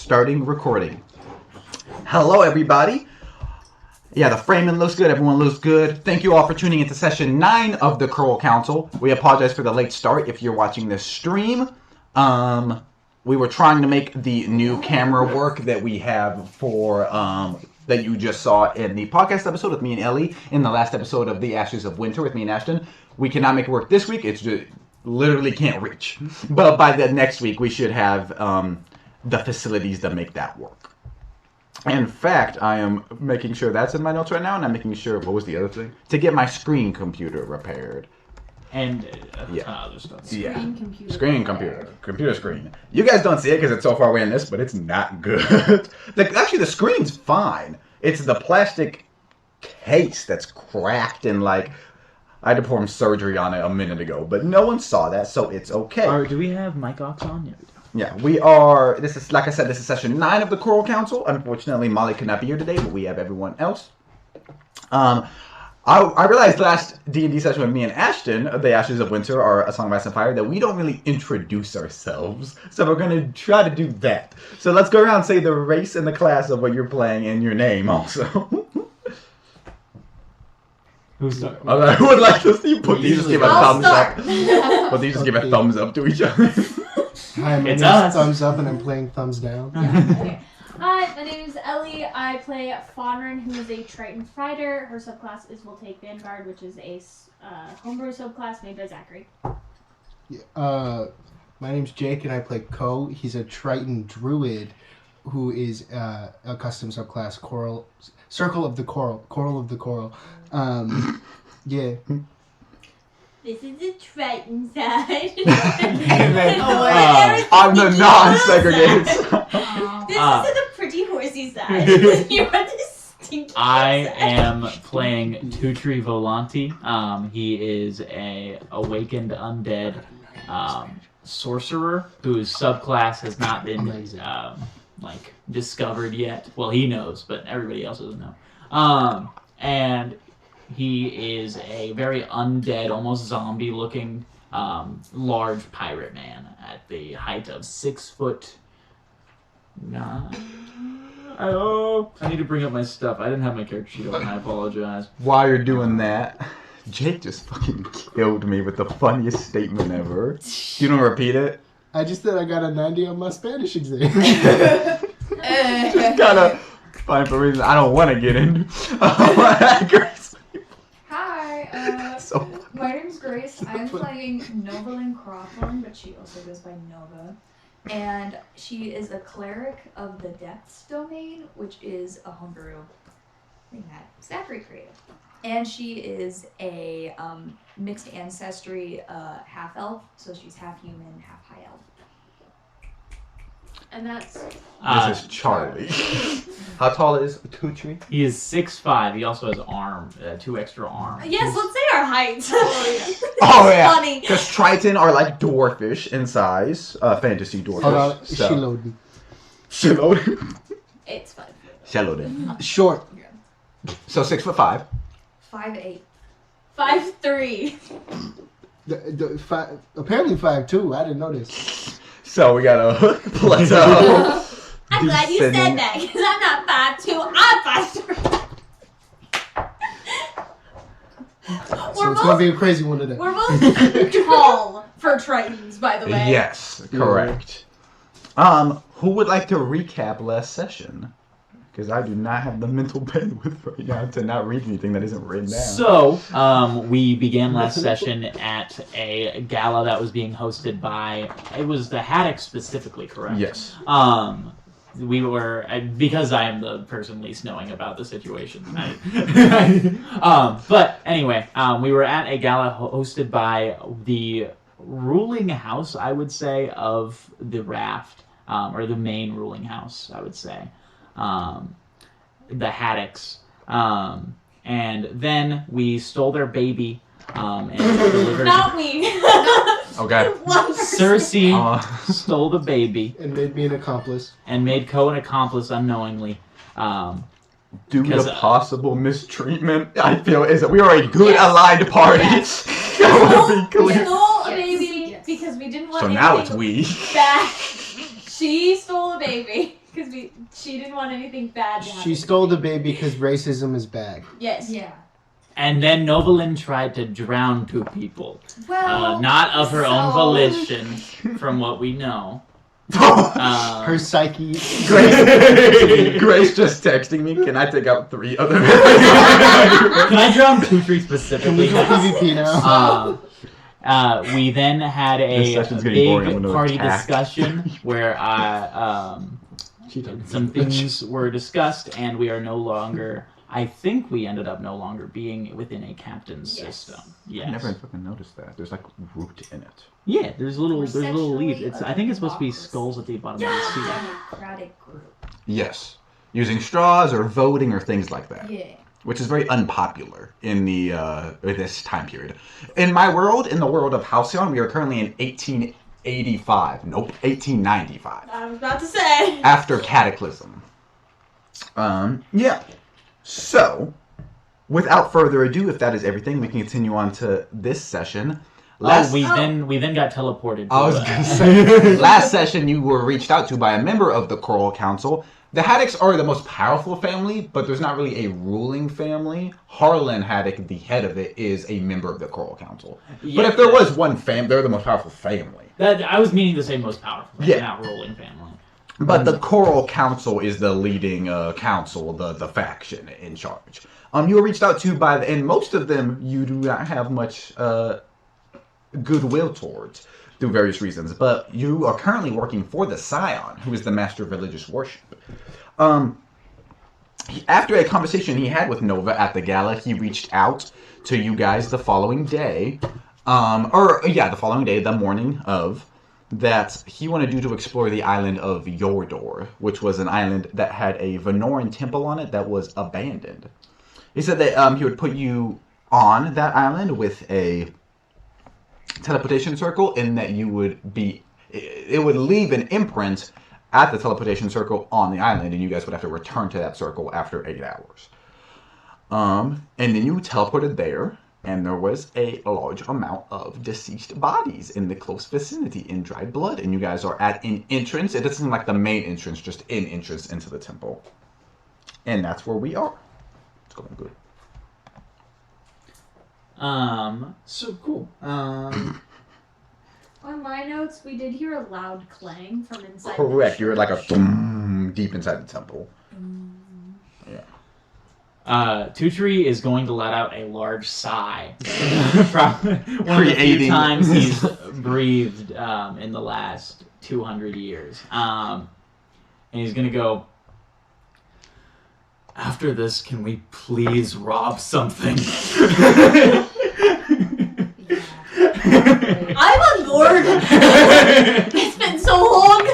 Starting recording. Hello, everybody. Yeah, the framing looks good. Everyone looks good. Thank you all for tuning into session 9 of the Curl Council. We apologize for the late start if you're watching this stream. We were trying to make the new camera work that we have for that you just saw in the podcast episode with me and Ellie, in the last episode of The Ashes of Winter with me and Ashton. We cannot make it work this week. It's just literally can't reach. But by the next week, we should have the facilities to make that work. In fact, I am making sure that's in my notes right now, and I'm making sure, what was the other thing? To get my screen computer repaired. And other stuff. Screen computer. Computer screen. You guys don't see it because it's so far away in this, but it's not good. Actually, the screen's fine. It's the plastic case that's cracked and I had to perform surgery on it a minute ago, but no one saw that, so it's okay. Do we have mic aux on yet? Yeah, we are. This is, like I said, this is session 9 of the Choral Council. Unfortunately, Molly could not be here today, but we have everyone else. I realized last D&D session with me and Ashton, The Ashes of Winter, or A Song of Ice and Fire, that we don't really introduce ourselves. So we're going to try to do that. So let's go around and say the race and the class of what you're playing and your name also. Who's starting? Who would like to see both these just give a thumbs up? Both these just give a thumbs up to each other. Hi, my name's Thumbs Up and I'm playing Thumbs Down. Okay. Hi, my name is Ellie. I play Fodrin, who is a Triton fighter. Her subclass is Will Take Vanguard, which is a homebrew subclass made by Zachary. My name's Jake and I play Ko. He's a Triton druid who is a custom subclass Coral, Circle of the Coral, Coral of the Coral. Yeah. This is the Triton side. I'm the non-segregated side. This is the pretty horsey side. You're the stinky I side. am playing Tutri Volanti. He is a awakened undead sorcerer whose subclass has not been discovered yet. Well, he knows, but everybody else doesn't know. And he is a very undead, almost zombie-looking, large pirate man at the height of 6'9". Oh, I need to bring up my stuff. I didn't have my character sheet open. I apologize. While you're doing that, Jake just fucking killed me with the funniest statement ever. You don't repeat it? I just said I got a 90 on my Spanish exam. Just gotta find for reasons I don't want to get into. Grace. Hi, So my name's Grace. I'm playing Novalyn Crawford, but she also goes by Nova. And she is a cleric of the Depths domain, which is a homebrew thing that Zachary created. And she is a mixed ancestry half-elf, so she's half human, half high elf. And that's... this is Charlie. How tall is Tutri? He is 6'5". He also has 2 extra arms. Yes, let's say our heights. Oh yeah, Funny. because Triton are like dwarfish in size, fantasy dwarfish. Hold on, So. she loaded. She loaded. It's fine. She loaded. Short. So 6'5". 5'8". 5'3". Apparently 5'2". I didn't know this. So we got a plateau. I'm glad you said that, because I'm not 5'2", I'm 5'3". So it's gonna be a crazy one today. We're both tall for Tritons, by the way. Yes, correct. Who would like to recap last session? Because I do not have the mental bandwidth right now to not read anything that isn't written down. So, we began last session at a gala that was being hosted by, it was the Haddock specifically, correct? Yes. We were, because I am the person least knowing about the situation. But anyway, we were at a gala hosted by the ruling house, I would say, of the raft, or the main ruling house, I would say. The Haddocks. And then we stole their baby, and delivered... Not we. Okay. One person. Cersei stole the baby. And made me an accomplice. And made Ko an accomplice unknowingly. Due to possible mistreatment, I feel is that we are a good aligned party. I want to be We clear. stole a baby because we didn't want So now it's anything we. back. She stole a baby. because she didn't want anything bad to happen. She stole the baby because racism is bad. Yes. Yeah. And then Novalyn tried to drown 2 people. Well, Not of her own so- volition, from what we know. Her psyche. Grace just texting me. Can I take out 3 other? Can I drown Tutri Can specifically? we go PvP now? We then had This a session's getting boring. I'm big gonna party attack. discussion where some things were discussed, and we are no longer. I think we ended up no longer being within a captain's Yes. system. I Yes. never fucking noticed that. There's like root in it. Yeah, there's little leaves. sexually I think it's supposed to be democracy. skulls at the bottom of Yeah. the sea. Democratic group. Yes, using straws or voting or things like that. Yeah. Which is very unpopular in the this time period. In my world, in the world of Halcyon, we are currently in 1885. Nope, 1895. I was about to say. After Cataclysm. Yeah. So, without further ado, if that is everything, we can continue on to this session. We then got teleported. I was gonna say, last session you were reached out to by a member of the Coral Council. The Haddocks are the most powerful family, but there's not really a ruling family. Harlan Haddock, the head of it, is a member of the Coral Council. Yeah, but if there was one family, they're the most powerful family. I was meaning to say most powerful, Yeah. not ruling family. But the Coral Council is the leading council, the faction in charge. You were reached out to by, and most of them you do not have much goodwill towards through various reasons. But you are currently working for the Scion, who is the master of religious worship. After a conversation he had with Nova at the gala, he reached out to you guys the following day, the following day, the morning of, that he wanted you to explore the island of Yordor, which was an island that had a Venoran temple on it that was abandoned. He said that he would put you on that island with a teleportation circle, and that you would it would leave an imprint at the teleportation circle on the island, and you guys would have to return to that circle after 8 hours. And then you teleported there, and there was a large amount of deceased bodies in the close vicinity in dried blood, and you guys are at an entrance. It isn't like the main entrance, just an entrance into the temple. And that's where we are. It's going good. So cool. On my notes, we did hear a loud clang from inside. Correct. You're like a thum deep inside the temple. Tutri is going to let out a large sigh. Probably one of the few Creating- times he's breathed in the last 200 years. And he's going to go, after this, can we please rob something? I'm on board. It's been so long.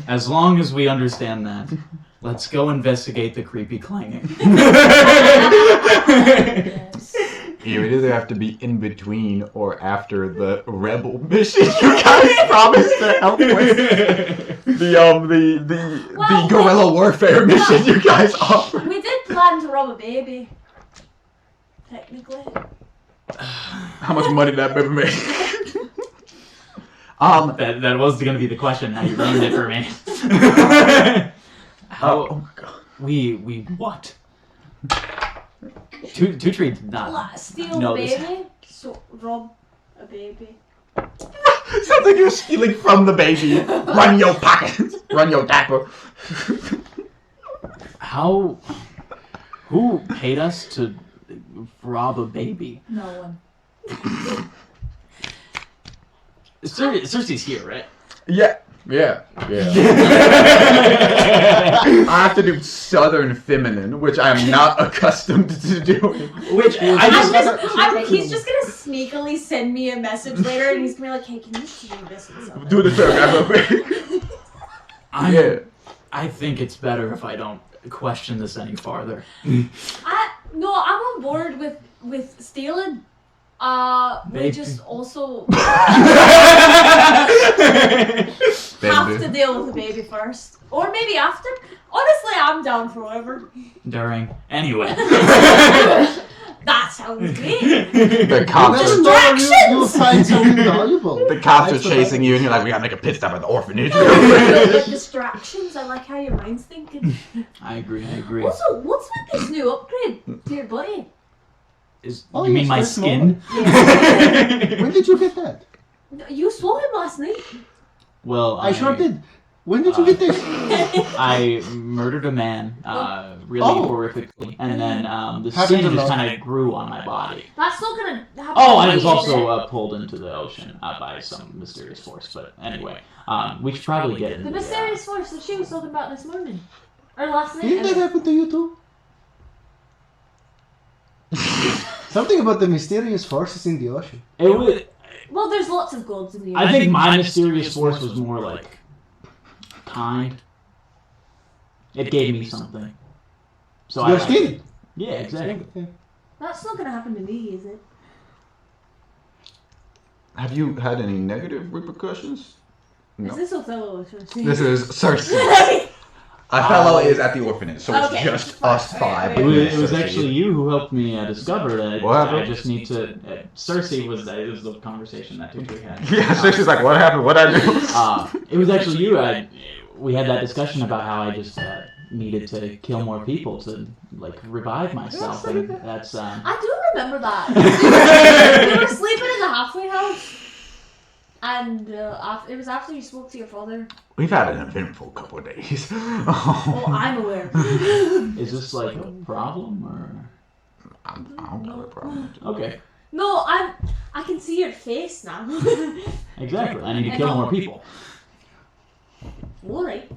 As long as we understand that, let's go investigate the creepy clanging. Yes. You would either have to be in between or after the rebel mission you guys promised to help with. The guerrilla warfare mission you guys offered. We did plan to rob a baby. Technically. How much money did that baby make? That was going to be the question. Now you ruined it for me. Oh my god. We what? Tutri did not Steal know a this. baby? So, rob a baby. Sounds like you're stealing from the baby. Run your pockets. Run your dapper. Who paid us to rob a baby? No one. Cersei's here, right? Yeah. I have to do Southern feminine, which I'm not accustomed to doing. Which He's just gonna sneakily send me a message later, and he's gonna be like, "Hey, can you just do this and something?" Do the paragraph. Yeah. I think it's better if I don't question this any farther. No, I'm on board with stealing. We Baby. just also have to deal with the baby first, or maybe after. Honestly, I'm down for whatever. During. Anyway. That's sounds great. The You cops never are know when you'll find something valuable. the cops are That's the chasing best. you, and you're like, we gotta make a pit stop at the orphanage. Like distractions. I like how your mind's thinking. I agree. Also, what's with this new upgrade to your body? Oh, You mean yes, my they're skin? When did you get that? You saw him last night. Well, I sure did. When did you get this? I murdered a man, really horrifically, and then the Happened skin a just lot. kind of grew on my body. That's not gonna happen. Oh, and to it was me, is also pulled into the ocean by some mysterious force. But anyway, we should probably get into the mysterious force that she was talking about this morning. Or last night. Didn't that happen to you too? Something about the mysterious forces in the ocean. It was. Well, there's lots of gods in the I think my mysterious force was more like kind. It gave me something. So Your I skin. Yeah, exactly. Yeah. That's not gonna happen to me, is it? Have you had any negative repercussions? No. Is this Othello or something? This is Cersei. Othello is at the orphanage, so it's Okay. just us five. It was actually you who helped me discover that What happened? I just need to. Cersei was it was the conversation that we had. Yeah, Cersei's like, what happened? What I do? It was actually you. We had that discussion about how I just needed to kill more people to like revive myself, and that's. I do remember that. We were sleeping in the halfway house, and it was after you spoke to your father. We've had an eventful couple of days. Oh, I'm aware. Is this like a problem or? I don't have a problem. Okay, No, I can see your face now. exactly. I need to kill more people. Alright.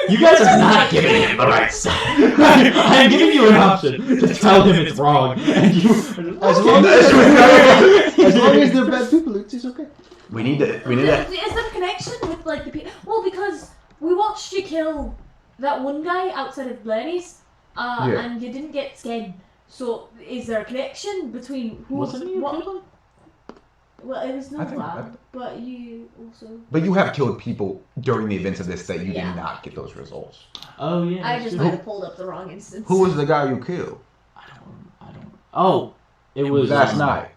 You guys are not giving him the right side. I'm giving you an option to tell him it's wrong, and you. As long as they're bad people, it's okay. We need to. Is there a connection with like the people? Well, because we watched you kill that one guy outside of Blair's, and you didn't get skin. So, is there a connection between who? Was it me who what? killed him? Well, it was I think- Nova, but you also. But you have killed people during the events of this that you Yeah. did not get those results. Oh yeah. I just that's might true. have pulled up the wrong instance. Who was the guy you killed I don't. Oh, it was last night?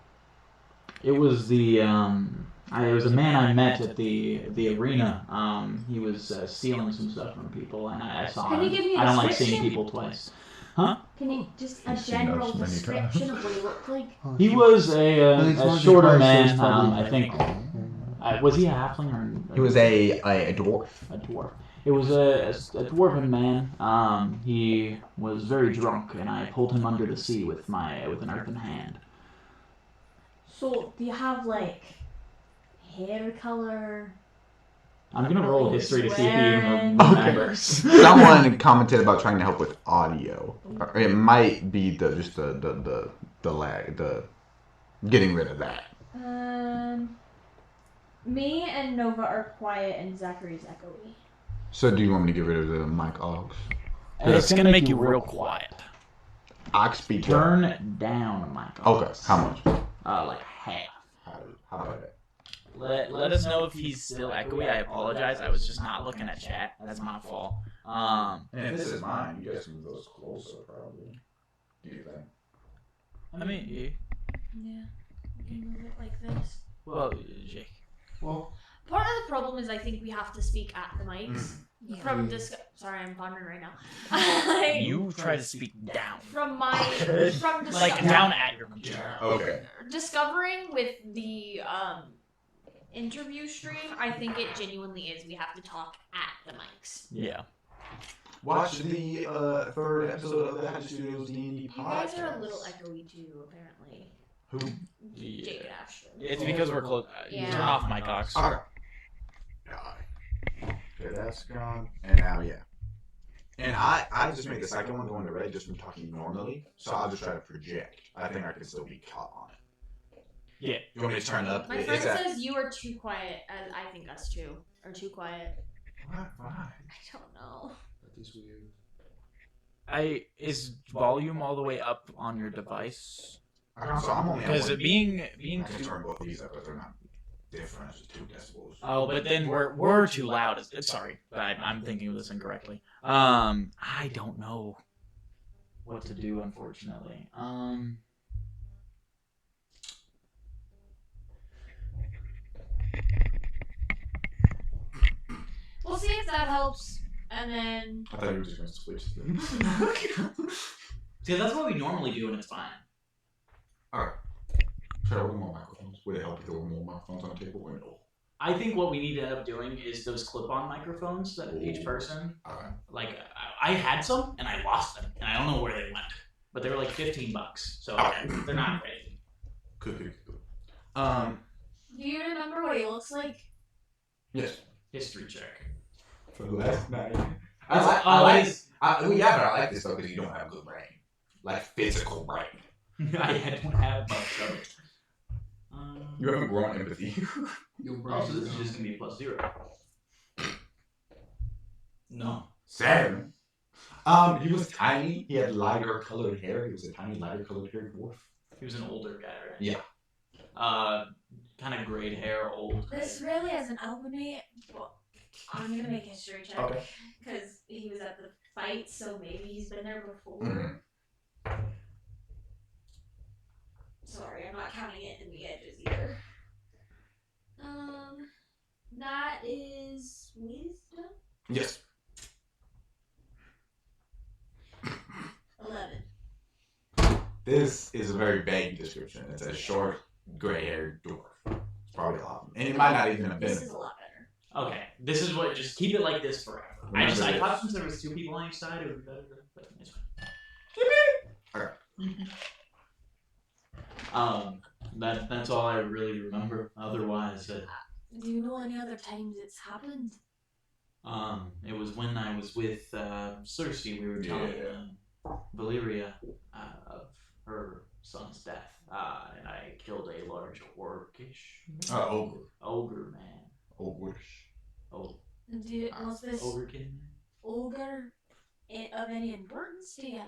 It was the it was a man I met at the arena. He was stealing some stuff from people, and I saw Can him. you give me a I don't like seeing description? people twice. Huh? Can you just a You've seen general those many description of what he looked like? He was Well, he's one a of the shorter guys man. who's probably- I think. Was he a halfling or? He was a dwarf. A dwarf. It was a dwarven man. He was very drunk, and I pulled him under the sea with an earthen hand. So, do you have like hair color? I'm gonna roll history to see if he even Okay. remembers. Someone commented about trying to help with audio. Or it might be the lag, the getting rid of that. Me and Nova are quiet, and Zachary's echoey. So do you want me to get rid of the mic aux? It's gonna make you real quiet. Aux speed. Turn down my Okay, how much? like half. How about that? Let us know if he's still echoey. I apologize. I was just not looking at chat. That's my fault. And if this is mine, you guys can move those closer, probably. Do you think? I mean, Yeah. You can move it like this. well, Jake. Well, Part of the problem is I think we have to speak at the mics. Yeah. From Sorry, I'm pondering right now. You try to speak down, From my from like down at your computer. Okay. discovering with the interview stream, I think it genuinely is we have to talk at the mics. Yeah. Watch the third episode of the Hatchet Studios D&D podcast. You guys are a little echoey too, apparently. Who? Jake and Ashton. It's because we're close. Yeah. Turn off my cox. Okay. Okay, that's gone. And now, yeah. And I just made the second one go into red just from talking normally, so I'll just try to project. I think I can still be caught on it. Yeah. You want me to turn up? My friend says you are too quiet, and I think us two are too quiet. Why? I don't know. that is weird. Is volume all the way up on your device? So I'm only at Because one. being I can turn both these up, but they're not different. It's just 2 decibels. oh, but then we're too loud. Sorry, I'm thinking of this incorrectly. I don't know. what to do, unfortunately. We'll see if that helps, and then. I thought you were just going to switch them. See, that's what we normally do, and it's fine. Alright. Should I order more microphones? Would it help if there were more microphones on the table or no? I think what we need to end up doing is those clip-on microphones that each person. Okay. Like, I had some, and I lost them, and I don't know where they went. But they were like $15, so they're not crazy. Good. Do you remember what he looks like? Yes. History check. For the last night. But I like this though because you don't have good brain. Like physical brain. I don't have much of it. You haven't grown empathy. Oh, so this is just gonna be +0. No. 7. He was tiny. He had lighter colored hair. He was a tiny, lighter colored hair dwarf. He was an older guy, right? Yeah. Kind of grayed hair, old. This really hasn't helped me, but I'm gonna make a history check. Okay. Because he was at the fight, so maybe he's been there before. Mm-hmm. Sorry, I'm not counting it in the edges either. That is wisdom? Yes. 11. This is a very vague description. It's a short, gray-haired dwarf. It's probably a lot. And it might not even have been. This is a lot better. Okay, this is what. Just keep it like this forever. I thought since there was 2 people on each side, it would be better. But it's fine. Okay. That's all I really remember. Otherwise, Do you know any other times it's happened? it was when I was with Cersei. We were telling Valyria of her son's death, and I killed a large orcish ogre man. Ogre-ish. Was this Ogre kid? ogre of any importance to you?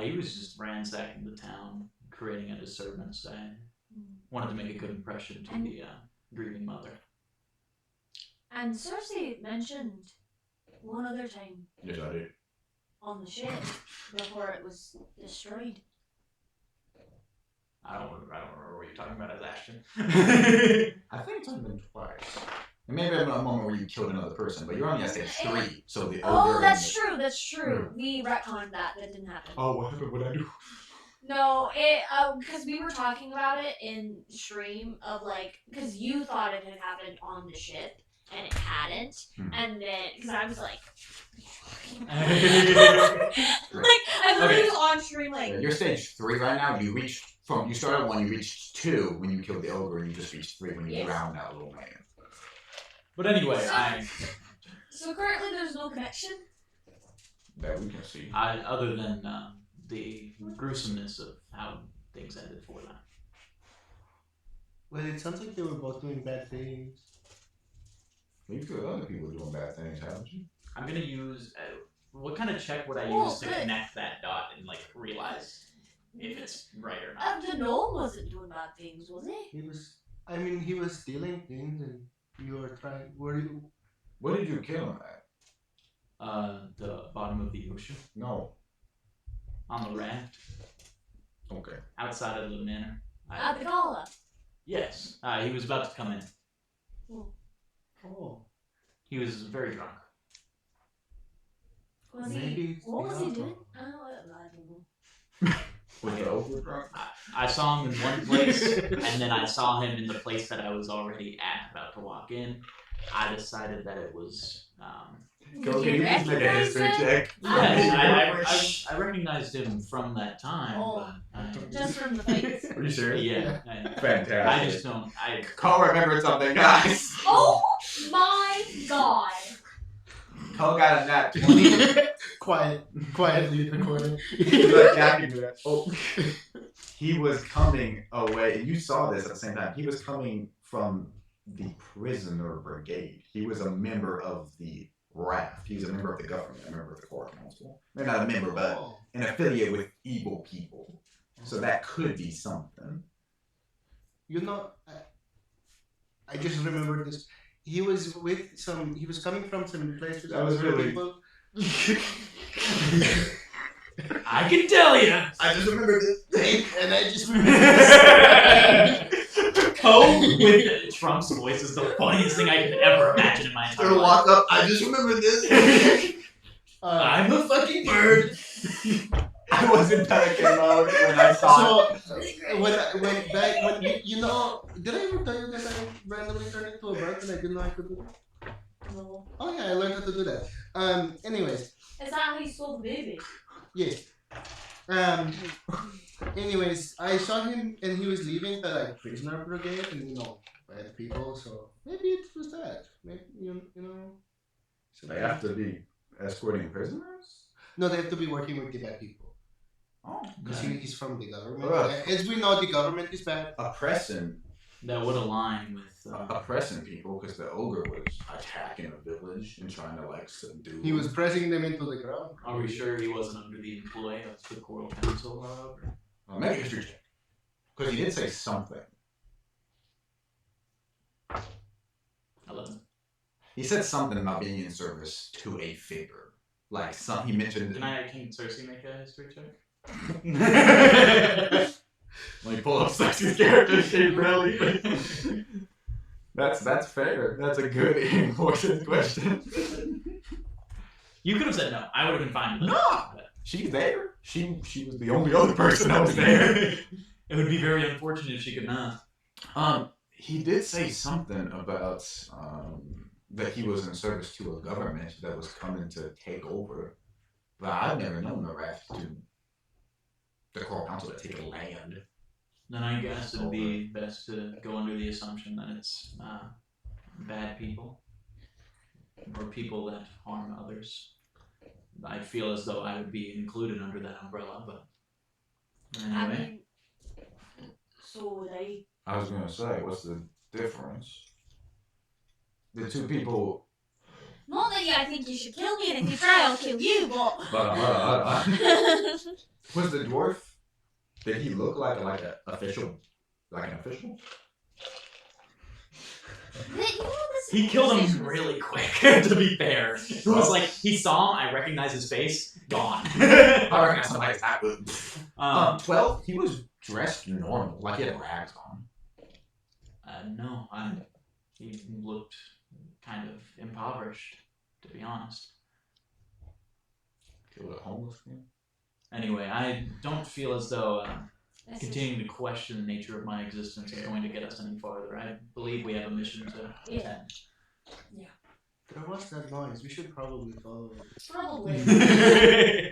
He was just ransacking the town, creating a disturbance. I wanted to make a good impression to the grieving mother. And Cersei mentioned one other time Yes, I did. on the ship before it was destroyed. I don't remember what you're talking about as Ashton. I think it's only been twice. And maybe in a moment where you killed another person, but you're only at stage 3, so the ogre. Oh, that's true. We retconned that didn't happen. Oh, what happened? What did I do? No, because we were talking about it in stream of like, because you thought it had happened on the ship and it hadn't, and then because I was like, I literally was on stream like. Yeah, you're stage 3 right now. You started at 1, you reached 2 when you killed the ogre, and you just reached 3 when you drowned that little man. But anyway, So currently there's no connection? That we can see. Other than the gruesomeness of how things ended for them. Well, it sounds like they were both doing bad things. You've killed other people doing bad things, haven't you? I'm gonna use what kind of check would I use to connect that dot and like realize if it's right or not? The gnome wasn't doing bad things, was he? He was stealing things, and you were trying. What did you kill him at? The bottom of the ocean. No. On the raft. Okay. Outside of the manor. At the gala. Yes. He was about to come in. Oh. He was very drunk. Was he? What was he doing? I don't know. Was the ogre drunk? I saw him in one place, and then I saw him in the place that I was already at, about to walk in. I decided that it was. Go, can you please make a history check? Yes, I recognized him from that time. Oh, but just from the face. Are you sure? Yeah. Fantastic. I just don't. Cole remembered something, guys. Oh my god! Cole got a nat 20. Quietly in the corner. He's like, yeah, I can do that. Oh. He was coming away, and you saw this at the same time. He was coming from the prisoner brigade. He was a member of the raft. He's a member of the government, a member of the core council. They're not a member, but an affiliate with evil people. So that could be something. I just remembered this. He was coming from some places. That was really. People. I can tell you. I just remember this thing, and I just Poe with Trump's voice is the funniest thing I could ever imagine in my entire Gonna life. walk up. I just remember this. I'm a fucking bird. I was in pelican mode when I saw it. So when you know, did I ever tell you that I randomly turned into a bird and I didn't know I could do that? No. Oh yeah, I learned how to do that. Anyways, Is that how you stole the baby? yeah. Anyways, I saw him and he was leaving the like prisoner brigade and bad people. So maybe it was that. Maybe you know. So They have to be escorting prisoners? No, they have to be working with the bad people. Oh, Because he's from the government. Ugh. As we know, the government is bad. oppressing That would align with. oppressing people because the ogre was attacking a village and trying to like subdue. He was pressing them into the ground. Are we sure he wasn't under the employ of the Coral Council, however? Make a history check because he did say something. 11. He said something about being in service to a figure. Like he mentioned. Can Cersei make a history check? Let me pull up Cersei's character sheet, really. That's fair. That's a good important question. You could have said no. I would have been fine with it. No, she's there. She was the only other person that was there. It would be very unfortunate if she could not. He did say something about that he was in service to a government that was coming to take over. But I've never known the raft to the Coral Council to take a land. Then I guess it would be best to go under the assumption that it's bad people or people that harm others. I feel as though I would be included under that umbrella, but anyway. So would I. I was gonna say, what's the difference? The two people. Not that I think you should kill me, and if you try, I'll kill you, but. Was the dwarf? Did he look like an official? He killed him really quick, to be fair. It was like, he saw him, I recognized his face, gone. I recognize somebody's hat. 12. He was dressed normal, like he had rags on. No, he looked kind of impoverished, to be honest. He was a homeless man. Anyway, I don't feel as though continuing to question the nature of my existence is going to get us any farther. I believe we have a mission to attend. Yeah. There was that noise. We should probably follow it. Probably.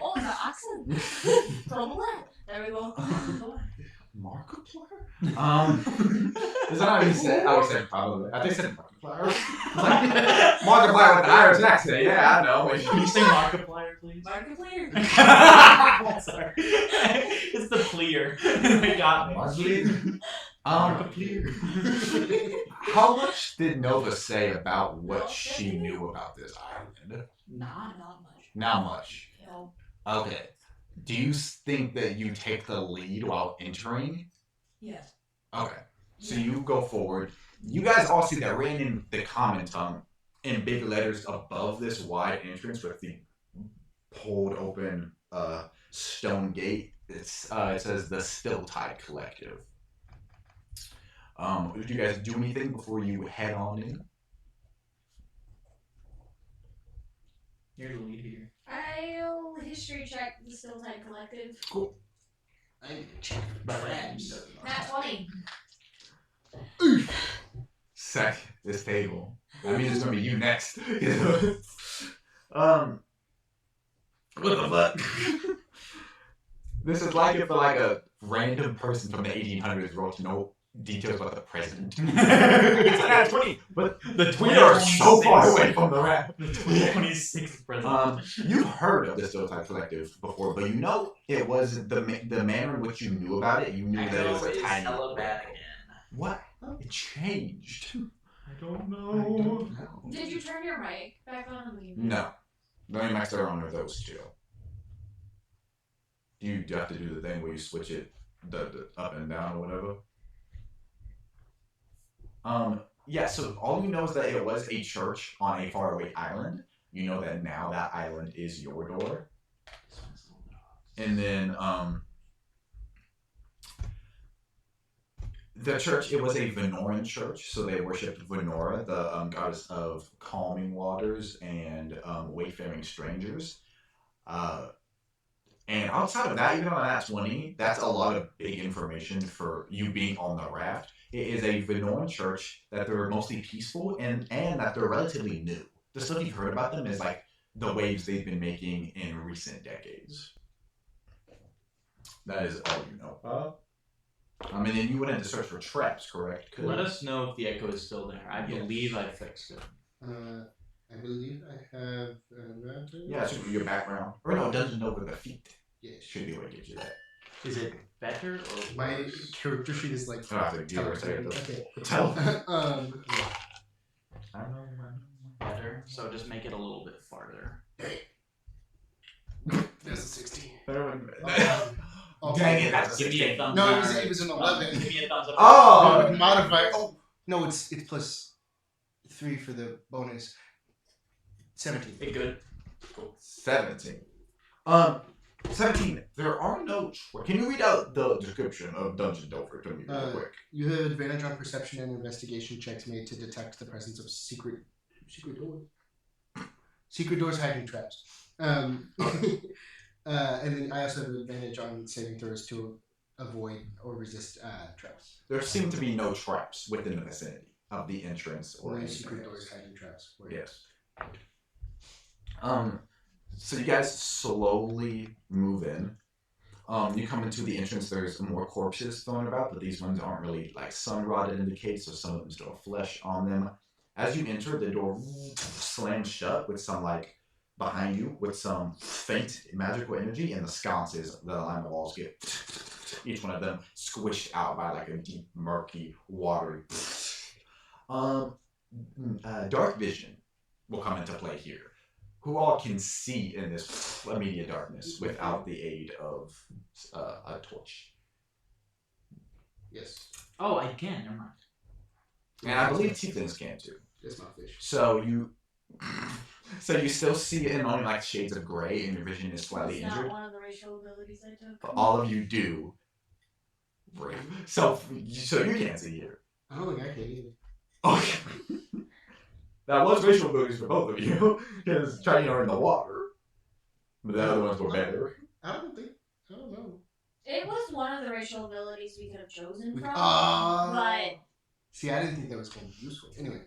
Oh, the accent. Probably. There we go. Markiplier? Is that how he said? I would say probably. I think he said Markiplier. Markiplier with an Irish accent. Yeah, I know. Can you say Markiplier, please? Markiplier. Sorry. It's the pleader. They got me. Markiplier. How much did Nova say about what she knew about this island? Not much. Not much. No. Okay. Do you think that you take the lead while entering? Yes. Okay. So you go forward. You guys all see that written in the common tongue in big letters above this wide entrance with the pulled open stone gate. It says the Stilltide Collective. Did you guys do anything before you head on in? You're the lead here. I'll history check the Stilltide Collective. Cool. I check traps. Nat 20. Sack this table. That means it's gonna be you next. What the fuck? This is like if a random person from the 1800s wrote to know details about the president. It's a nat 20, but we are so far away from the rap. The 2026 president. You've heard of the Stilltide Collective before, but you know it was the manner in which you knew about it. You knew that it was a tiny. Hella bad again. What? It changed. I don't know. Did you turn your mic back on and leave? No. The only mics that are on are those two. You have to do the thing where you switch it the up and down or whatever. Yeah, so all you know is that it was a church on a faraway island. You know that now that island is your door. And then the church, it was a Venoran church, so they worshipped Venora, the goddess of calming waters and wayfaring strangers. And outside of that, even on that 20, that's a lot of big information for you being on the raft. It is a Venoran church that they're mostly peaceful and that they're relatively new. The stuff you've heard about them is like the waves they've been making in recent decades. That is all you know. And then you went in to search for traps, correct? Let us know if the echo is still there. I believe I fixed it. I believe I have advantage. Yeah, it should be your background. Or no, Dungeon Over the Feet. Yes. Should be what gives you that. Is it better or My worse? character sheet is like. I have to deal with it. Okay. Tell. I know better, so just make it a little bit farther. There's a 16. Dang it, that's Give me a thumbs No, up. it was an 11. Give me a thumbs up. Oh! Modify. Oh no, it's plus 3 for the bonus. 17. Hey, good. Cool. 17. 17. There are no. Can you read out the description of Dungeon Dover to me real quick? You have advantage on perception and investigation checks made to detect the presence of secret doors. Secret doors hiding traps. And then I also have advantage on saving throws to avoid or resist traps. There seem to be no traps within the vicinity of the entrance or No anything secret else. doors hiding traps. Yes. So you guys slowly move in. You come into the entrance. There's more corpses thrown about, but these ones aren't really like sun rotted in decay, so some of them still have flesh on them. As you enter, the door slams shut with some like behind you with some faint magical energy, and the sconces that line the walls get each one of them squished out by like a deep, murky, watery. Dark vision will come into play here. Who all can see in this immediate darkness without the aid of a torch? Yes. Oh, I can. Never mind. And I believe tieflings can too. It's not fish. So you still see it in only like shades of gray, and your vision is slightly It's injured. not one of the racial abilities I took. But all of you do. So you can't see here. I don't think I can either. Okay. That was racial abilities for both of you, because trying are in the water. But the other ones were better. I don't know. It was one of the racial abilities we could have chosen from, Ah. but See, I didn't think that was going to be useful. Anyway,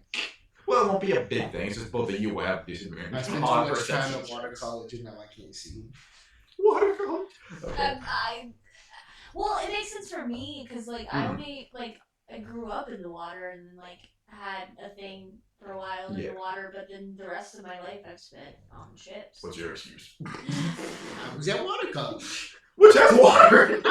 Well, it won't be a big thing. It's just both of you will have I disadvantage spent too on much time perception at water checks. college and now I can't see. Water college? Okay. well, it makes sense for me because like I only like I grew up in the water and then like had a thing for a while in Yeah. the water, but then the rest of my life I've spent on ships. What's your excuse? I was at water college. Which has water!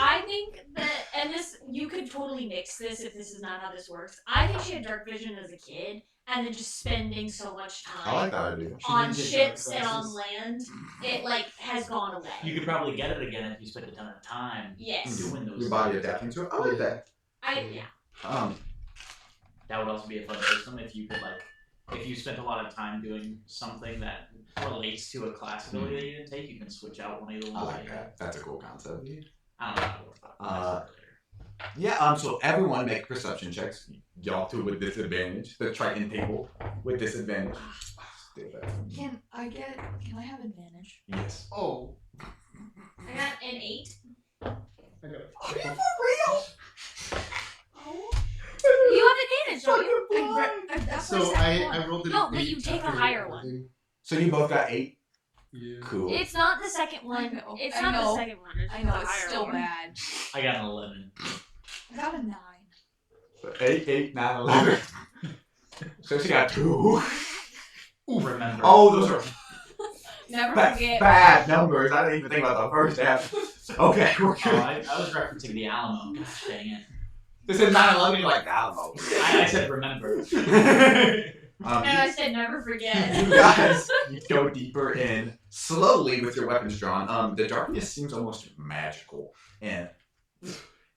I think that, and this, you could totally mix this if this is not how this works. I think she had dark vision as a kid, and then just spending so much I like time that idea. on didn't get ships dark and on glasses. land, it like has gone away. You could probably get it again if you spent a ton of time Yes. doing those. Your body things. adapting to it. I like that. Yeah. That would also be a fun system if you could if you spent a lot of time doing something that relates to a class ability that you didn't take, you can switch out one of the I ones like that you that. That's a cool concept. I don't know how to work that. Yeah, so everyone make perception checks. Y'all two with disadvantage. The Triton people with disadvantage. Can I have advantage? Yes. Oh. I got an 8. I got Are you for real? Oh. You have advantage, don't you? That's So my second one. I rolled an No, but 8 you take a after higher everything. So you both got 8? Yeah. Cool. It's not the second one. I know, It's I not know. the second one. It's I know the it's higher still one. bad. I got an 11. I got a 9. So 8, 9, 11. So she got 2. Remember. Oh, those are Never bad, forget. bad numbers. I didn't even think about the first half. Okay, we're Oh, good. I was referencing the Alamo. Gosh dang it. This is 9/11. You're like, Alamo. I said remember. And I said never forget. You guys go deeper in slowly with your weapons drawn. The darkness seems almost magical and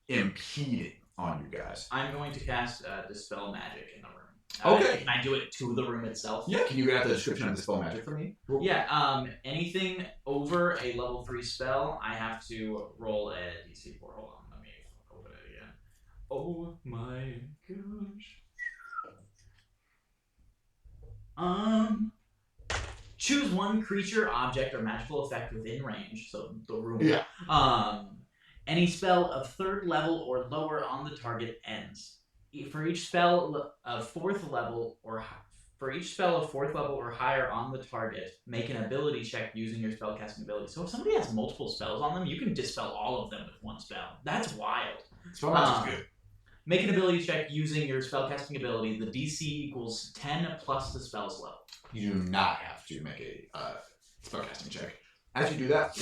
impeding on you guys. I'm going to cast Dispel Magic in the room. Okay. Can I do it to the room itself? Yeah, can you get out the description of the spell magic for me? Yeah, anything over a level 3 spell, I have to roll a DC 4. Hold on, let me open it again. Oh my gosh. Choose one creature, object, or magical effect within range, so the room. Yeah. Any spell of 3rd level or lower on the target ends. For each spell of 4th level or higher on the target, make an ability check using your spellcasting ability. So if somebody has multiple spells on them, you can dispel all of them with one spell. That's wild. Spell magic's good. Make an ability check using your spellcasting ability. The DC equals 10 plus the spell's level. You do not have to make a spellcasting check. As you do that,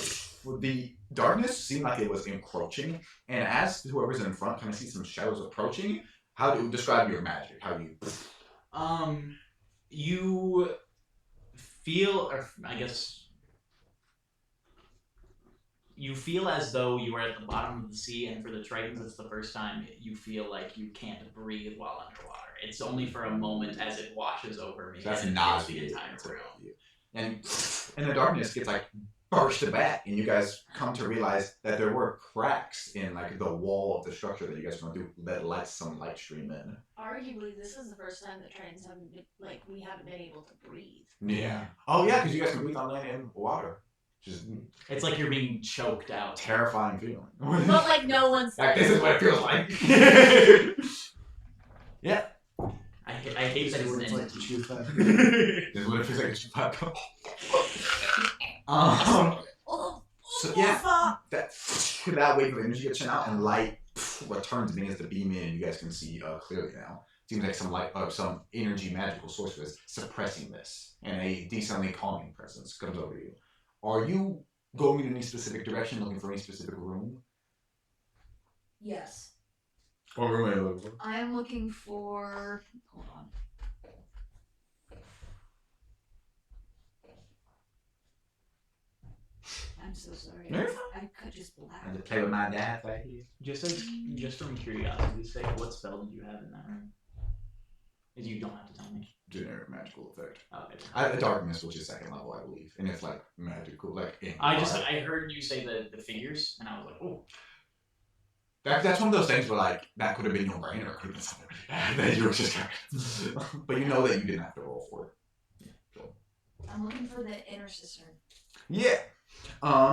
the darkness seemed like it was encroaching, and as whoever's in front kind of sees some shadows approaching, how do you describe your magic? How do you... You feel, or I guess, you feel as though you are at the bottom of the sea, and for the Tritons, it's the first time you feel like you can't breathe while underwater. It's only for a moment as it washes over me. That's and not the entire room. And the darkness gets like burst back, and you guys come to realize that there were cracks in like the wall of the structure that you guys went through that let some light stream in. Arguably, this is the first time that Tritons haven't been, we haven't been able to breathe. Yeah. Oh yeah, because you guys can breathe on land and water. Just It's like you're being choked out. terrifying feeling. But like no one's. Like this is what it feels like. Yeah. I hate that it's like to choose that. This is what it feels like to chew popcorn. So yeah, that wave of energy gets sent out and light returns, begins to beam in, and you guys can see clearly now. Seems like some light, some energy magical source is suppressing this, and a decently calming presence comes over you. Are you going in any specific direction, looking for any specific room? Yes. What room are you looking for? I'm looking for. Hold on. I'm so sorry. No, I could just black. I just play with my dad right here. Just from curiosity's sake, what spell did you have in that room? If you don't have to tell me. Generic magical effect. Okay. Darkness, which is 2nd level, I believe, and it's like magical, like. I heard you say the figures, and I was like, oh. That's one of those things where like that could have been your brain or it could have been something really bad that you were just but you know that you didn't have to roll for it. So. I'm looking for the inner sister. Yeah.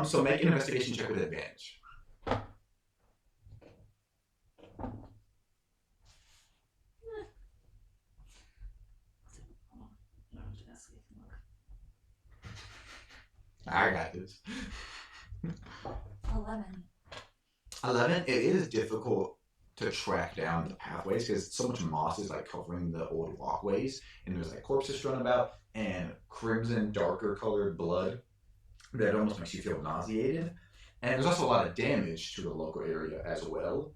So make an investigation check with advantage. I got this. 11. 11. It is difficult to track down the pathways because so much moss is like covering the old walkways, and there's like corpses strewn about and crimson, darker colored blood that almost makes you feel nauseated. And there's also a lot of damage to the local area as well.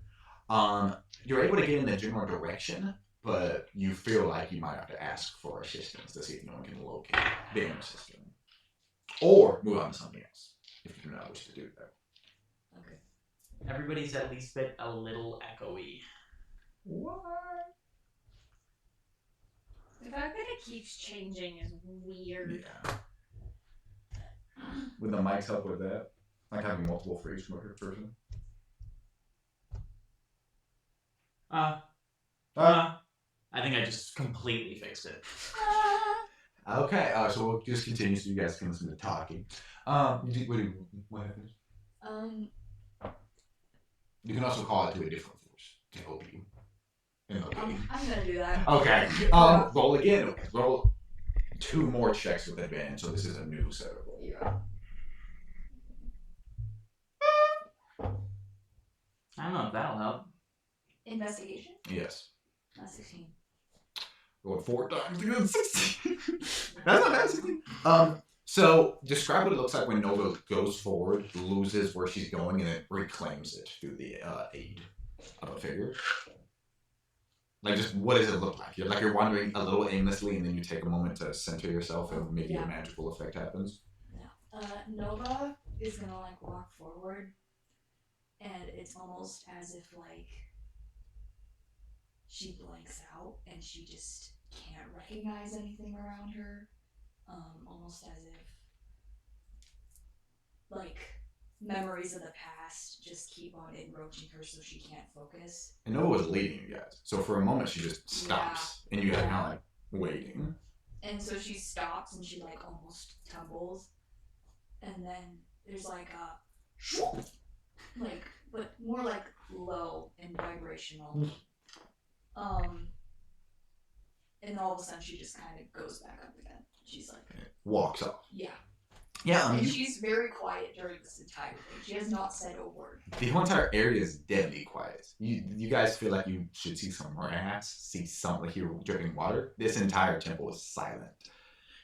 You're able to get in the general direction, but you feel like you might have to ask for assistance to see if no one can locate the inner system. Or move on to something else, if you do not wish to do that. Okay. Everybody's at least bit a little echoey. What? The fact that it keeps changing is weird. Yeah. Would the mics help with that? Like having multiple for each person? I think I just completely fixed it. Okay, so we'll just continue so you guys can listen to talking. What happens? You can also call it to a different force to help you. I'm gonna do that. Okay. Roll again. Roll 2 more checks with advantage. So this is a new set of roll. Yeah. I don't know if that'll help. Investigation? Yes. 16. Rolled 4 times to get 16. That's not bad. 16. So describe what it looks like when Nova goes forward, loses where she's going, and then reclaims it through the aid of a figure. Like, just what does it look like? You're wandering a little aimlessly, and then you take a moment to center yourself, and maybe a magical effect happens. Nova is gonna walk forward, and it's almost as if she blanks out, and she just can't recognize anything around her. Almost as if like memories of the past just keep on encroaching her so she can't focus. And Nova was leading you guys. So for a moment, she just stops. And you guys kind of like waiting. And so she stops and she like almost tumbles. And then there's like a like, but more like low and vibrational. And all of a sudden she just kind of goes back up again. She's like, walks off. yeah. Yeah, And she's very quiet during this entire thing. She has not said a word. the whole entire area is deadly quiet. You guys feel like you should see some rats, see some like here dripping water. This entire temple is silent.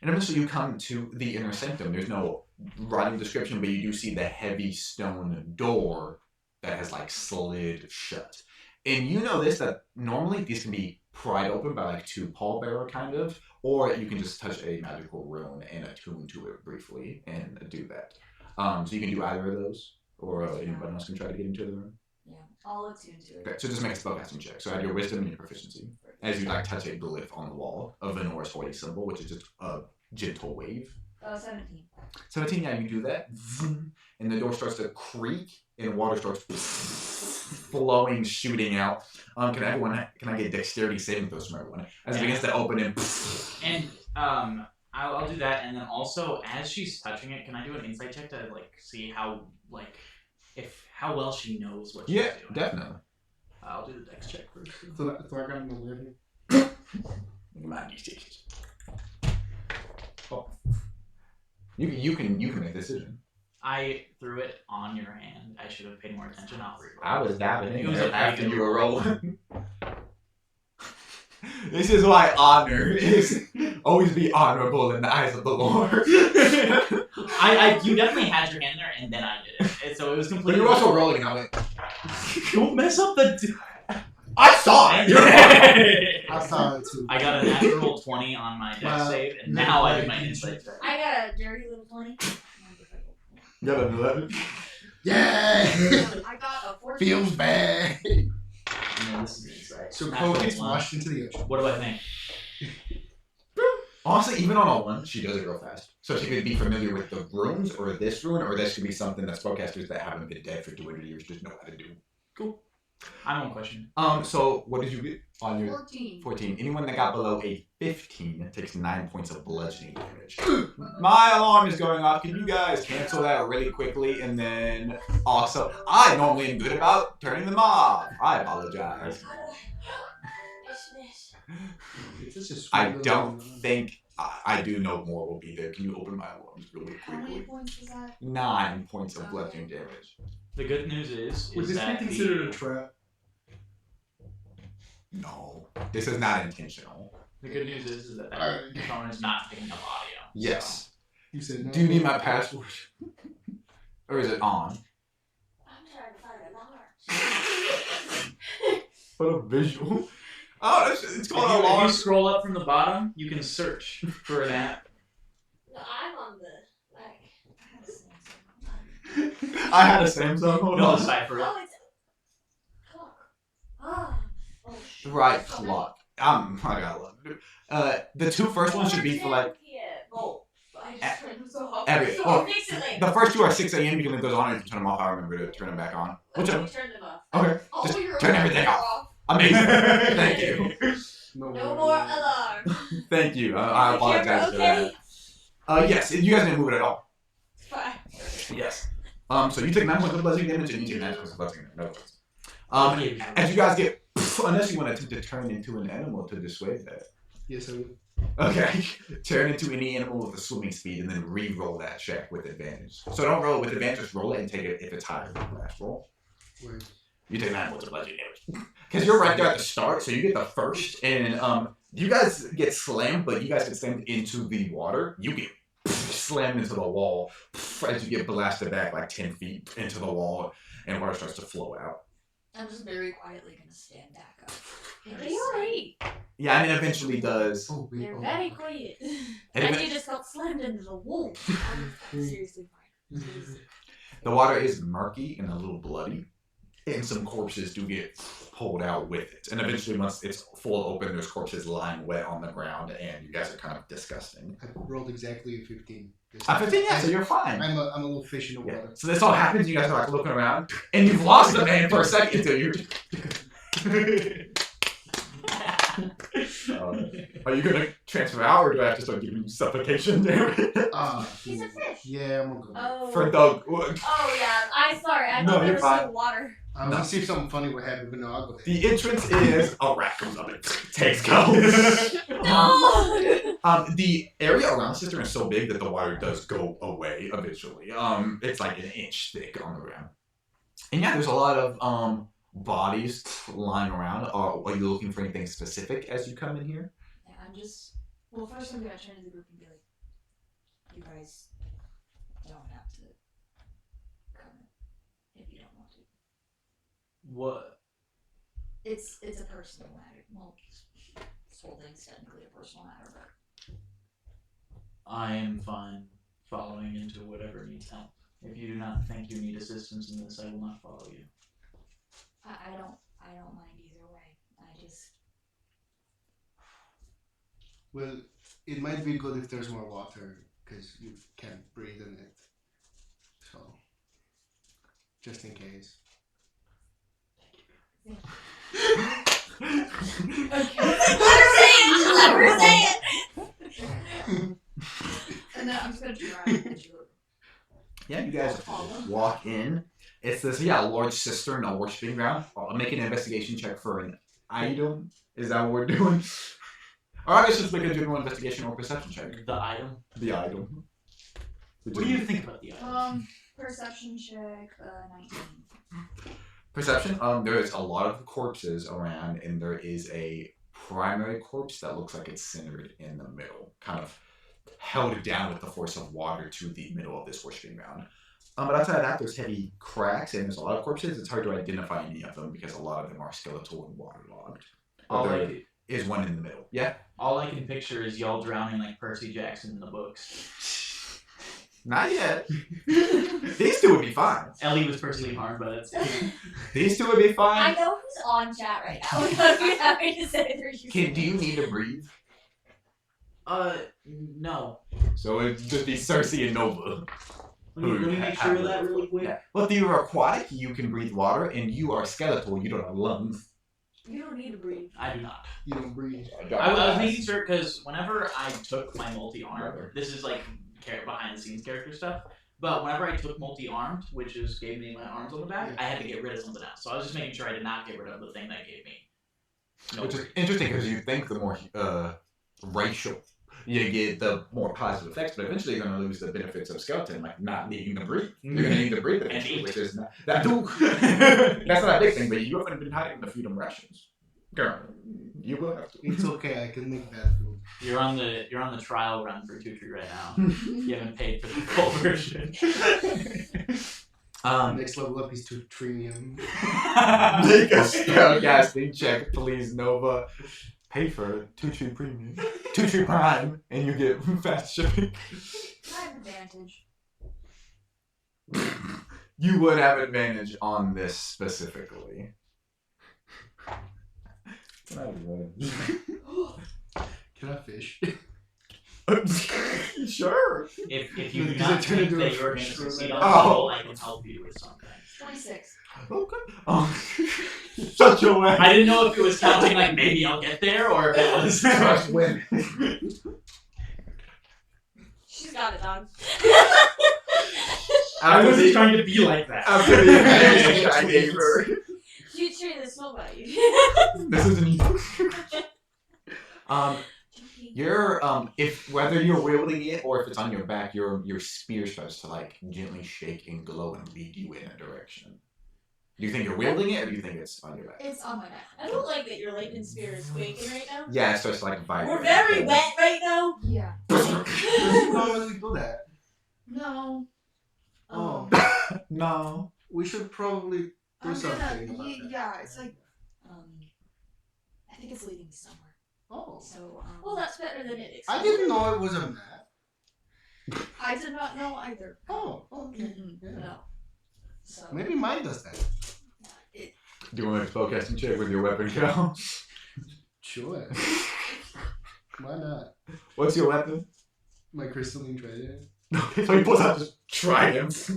And eventually you come to the inner sanctum. There's no writing description, but you do see the heavy stone door that has like slid shut. And you know this, that normally these can be pried open by like two pallbearer kind of, or you can just touch a magical rune and attune to it briefly and do that. So you can do either of those, or anyone else can try to get into the room. Yeah, I'll attune to it. Okay, so just make a spellcasting check. So add your wisdom and your proficiency. As you like touch a glyph on the wall of Venora's holy symbol, which is just a gentle wave. 17. 17, yeah, you do that. And the door starts to creak and water starts flowing, shooting out. Can I get dexterity saving throws from everyone? As it begins to open and I'll do that, and then also as she's touching it, can I do an insight check to like see how well she knows what she's doing? yeah, definitely. I'll do the dex check first. So I got an 11. Come on, D6. Oh. You can make a decision. I threw it on your hand. I should have paid more attention. I'll reroll. I was dabbing It in was there a after pretty you were good rolling. This is why honor is always be honorable in the eyes of the Lord. You definitely had your hand there, and then I did it. And so it was But completely. you were also rolling, and I went, Don't mess up the. I saw it! I saw it too. I got a natural 20 on my dex Wow. save, and now I do my insight check. I got a dirty little 20. You got an 11? Yeah! I got a 14. Feels bad. No, this is insight. So Natural Cole gets one. washed into the ocean. What do I think? Honestly, even on a 1, she does it real fast. So she could be familiar with the runes, or this rune, or this could be something that spellcasters that haven't been dead for 200 years just know how to do. Cool. I won't question. So what did you get on your 14. 14? Anyone that got below a 15 takes 9 points of bludgeoning damage. My alarm is going off. Can you guys cancel that really quickly? And then also, I normally am good about turning them off. I apologize. It's just a sweet I little- don't think I do know more will be there. Can you open my alarms really How many quickly? points was that? 9 points of bludgeoning damage. The good news is Would this that be considered the, a trap? No, this is not intentional. the good news is that Alright. the phone is not picking up audio. Yes. You said no. Do you need my password? Or is it on? I'm trying to find alarms. What a visual. Oh, it's called If you alarm. scroll up from the bottom, you can search for an app. No, I'm on the like. I had a Samsung. Hold No on. cipher it. Oh, it's clock. Ah. Oh shit. Right clock. I gotta love it. The two first ones should be for like Volt. But I just turned them so off. every. So Well, recently. the first two are 6 a.m. You can leave those on, and you can turn them off. I remember to turn them back on. Whichever. We turned them off. Okay. All Just your turn alarms everything are off. Amazing. Thank you. No more alarms. Thank you. I apologize for Okay. that. Yes. You guys didn't move it at all. Fine. Yes. So you take 9 points of bludgeoning damage, and you take 9 points of bludgeoning damage. No worries. As you guys get, unless you want to attempt to turn into an animal to dissuade that. Yes, I would. Okay. Turn into any animal with a swimming speed and then re-roll that check with advantage. So don't roll it with advantage, just roll it and take it if it's higher than the last roll. Word. You take 9 points of bludgeoning damage. Because you're right there at the start, so you get the first, and you guys get slammed, but you guys get slammed into the water. You get slammed into the wall as you get blasted back like 10 feet into the wall, and water starts to flow out. I'm just very quietly gonna stand back up. Are you alright? Yeah, and it eventually does. Oh, wait. They're Oh. very quiet. And And it- you just got slammed into the wall. I'm seriously fine. Seriously. The water is murky and a little bloody. and some corpses do get pulled out with it. And eventually, once it's full open, there's corpses lying wet on the ground, and you guys are kind of disgusting. I rolled exactly a 15. A 15, yeah, so you're fine. I'm a little fish in the water. So this all happens, you guys are like looking around, and you've lost the man for a second until you... Are you gonna transfer out, or do I have to start giving you suffocation damage? He's a fish. Yeah, I'm gonna go. Oh. For Doug. Oh yeah. I No, thought there you're was fine. still water. I was gonna see if something funny would happen, but no, I'll go ahead. The entrance is a rat comes up and takes go. No. The area around the cistern is so big that the water does go away eventually. It's like an inch thick on the ground. And yeah, there's a lot of bodies lying around. Are you looking for anything specific as you come in here? Yeah, well, first I'm gonna turn to the group and be like, you guys don't have to come in if you don't want to. What? It's a personal matter. Well, this whole thing's technically a personal matter, but I am fine following into whatever needs help. If you do not think you need assistance in this, I will not follow you. I don't mind either way. I just Well, it might be good if there's more water, because you can't breathe in it. So, just in case. Let her say it. and then I'm just gonna turn around and you. Yeah, you guys walk in. It's this, large cistern, a worshiping ground. I'll make an investigation check for an item. Is that what we're doing? Or I guess just make a general investigation or perception check. The item? The item. What do you think about the item? Perception check, 19. Perception? There is a lot of corpses around, and there is a primary corpse that looks like it's centered in the middle, kind of held down with the force of water to the middle of this worshiping ground. But outside of that, there's heavy cracks, and there's a lot of corpses. It's hard to identify any of them because a lot of them are skeletal and waterlogged. But there is one in the middle. Yeah? All I can picture is y'all drowning like Percy Jackson in the books. Not yet. These two would be fine. Ellie was personally harmed by that. These two would be I fine. know who's on chat right now. I'm happy to say they're using Do you need to breathe? No. So it'd just be Cersei and Nova. Let me make sure of that really quick. Yeah. Well, if you're aquatic, you can breathe water, and you are skeletal, you don't have lungs. You don't need to breathe. I do not. You don't breathe. I was making sure because whenever I took my multi-armed, this is like behind-the-scenes character stuff, but whenever I took multi-armed, which is gave me my arms on the back, I had to get rid of something else. So I was just making sure I did not get rid of the thing that gave me. Which is interesting because you think the more racial you get, the more positive effects, but eventually you're going to lose the benefits of skeleton, like not needing to breathe. You're going to need to breathe eventually, which is not that too. That's not a big thing, but you haven't been hiding the freedom rations. Girl, you will have to. It's okay, I can make bad food. You're on the trial run for Tutri right now. You haven't paid for the full version. Next level up is to Trinium. Make a spellcasting check, please, Nova. Pay for Tutri Premium, Tutri Prime, and you get fast shipping. I have advantage. You would have advantage on this specifically. Can I fish? Sure. If you do Does not it turn think into that a you're going to fish succeed or on not? the roll, I can help you with something. 26. Okay. Shut your mouth. I didn't know if it was counting like maybe I'll get there or if it was Trust women. She's got it, dog. I wasn't trying to be like that. After the advantage I gave her. She treated this small about you. This isn't easy. You're if whether you're wielding it or if it's on your back, your spear starts to like gently shake and glow and lead you in a direction. Do you think you're wielding it, or do you think it's on your back? It's on my back. I don't like that your lightning spear is quaking right now. Yeah, it starts to like vibrate. We're very wet right now. Yeah. We normally do that. No. Oh. No. We should probably do I'm something gonna. about that. Yeah, it's like. I think it's leading me somewhere. Oh. So. Well, that's better than it. I didn't know it was a map. I did not know either. Oh, okay. Mm-mm, Yeah. No. So. Maybe mine does that. Do you want to make a spellcasting check with your weapon, Cal? Sure. Why not? What's your weapon? My crystalline trident. Okay, so he pulls out this trident.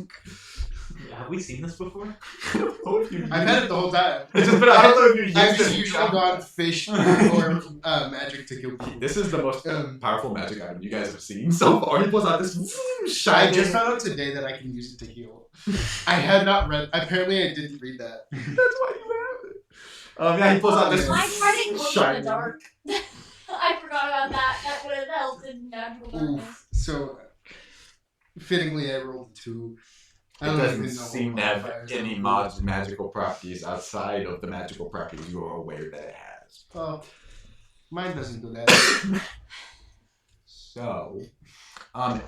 Have we seen this before? I've had it the whole time. It's just been, I don't know if you used I've it. just usually gone fish or magic to kill people. This is the most powerful magic item you guys have seen so far. He pulls out this shiny. I just found out today that I can use it to heal. I had not read. Apparently, I didn't read that. That's why you have it. Yeah, he pulls out this My trident glows in shiny. the dark. I forgot about that. That would have helped in natural darkness. Oof. So, fittingly, I rolled 2. I It don't doesn't even know seem to what have modifiers any are. magical properties outside of the magical properties you are aware that it has. Well, mine doesn't do that. So,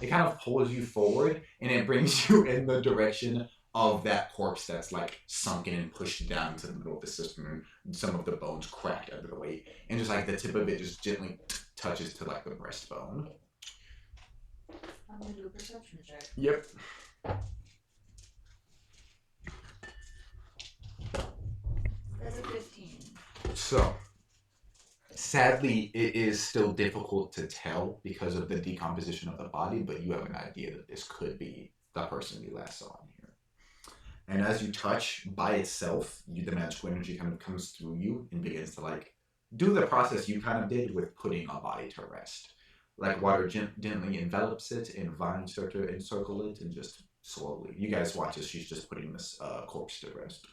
it kind of pulls you forward and it brings you in the direction of that corpse that's like sunken and pushed down to the middle of the system, and some of the bones cracked under the weight, and just like the tip of it just gently touches to like the breastbone. I'm gonna do a perception check. Yep. That's a 15. So, sadly, it is still difficult to tell because of the decomposition of the body, but you have an idea that this could be the person you last saw in here. And as you touch by itself, the magical energy kind of comes through you and begins to like do the process you kind of did with putting a body to rest. Like water gently envelops it and vines start to encircle it and just slowly. You guys watch as she's just putting this corpse to rest.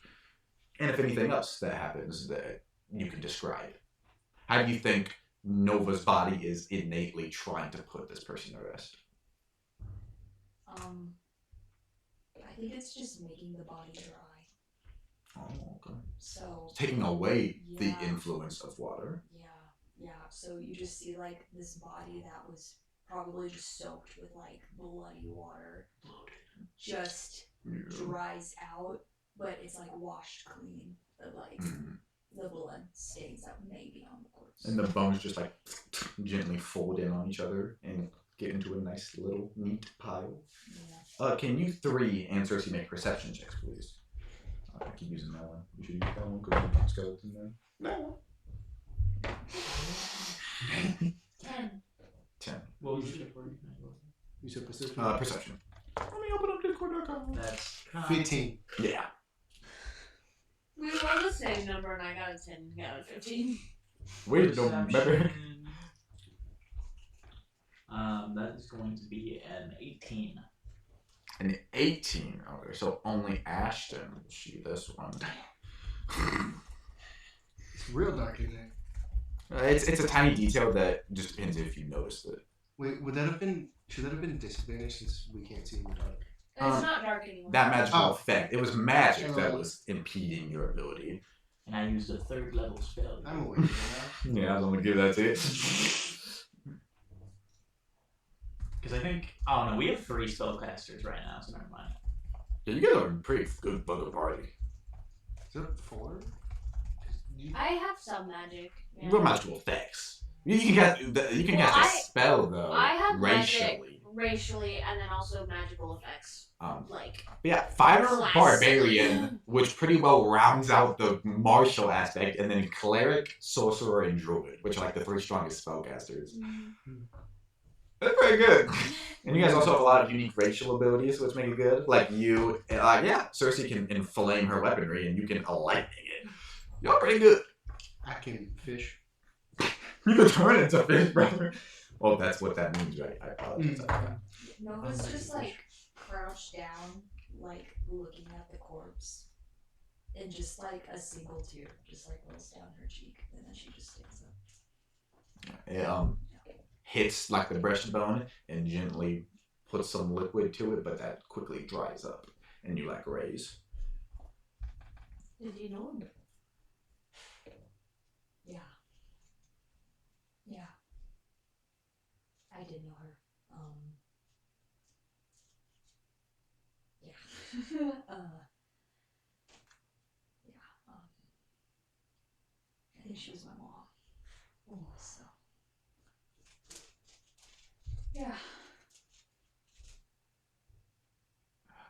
And if anything else that happens that you can describe. How do you think Nova's body is innately trying to put this person to rest? I think it's just making the body dry. Oh, okay. So Taking away the Yeah. influence of water. yeah. So you just see like this body that was probably just soaked with like bloody water, just dries out, but it's like washed clean. But like the blood stains that may be on the corpse. And the bones just like gently fold in on each other and get into a nice little neat pile. Yeah. Can you 3 and Cersei make perception checks, please? I keep using that one. We should use that one because we have skeleton there. That one. 10. 10. What was your for? You said perception? Perception. Let me open up Discord.com. That's 15. Yeah. We rolled the same number and I got a 10 and got a 15. Wait, no, remember? That is going to be an 18. An 18. Okay, so only Ashton will see this one. It's real dark in there. It's a tiny detail that just depends if you noticed it. Wait, should that have been disadvantage since we can't see in the dark? It's not dark anymore. That magical Oh. effect. It was magic that was impeding your ability. And I used a 3rd level spell. I'm awake now. Yeah, I was gonna give that to you. Because I think... Oh, no, we have 3 spellcasters right now, so never mind. Yeah, you guys are a pretty good bugger party. Is that 4? I have some magic. Yeah. You have magical effects. You can cast a spell though. I have racially. Racially, and then also magical effects. Like. Yeah, fighter, Class. barbarian, which pretty well rounds out the martial aspect, and then cleric, sorcerer, and druid, which are like the 3 strongest spellcasters. That's pretty good. And you guys also have a lot of unique racial abilities, which make it good. Like you, Cersei can inflame her weaponry, and you can lightning it. Y'all pretty good. I can fish. You can turn it into fish, brother. Well, that's what that means, right? I apologize. Nova's just like crouched down, like looking at the corpse, and just like a single tear just like rolls down her cheek, and then she just stands up. It hits like the breastbone and gently puts some liquid to it, but that quickly dries up, and you like raise. Did you know him? Yeah. I did know her. Yeah. I think she was my mom. So. Yeah.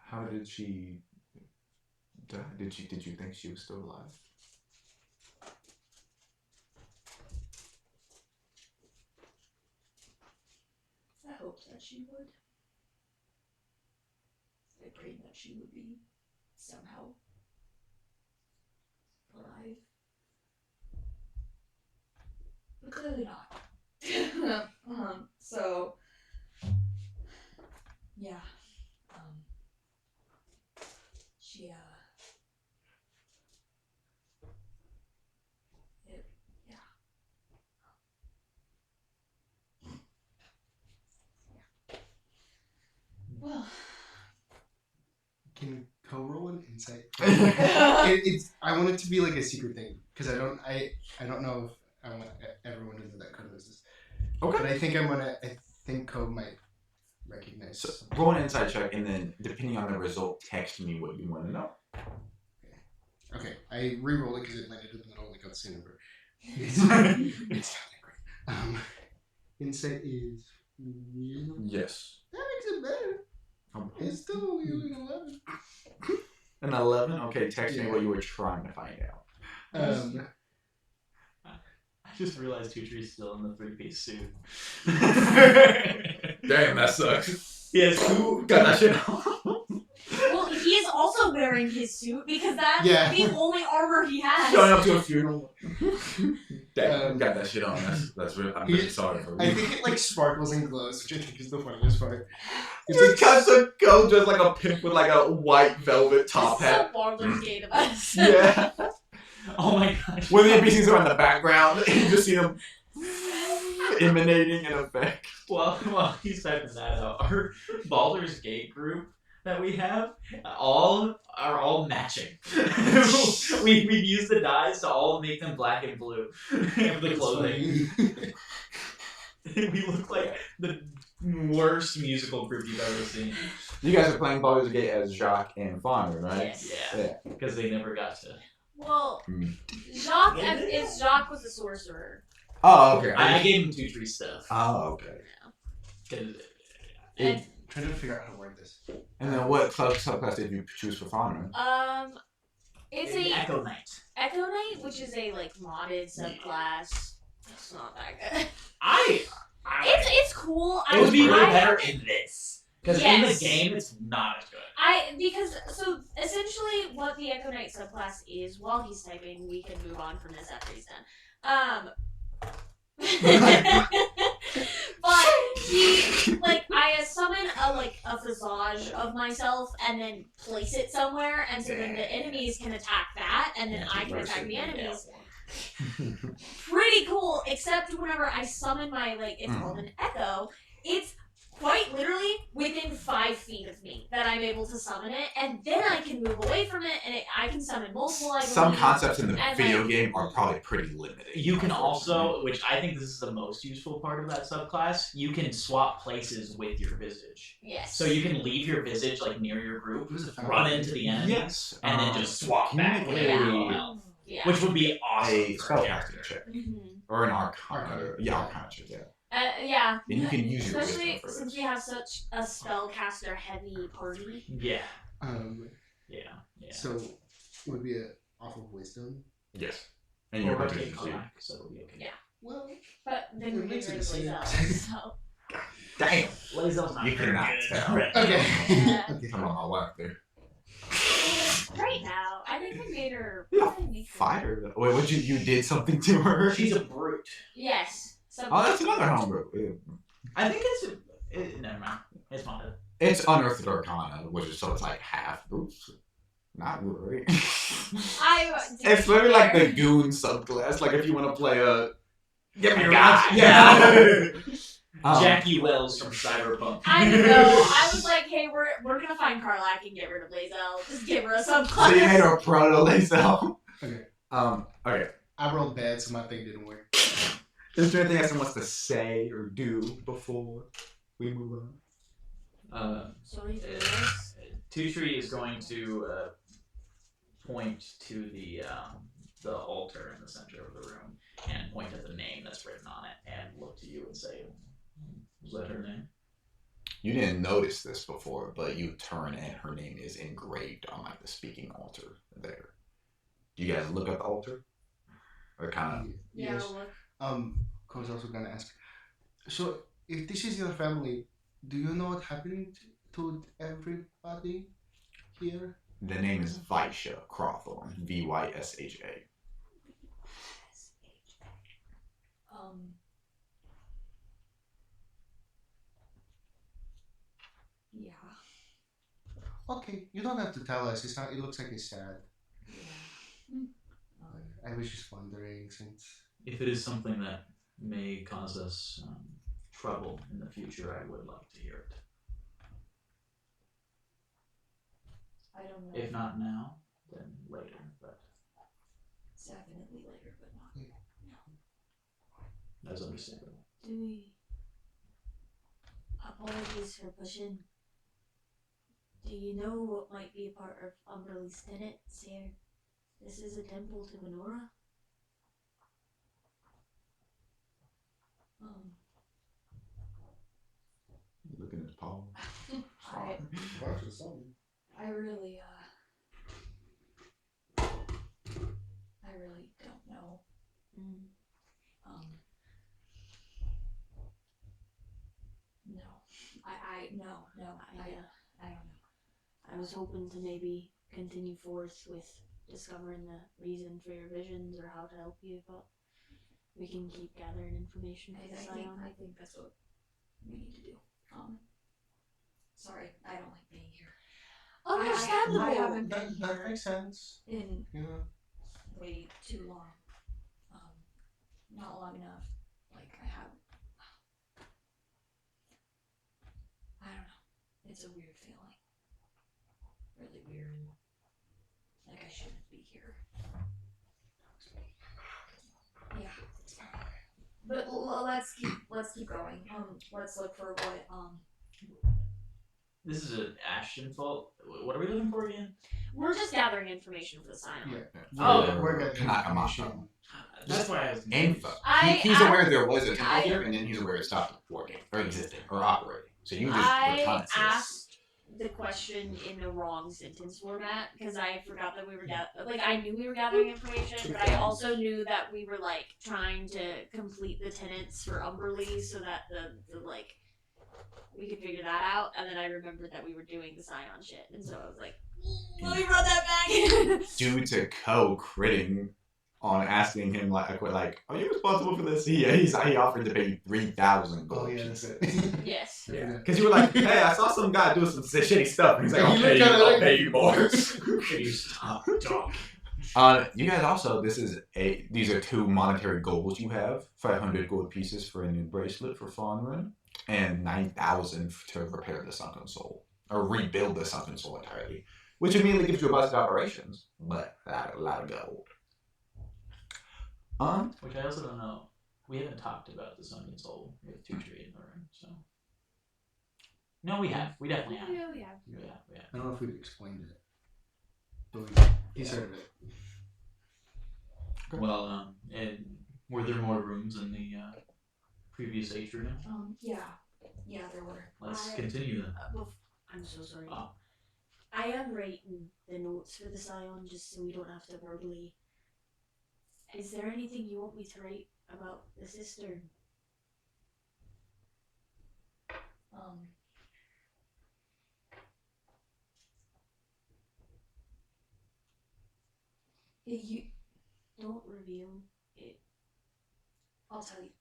How did she die? Did you think she was still alive? that she would. I prayed that she would be somehow alive. But clearly not. So, yeah. She, yeah. Well, Can co-roll an insight? I want it to be like a secret thing because I don't know if I want everyone to know that Co knows this. Okay. But I think Co might recognize. So roll an insight check, and then depending on the result, text me what you want to know. Okay, I re-rolled it because it landed in the middle like on the same number. It's not that great. Insight is Yes. that makes it better. It's still only an 11. An 11. Okay, text me what you were trying to find out. I just realized Tutree's still in the 3-piece suit. Damn, that sucks. Yes, who Got that shit on. Well, he is also wearing his suit because that's Yeah. the only armor he has. Showing up to a funeral. Damn, got that shit on. That's real. I'm really sorry for I you. think it like sparkles and glows, which I think is the funniest part. It's Just like cuts a go just like a pimp with like a white velvet top This is hat. so Baldur's Gate of us. Yeah. Oh my gosh. When the NPCs are in the background, you just see them emanating in effect. Well, he's typing that out. Our Baldur's Gate group that we have are all matching. We've used the dyes to all make them black and blue. The clothing. We look like the worst musical group you've ever seen. You guys are playing Baldur's Gate as Jacques and Fawn, right? Yes. Yeah, because they never got to. Well, Hmm. Jacques was a sorcerer. Oh, okay. I gave him Tutree stuff. Oh, okay. 'Cause- And trying to figure out how to word this. And then what subclass did you choose for Fawn? it's the a Echo Knight. Echo Knight, which is a like modded subclass. It's not that good. It's cool. It would be way I- better in this. Because in the Yes. game, it's not as good. So essentially what the Echo Knight subclass is, while he's typing, we can move on from this after he's done. But I summon a visage of myself and then place it somewhere, and so then the enemies can attack that, and then I can attack the enemies. Pretty cool, except whenever I summon my it's called an echo, it's quite literally within 5 feet of me that I'm able to summon it, and then I can move away from it, and I can summon multiple items. Some concepts in the And, video game are probably pretty limited. You can also, which I think this is the most useful part of that subclass, you can swap places with your visage. Yes. So you can leave your visage near your group, run into the enemies, Yes. and then just swap can you back make with a- everyone else. Yeah. Which would be awesome. a for a spellcasting character. check. Mhm. Or an arcana. Arcana. Yeah, arcana check, yeah. Yeah. And you can use your Especially wisdom for since this. we have such a spellcaster heavy party. Yeah. Yeah. So it would be off of wisdom. Yes. And Or your rotate proficiency. clock, so it'll be okay. Yeah. Well, But then we're It makes getting it rid of the same. Blaze Elves, so. Damn. Lazel's not You very cannot good. tell. okay. Yeah. Okay. Come on, my wife there. Right now, I think I made her. Yeah, what did I make her? Fighter. Wait, what you did something to her? She's a brute. Yes. Some- Oh, that's another homebrew. I think never mind. It's modded. It's unearthed arcana, which is so it's like half. Oops. Not really. It's literally like the goon subclass. Like if you want to play a. Give me your guy. guy. Yeah. Jackie Wells from Cyberpunk. I know. I was like, hey, we're gonna find Karlak and get rid of Blaze Elves. Just give her a subclass. So you made her a proto Lazel. Okay. Okay. I rolled bad, so my thing didn't work. Is there anything else someone wants to say or do before we move on? So we do this. Tutree is going to point to the altar in the center of the room and point at the name that's written on it and look to you and say, "Was that her name?" You didn't notice this before, but you turn and her name is engraved on like the speaking altar there. Do you guys look at the altar? Or kind of? Yeah. Yes. Look. I was also gonna ask. So if this is your family, Do you know what happened to everybody here? The name is Vysha Crawthorn. Vysha. Um. Yeah. Okay, you don't have to tell us. It's not. It looks like he's sad. I was just wondering since. If it is something that may cause us trouble in the future, I would like to hear it. I don't know. If not now, then later. But It's definitely later, but not. that's understandable. Do we? Apologies for pushing. Do you know what might be a part of Umberlee's tenets here? This is a temple to Minora. Looking at Paul. I really, I really don't know. No. I don't know. I was hoping to maybe continue forth with discovering the reason for your visions or how to help you, but we can keep gathering information for the Scion. I think that's what we need to do. Sorry, I don't like being here. Understandable. I haven't been That here makes sense. in Yeah. way too long. Not long enough. Like I don't know. It's a weird feeling. Really weird. Like I shouldn't be here. Yeah. But let's keep going. Let's look for what This is an Ashton fault. What are we looking for again? We're just gathering information for the Scion. Yeah. Oh, we're getting Kanakamasha. That's why I was Info. I- He's aware there was a temple I- here, and then he's aware it stopped working, or existing, or operating. So you just I reconnaissance. asked the question in the wrong sentence format because I forgot that we were I knew we were gathering information, but I also knew that we were like trying to complete the tenets for Umberlee so that the like we could figure that out. And then I remembered that we were doing the Scion shit, and so I was like, let me run that back. Due to critting on asking him like, are you responsible for this? He offered to pay 3,000 gold. Oh yeah, that's pieces. it. Yes. Yeah, because you were like, hey, I saw some guy doing some shitty stuff. And he's like, Yeah, I'll he pay you, looked at it I'll like- pay you more. Can you stop talking? You guys also, these are 2 monetary goals you have. 500 gold pieces for a new bracelet for Fawnrun, and 9,000 to repair the Sunken Soul. Or rebuild the Sunken Soul entirely. Which immediately gives you a bust of operations, but a lot of gold. Which I also don't know. We haven't talked about the Sunken Soul with Tutri in the room, so. No, we have. We definitely have. Yeah, we have. We have. I don't know if we've explained it. But he's heard of it. Well, and were there more rooms in the previous atrium? yeah, there were. Let's I- continue then. I'm so sorry. Oh. I am writing the notes for the Scion just so we don't have to verbally. Is there anything you want me to write about the cistern? You, Don't reveal it. I'll tell you.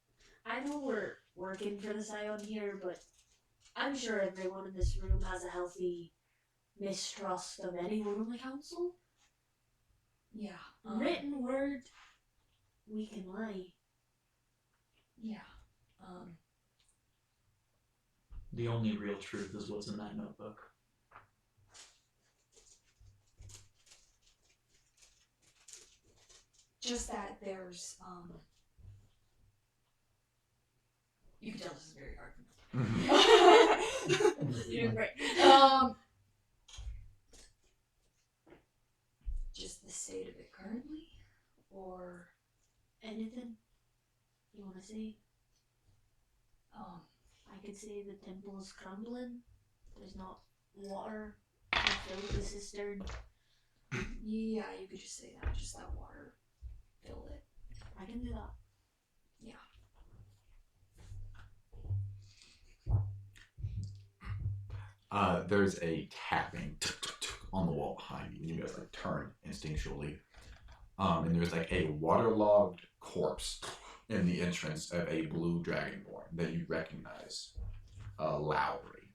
I know we're working for the Scion here, but I'm sure everyone in this room has a healthy mistrust of anyone on the council. Yeah. Written word, we can lie. Yeah. The only real truth is what's in that notebook. Just that there's you can tell this is very hard for me. You're doing great. Just the state of it currently, or Anything you want to say? um I could say the temple is crumbling. There's not water to fill the cistern. yeah, you could just say that. Just that water filled it. I can do that. There's a tapping on the wall behind you. You guys like turn instinctually. And there's like a waterlogged corpse in the entrance of a blue dragonborn that you recognize, Lowry.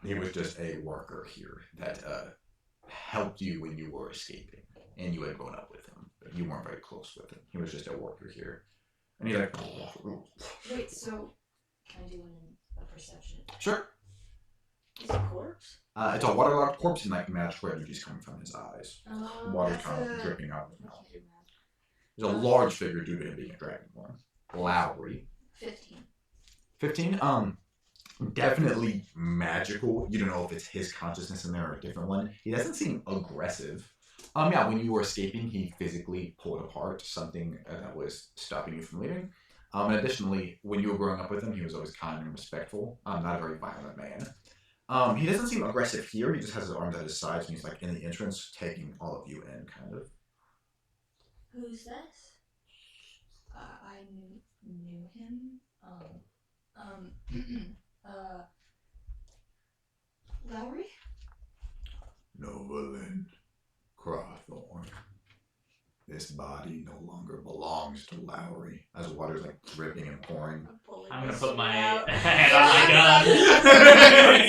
He was just a worker here that helped you when you were escaping, and you had grown up with him, but you weren't very close with him. He was just a worker here, and he's like, Wait, so can I do a perception? sure. Is it a corpse? It's a waterlogged corpse, and like magical energy's coming from his eyes. Water That's kind of a- dripping out of his I mouth. can't do math. He's a large figure due to him being a dragonborn. Lowry. 15. 15. Definitely magical. You don't know if it's his consciousness in there or a different one. He doesn't seem aggressive. Yeah, when you were escaping, he physically pulled apart something that was stopping you from leaving. And additionally, when you were growing up with him, he was always kind and respectful. Not a very violent man. He doesn't seem aggressive here. He just has his arms at his sides, and he's like in the entrance, taking all of you in, kind of. Who's this? I knew him. Lowry? Novalyn Crawthorn. This body no longer belongs to Lowry. As water's like dripping and pouring. I'm gonna put my Out. hand on my gun.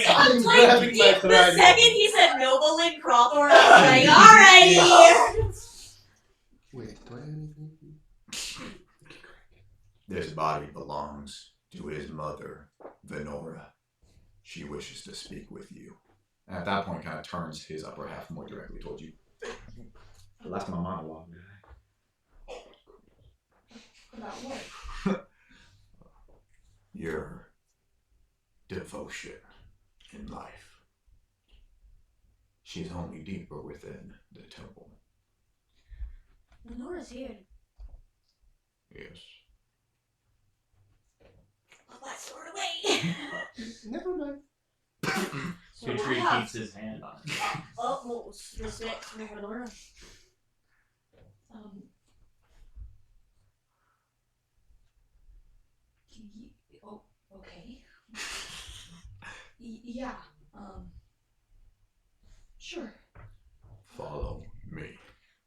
I'm Like, grabbing my the trident. second he said Novalyn Crawford, I was like, alrighty. Wait, do I have anything? This body belongs to his mother, Venora. She wishes to speak with you. And at that point, kind of turns his upper half more directly towards you. That's my monologue, guy. About what? Your devotion in life. She's only deeper within the temple. Nora's here. Yes. Put my sword away. Never mind. So Good what tree have- keeps his hand on it. Oh, well, respect for Nora. Oh, okay. Yeah. Sure. Follow me.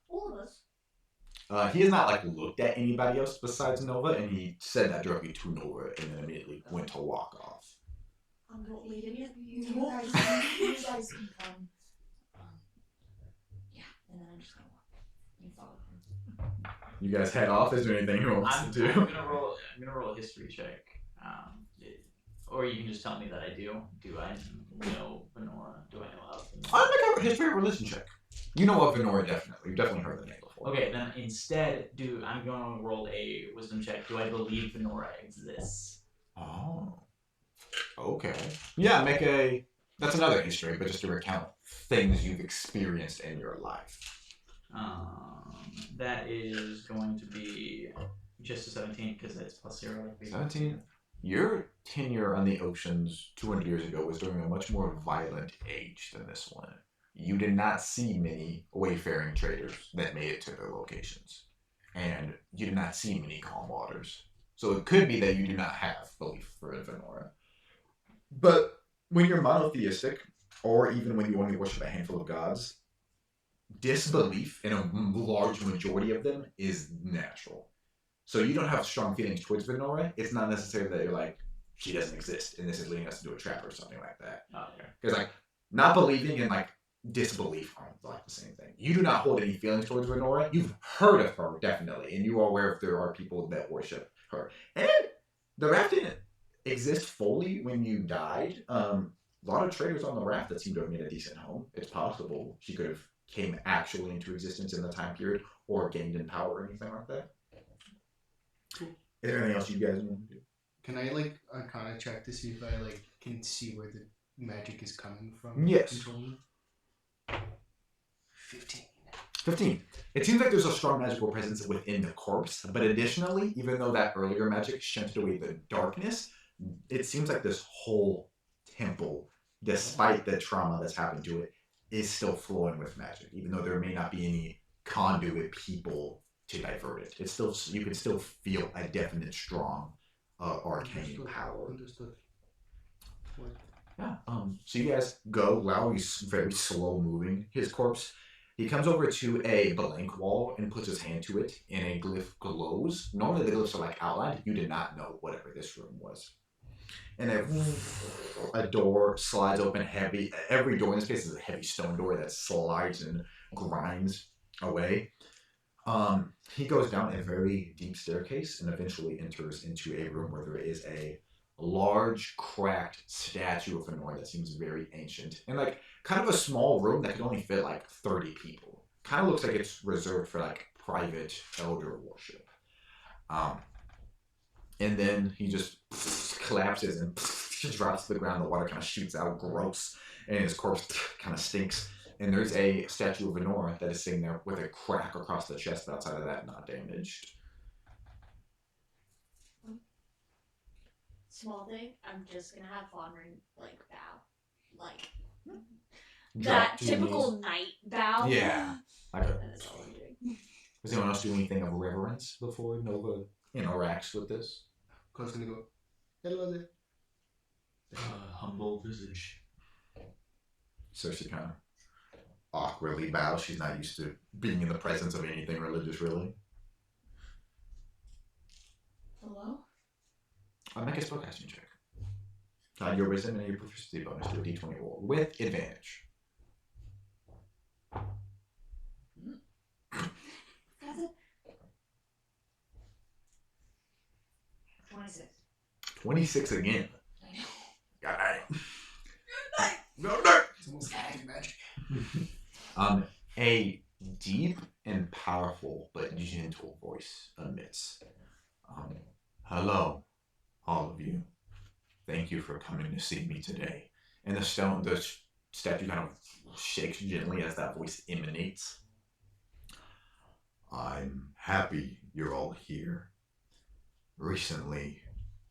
All of us. He has not like looked at anybody else besides Nova, and he said that directly to Nova, and then immediately went to walk off. I'm not leading you. You guys can come. Yeah, and then I'm just gonna walk. You follow him. You guys head off. Is there anything you want I'm to do? gonna roll a history check. Or you can just tell me that I do. Do I know Venora? Do I know of Venora? I'll make a history or religion check. You know of Venora, definitely. You've definitely heard the name before. Okay, then instead, I'm going to roll a wisdom check. Do I believe Venora exists? Oh. Okay. Yeah, that's another history, but just to recount things you've experienced in your life. That is going to be just a 17 because it's plus 0. 17. Your tenure on the oceans 200 years ago was during a much more violent age than this one. You did not see many wayfaring traders that made it to their locations. And you did not see many calm waters. So it could be that you do not have belief for Venora. But when you're monotheistic, or even when you only worship a handful of gods, disbelief in a large majority of them is natural. So you don't have strong feelings towards Venora. It's not necessarily that you're like, she doesn't exist, and this is leading us into a trap or something like that. Okay. Because like, not believing and like disbelief aren't like the same thing. You do not hold any feelings towards Venora. You've heard of her, definitely, and you are aware if there are people that worship her. And the raft didn't exist fully when you died. A lot of traders on the raft that seem to have made a decent home. It's possible she could have came actually into existence in the time period or gained in power or anything like that. Cool. Is there anything else you guys want to do? Can I like Arcana check to see if I like can see where the magic is coming from? Yes. Controlling? 15. 15. It seems like there's a strong magical presence within the corpse, but additionally, even though that earlier magic shunted away the darkness, it seems like this whole temple, despite the trauma that's happened to it, is still flowing with magic, even though there may not be any conduit people to divert it. It's still, you can still feel a definite strong arcane Understood. power. Understood. What? Yeah. So you guys go. Lowry's very slow moving. His corpse. He comes over to a blank wall and puts his hand to it, and a glyph glows. Normally the glyphs are like outlined. You did not know whatever this room was. And a door slides open heavy. Every door in this place is a heavy stone door that slides and grinds away. He goes down a very deep staircase and eventually enters into a room where there is a large, cracked statue of Honor that seems very ancient. And like kind of a small room that could only fit like 30 people. Kind of looks like it's reserved for like private elder worship. And then he just collapses and drops to the ground. The water kind of shoots out gross, and his corpse kind of stinks. And there's a statue of Honor that is sitting there with a crack across the chest, but outside of that, not damaged. Small thing, I'm just gonna have Fonrin like bow. Like Drop that to your typical knees. night bow. Yeah. Okay. That's all I'm doing. Does anyone else do anything of reverence before Nova interacts with this? Cole's gonna go, hello there. Humble visage. So she kind of awkwardly bows. She's not used to being in the presence of anything religious, really. Hello? Make a spellcasting check. Your wisdom and your proficiency bonus to a d20 roll with advantage. That's it. 26. 26 again. I know. Got it. No, no. It's almost active magic. A deep and powerful but gentle voice emits. Hello, all of you. Thank you for coming to see me today. And the statue kind of shakes gently as that voice emanates. I'm happy you're all here. Recently,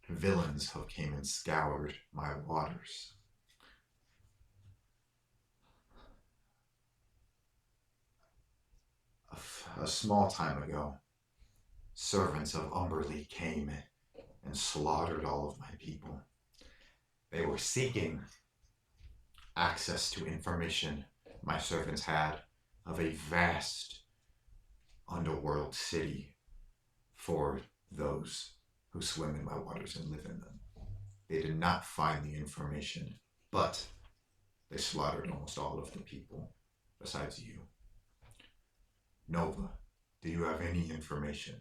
villains have came and scoured my waters. A small time ago, servants of Umberly came and slaughtered all of my people. They were seeking access to information my servants had of a vast underworld city for those who swim in my waters and live in them. They did not find the information, but they slaughtered almost all of the people, besides you. Nova, do you have any information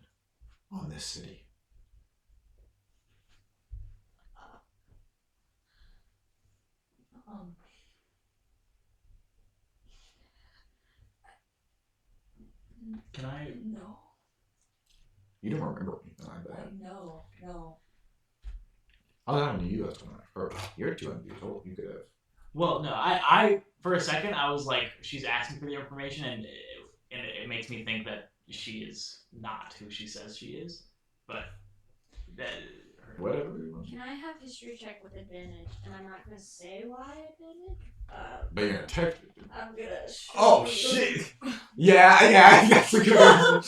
on this city? Can I? No. You don't remember anything like that. No. Oh, that one you, that's when I heard. You're 200 years old. You could have. Well, no. I for a second I was like, she's asking for the information, and it makes me think that she is not who she says she is. But that. Whatever. Can I have history check with advantage? And I'm not gonna say why advantage. But you're gonna text it. I'm gonna. Oh, shit! Yeah, that's a good one.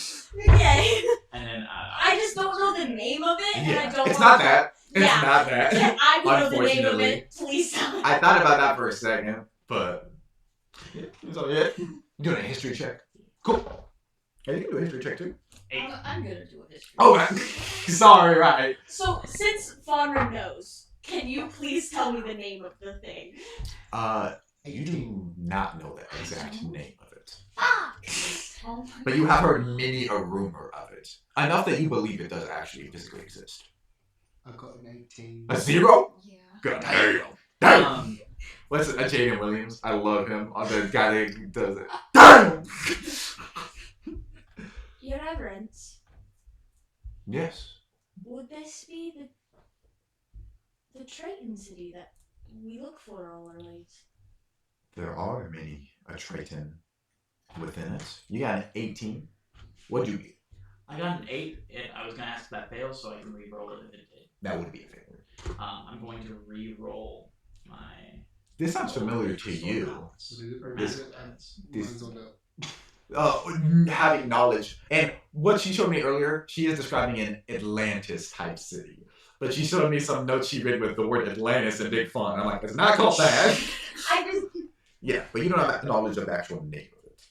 Okay. And then I just don't know the name of it, and I Yeah, don't. it's want not that. It's Yeah. not that. Can I know the name of Unfortunately. it? Please tell me. I thought about that for a second, but yeah, so yeah. You doing a history check? Cool. Yeah, you can do a history check too. I'm gonna do a history. Oh, sorry, right. So, since Fonra knows, can you please tell me the name of the thing? You do not know the exact name of it, Fuck! Oh my but you have heard many a rumor of it, enough that you believe it does actually physically exist. I got 19. A 0? Yeah. Good damn. Damn. um, What's it? Jaden Williams. I love him. The guy that does it. Damn. Your Reverence, Yes. would this be the Triton city that we look for all our lives? There are many a Triton within it. You got an 18. What'd you get? I got an 8, and I was gonna ask if that fails, so I can re-roll it if it did. That would be a favorite. I'm going to re-roll my. This sounds familiar to you. Or This- massive balance. this- Mine's on the- Having knowledge. And what she showed me earlier, she is describing an Atlantis type city. But she showed me some notes she read with the word Atlantis in big font. I'm like, it's not called that. I just Yeah, but you don't have knowledge of the actual name of it.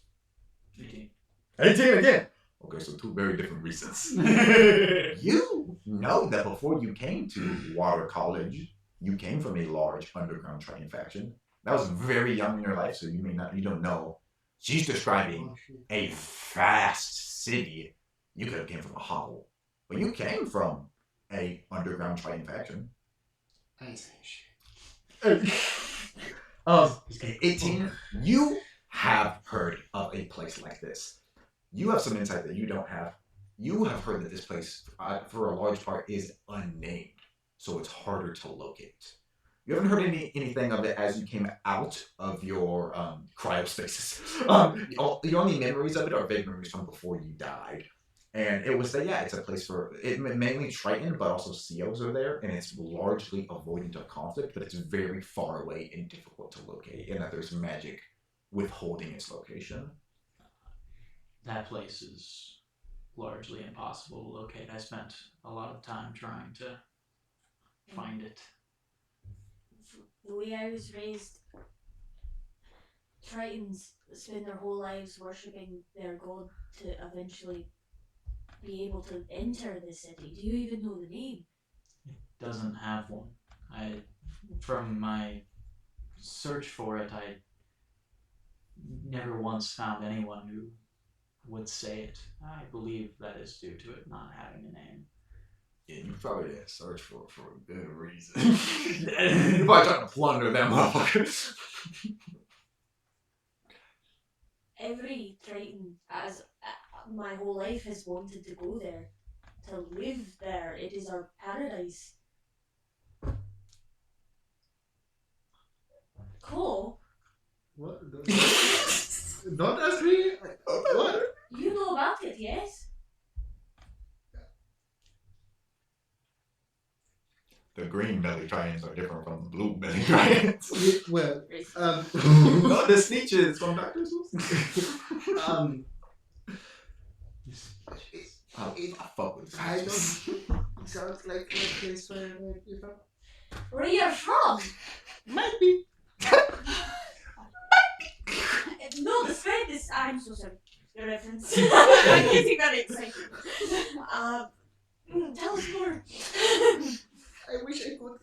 18. 18 again. Okay, so two very different reasons. You know that before you came to Water College, you came from a large underground training faction. That was very young in your life, so you don't know. She's describing a vast city. You could have came from a hovel, but you came from a underground training faction. I say shit. 18, you have heard of a place like this. You have some insight that you don't have. You have heard that this place, for a large part, is unnamed, so it's harder to locate. You haven't heard anything of it as you came out of your cryostasis. The only memories of it are vague memories from before you died. And it was that, yeah, it's a place for, mainly Triton, but also Seos are there, and it's largely avoidant of conflict, but it's very far away and difficult to locate, and that there's magic withholding its location. That place is largely impossible to locate. I spent a lot of time trying to find it. the way I was raised, Tritons spend their whole lives worshipping their god to eventually be able to enter the city. Do you even know the name? It doesn't have one. From my search for it, I never once found anyone who would say it. I believe that is due to it not having a name. Yeah, you probably didn't search for it for a good reason. You're probably trying to plunder them motherfuckers. Every Triton, as my whole life, has wanted to go there, to live there. It is our paradise. Cool. What? Don't ask me. What? You know about it, yes? The green belly Tritons are different from the blue belly Tritons. Yeah, well, No, the Sneeches from Dr. Seuss. I fuck with the I Sneeches. don't. Sounds like a place where you know. Where are you from? Might be. No, describe this. I'm so sorry. The reference. I'm getting very excited. Tell us more. I wish I could.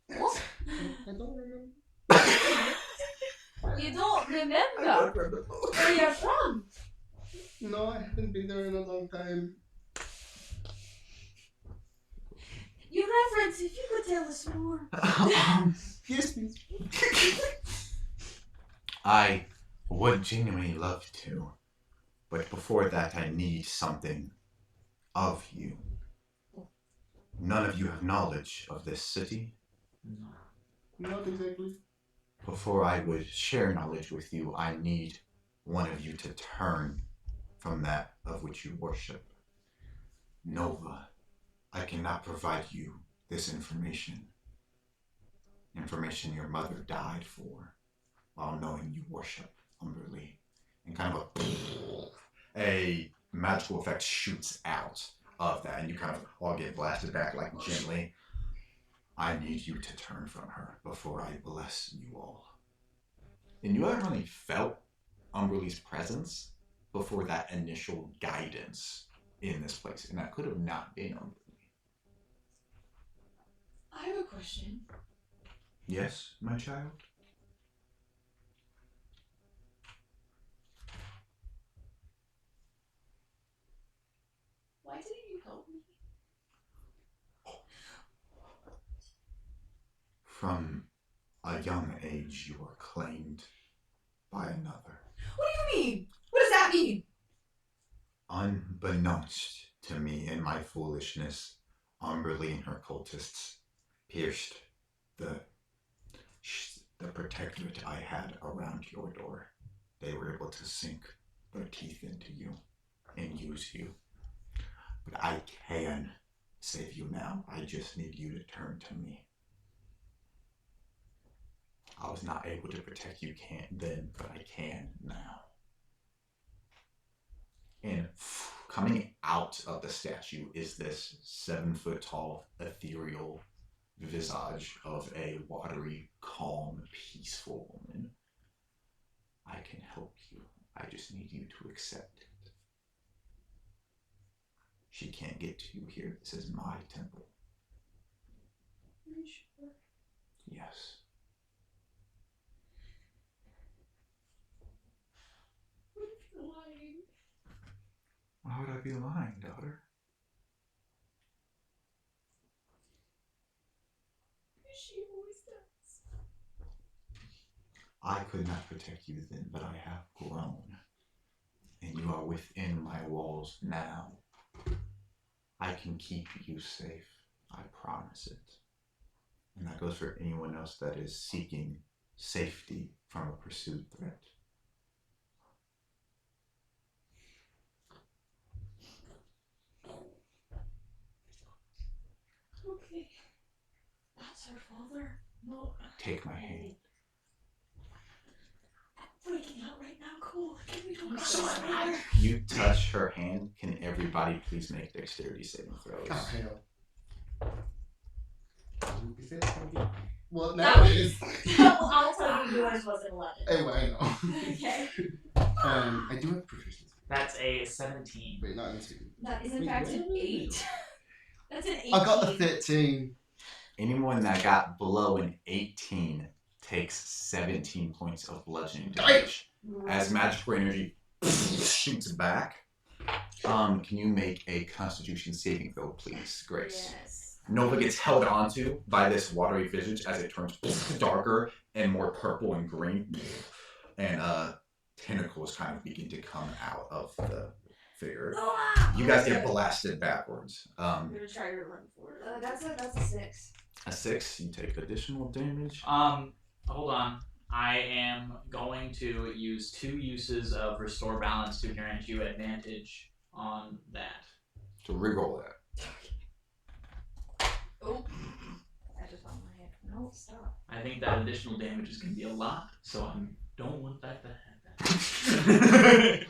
What? I don't remember. You don't remember I don't remember. where you're from? No, I haven't been there in a long time. Your reference, if you could tell us more. Yes, please. I would genuinely love to, but before that I need something of you. None of you have knowledge of this city. No. Not exactly. Before I would share knowledge with you, I need one of you to turn from that of which you worship. Nova, I cannot provide you this information. Information your mother died for, while knowing you worship Umberly. And kind of a magical effect shoots out of that, and you kind of all get blasted back like gently. I need you to turn from her before I bless you all. And you haven't really felt Umberly's presence before that initial guidance in this place, and that could have not been Umberly. I have a question. Yes, my child? Why didn't you help me? From a young age, you were claimed by another. What do you mean? What does that mean? Unbeknownst to me in my foolishness, Umberly and her cultists pierced the protectorate I had around your door. They were able to sink their teeth into you and use you. But I can save you now. I just need you to turn to me. I was not able to protect you then, but I can now. And coming out of the statue is this 7-foot-tall ethereal visage of a watery, calm, peaceful woman. I can help you. I just need you to accept it. She can't get to you here. This is my temple. Are you sure? Yes. What if you're lying? Why would I be lying, daughter? She always does. I could not protect you then, but I have grown. And you are within my walls now. I can keep you safe. I promise it. And that goes for anyone else that is seeking safety from a pursued threat. Okay. That's her father. No. Take my hand. I'm freaking out right now. Cool. Can we talk about Sorry. this later? You touch her hand. Can everybody please make dexterity saving throws? Oh, hell. Is it? Well, That now was- it is. I'll tell you yours was an 11. Hey, well, I know. Okay. I do have proficiency. That's a 17. Wait, not in two. That is in Wait, fact what? an 8. That's an 18. I got the 13. Anyone that got below an 18 takes 17 points of bludgeoning Damn. damage. As magical energy shoots back, can you make a Constitution saving throw, please, Grace? Yes. Nova gets held onto by this watery visage as it turns darker and more purple and green, and tentacles kind of begin to come out of the figure. You guys get blasted backwards. I'm gonna try to run forward. That's a 6. A 6, you take additional damage. Hold on. I am going to use 2 uses of Restore Balance to grant you advantage on that. To reroll that. Oh. I just found my head. No, stop. I think that additional damage is going to be a lot, so I don't want that to happen.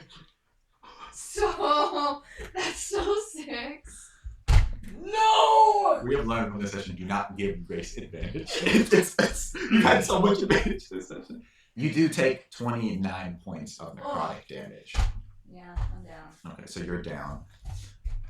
So, that's so 6. No! We have learned from this session, do not give Grace advantage. You've had so much advantage this session. You do take 29 points of necrotic damage. Yeah, I'm down. Okay, so you're down.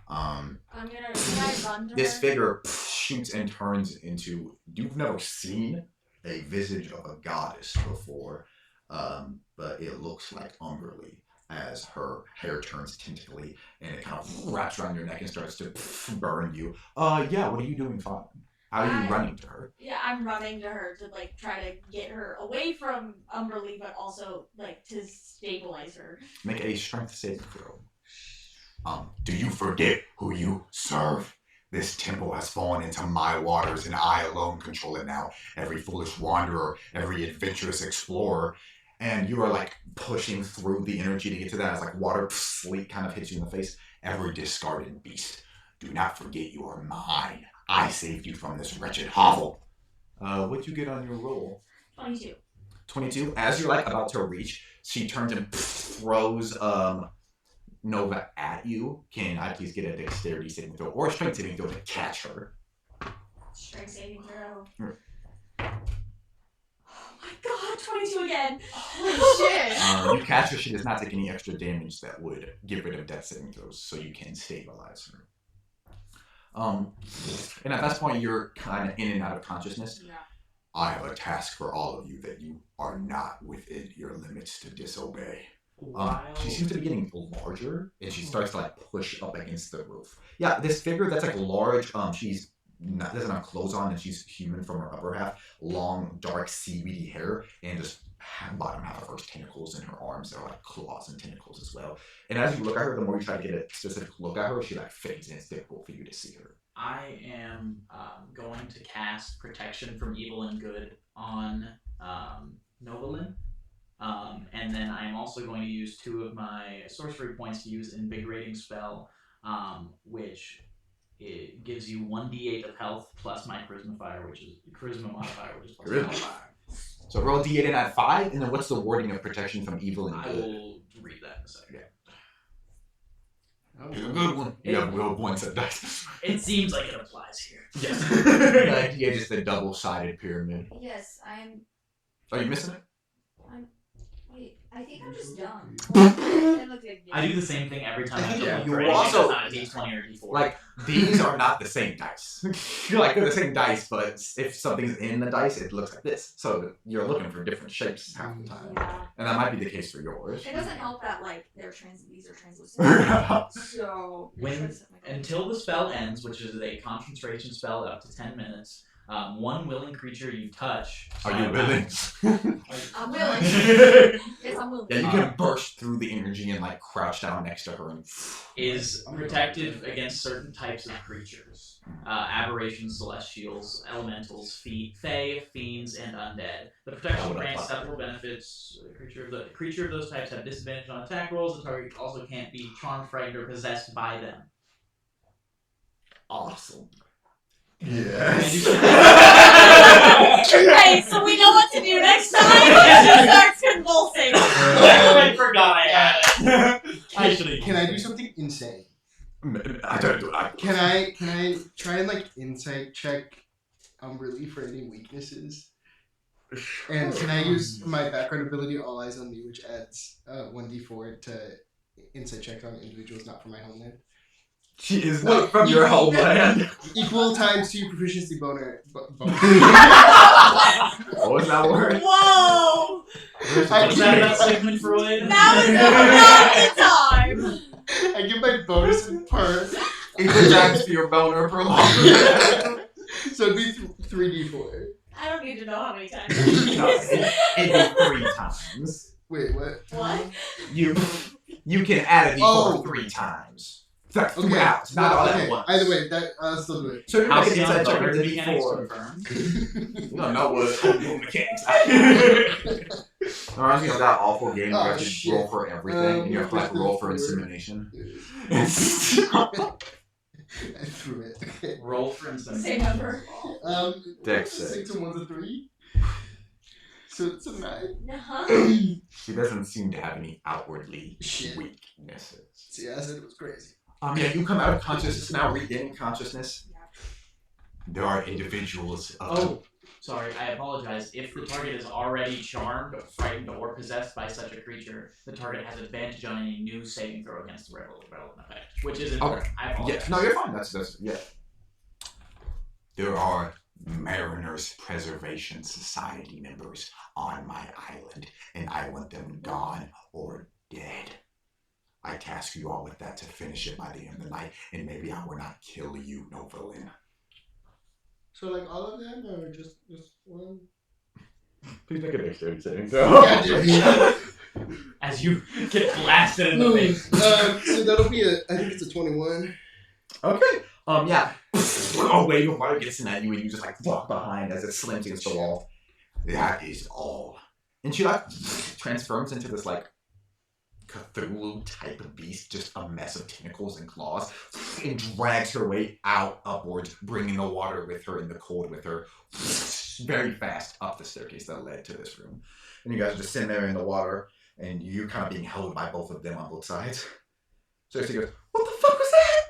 I'm gonna. Can I run to This her? figure shoots and turns into, you've never seen a visage of a goddess before, but it looks like Umberly as her hair turns tentacly and it kind of wraps around your neck and starts to burn you. Yeah, what are you doing, Fawn? How are you running to her? Yeah, I'm running to her to like try to get her away from Umberly, but also like to stabilize her. Make a strength saving throw. Do you forget who you serve? This temple has fallen into my waters and I alone control it now. Every foolish wanderer, every adventurous explorer, and you are like pushing through the energy to get to that as like water sleet kind of hits you in the face. Every discarded beast, do not forget you are mine. I saved you from this wretched hovel. What'd you get on your roll? 22. 22. As you're like about to reach, she turns and throws Nova at you. Can I please get a dexterity saving throw or a strength saving throw to catch her? Strength saving throw. Sure. Oh my god, 22 again. Holy shit. You catch her. She does not take any extra damage that would get rid of death saving throws, so you can stabilize her. And at that point, you're kind of in and out of consciousness. Yeah. I have a task for all of you that you are not within your limits to disobey. She seems to be getting larger, and she starts to like push up against the roof. Yeah, this figure that's like large. She's not, doesn't have clothes on, and she's human from her upper half. Long, dark, seaweedy hair, and just bottom half of her tentacles and her arms are like claws and tentacles as well. And as you look at her, the more you try to get a specific look at her, she like fades, and it's difficult for you to see her. I am going to cast Protection from Evil and Good on Novalin. And then I'm also going to use 2 of my sorcery points to use Invigorating Spell, which it gives you 1d8 of health plus my Charisma modifier, which is plus Charisma. 5. So roll d8 and add 5, and then what's the wording of protection from evil and I good? will read that in a second. It's a good one. You have will points of dice. It seems like it applies here. Yes. The idea is just a double-sided pyramid. Yes, I'm. Are you missing it? Wait, I think I'm just dumb. I do the same thing every time I have to Yeah, look you for anything also- that's not a D20 or D4. Like, these are not the same dice. You're like, they're the same dice, but if something's in the dice, it looks like this. So you're looking for different shapes half the time. Yeah. And that might be the case for yours. It doesn't help that these are translucent. So Until the spell ends, which is a concentration spell up to 10 minutes, one willing creature you touch. Are you willing? I'm willing. Yes, I'm willing. Yeah, you can burst through the energy and like crouch down next to her and Is protected against certain types of creatures. Aberrations, celestials, elementals, fae, fiends, and undead. The protection grants several benefits. The creature of those types have disadvantage on attack rolls. The target also can't be charmed, frightened, or possessed by them. awesome. Yes. Okay, so we know what to do next time when she starts convulsing. I forgot I had it. Can I do something insane? I don't do it. Can I try and like insight check Umberly for any weaknesses? And can I use my background ability All Eyes on Me, which adds 1d4 to insight checks on individuals not from my homeland? She is not from your homeland. Equal times to your proficiency boner. What was that word? Whoa! Was that about Sigmund Freud? That was not the time. I give my bonus in per. Equal times to your boner per long. So it'd be 3d4. I don't need to know how many times. No, it'd be 3 times. Wait, what? What? You can add a d4 3 times. That's 3 hours, not all at once. Either way, I'll still do it. So you're making Halcyon inside check with the mechanics d4. confirmed. You don't know what mechanics. Alright, you know that awful game where you have to shit. roll for everything, and you have to like roll for insemination. I threw it. Okay. Roll for instance. Same number. Dex 6 and 1's a 3. So it's a 9. Uh-huh. She doesn't seem to have any outwardly Shit. weaknesses. See, I said it was crazy. Yeah, you come out of consciousness now, regaining consciousness. There are individuals. Sorry, I apologize. If the target is already charmed, frightened, or possessed by such a creature, the target has advantage on any new saving throw against the relevant effect, which is important. Okay. I apologize. Yeah, no, you're fine. That's yeah. There are Mariners Preservation Society members on my island, and I want them gone or dead. I task you all with that to finish it by the end of the night, and maybe I will not kill you, Novalin. So, like, all of them, or just one? Please make a dexterity saving As you get blasted in the face. So that'll be I think it's a 21. Okay. Yeah. A wave of water gets in at you, and you just like walk behind as it slams against the wall. That is all. And she like transforms into this like Cthulhu type of beast, just a mess of tentacles and claws, and drags her way out upwards, bringing the water with her and the cold with her, very fast up the staircase that led to this room. And you guys are just sitting there in the water, and you're kind of being held by both of them on both sides. So she goes, "What the fuck was that?"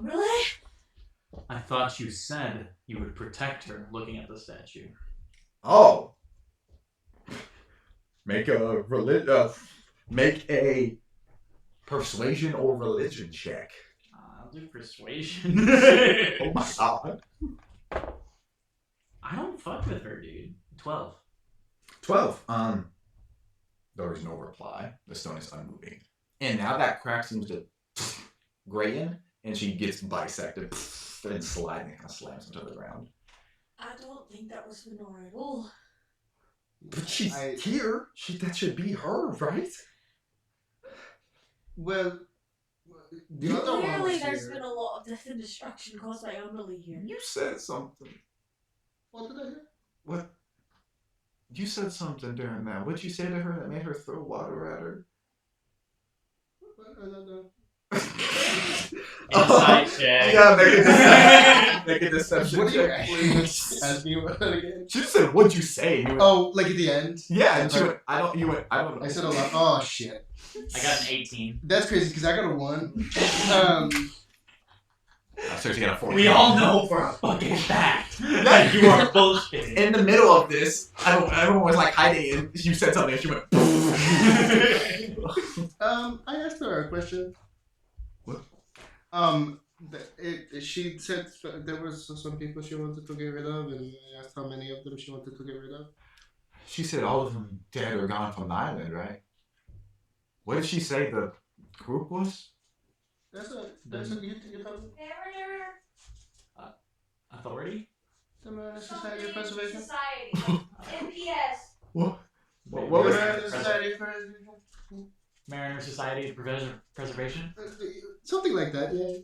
Really? I thought you said you would protect her, looking at the statue. Oh. Make a persuasion or religion check. I'll do persuasion. Oh my god. I don't fuck with her, dude. 12. 12. There is no reply. The stone is unmoving. And now that crack seems to gray in, and she gets bisected and sliding and kind of slams into the ground. I don't think that was Fenora at all. But she's here. That should be her, right? Well, the other one Clearly, was there's here. been a lot of death and destruction caused by Umberly here. You said something. What did I hear? What? You said something during that. What'd you say to her that made her throw water at her? I don't know. Inside check. Yeah, make a deception What do you check, actually please. ask me about that again? She just said, "What'd you say?" And you went, Oh, like at the end? yeah, and she went, "I don't." You went, "I don't know." I said a lot. Oh, shit. I got an 18. That's crazy because I got a 1. So she got a 4. We all know for a fucking fact that you are bullshitting. In the middle of this, everyone was like hiding, and you said something, and she went. I asked her a question. What? She said there was some people she wanted to get rid of, and I asked how many of them she wanted to get rid of. She said all of them dead or gone from the island, right? What did she say the group was? That's a you Authority? the Mariner Society of Preservation. Society. MPS. What? What was Mariner that? Society for Mariner Society of Preservation? something like that, yeah.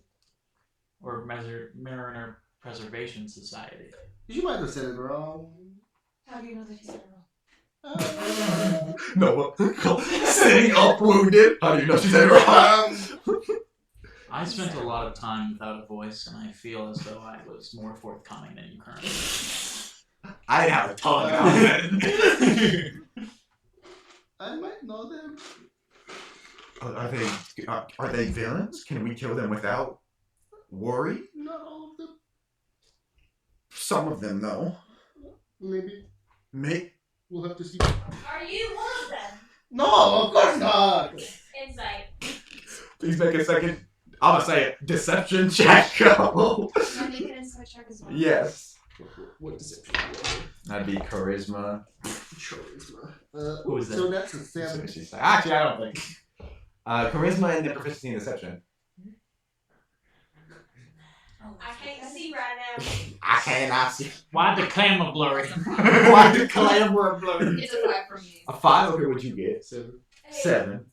Or Mariner Preservation Society? You might have said it wrong. How do you know that you said it wrong? No, sitting up wounded. How do you know she said it wrong? I spent a lot of time without a voice, and I feel as though I was more forthcoming than you currently I didn't have a tongue. I might know them. Are they villains? Can we kill them without worry? Not all of them. Some of them, though. Maybe. We'll have to see. Are you one of them? No, of course not. Insight. Please make a second. I'm gonna say it. Deception check. Can I make an insight check as well? Yes. What deception? That'd be charisma. Charisma. Who is that? So that's a That's 7. what she said. Actually, I don't think. Charisma and then proficiency in deception. I can't see right now. I cannot see. Why the camera blurry? Why the camera blurry? It's a 5 from me. A 5? Okay, what'd you get? 7. Hey, 7.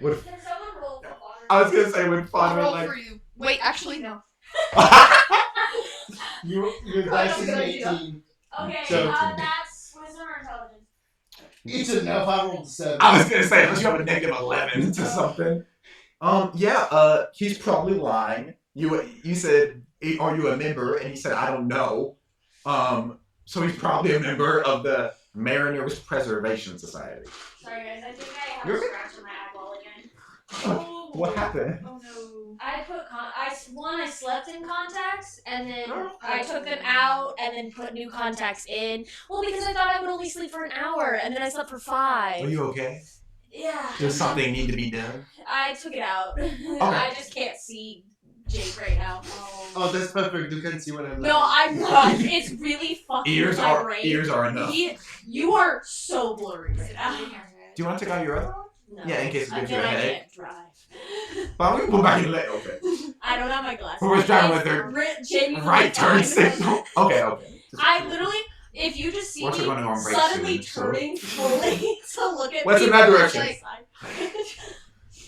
What if, Can someone roll for water? I was gonna say when I'll Fawn roll went for you. Wait, actually, no. Your dice is an 18. Okay, So- that's wisdom or intelligence. It's enough. I rolled a 7. I was gonna say, unless you have a negative 11 to something. He's probably lying. You said, are you a member? And he said, I don't know. So he's probably a member of the Mariners Preservation Society. Sorry guys, I think I have You're a good. scratch in my eyeball again. What happened? Oh no. I slept in contacts, and then I took them out, and then put new contacts in. Well, because I thought I would only sleep for an hour, and then I slept for 5. Are you okay? Yeah. Does something need to be done? I took it out. I just can't see Jake right now. Oh, that's perfect. You can see what I'm No, I'm not. It's really fucking Ears my are brain. enough. You are so blurry right now. Do you want to take out your other one? No. Yeah, in case it gives you a Again, I headache. can't drive. But we can put back in the leg. Okay. I don't have my glasses. Who was driving with her Genuinely right turn fine. signal? Okay. I literally, if you just see We're also me going on break suddenly soon, so- turning fully to look at What's me in that from the direction? other side.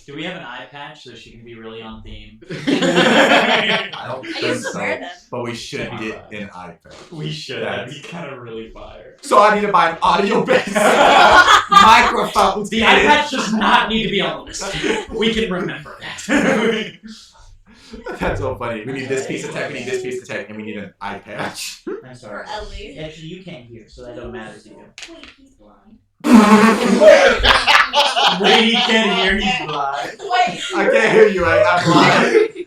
Do we have an eye patch so she can be really on theme? I don't I think used to so. wear them. But we should get an iPad. We should. That'd That'd be kind of really fire. So I need to buy an audio-based microphone. The eye patch does not need to be on the list. We can remember that. That's so funny. We need this piece of tech, we need this piece of tech, and we need an eye patch. I'm For sorry. Ellie. Actually, you can't hear, so that don't matter to you. Wait, he's blind. Brady can hear, he's blind. Wait. I can't hear you, I'm blind.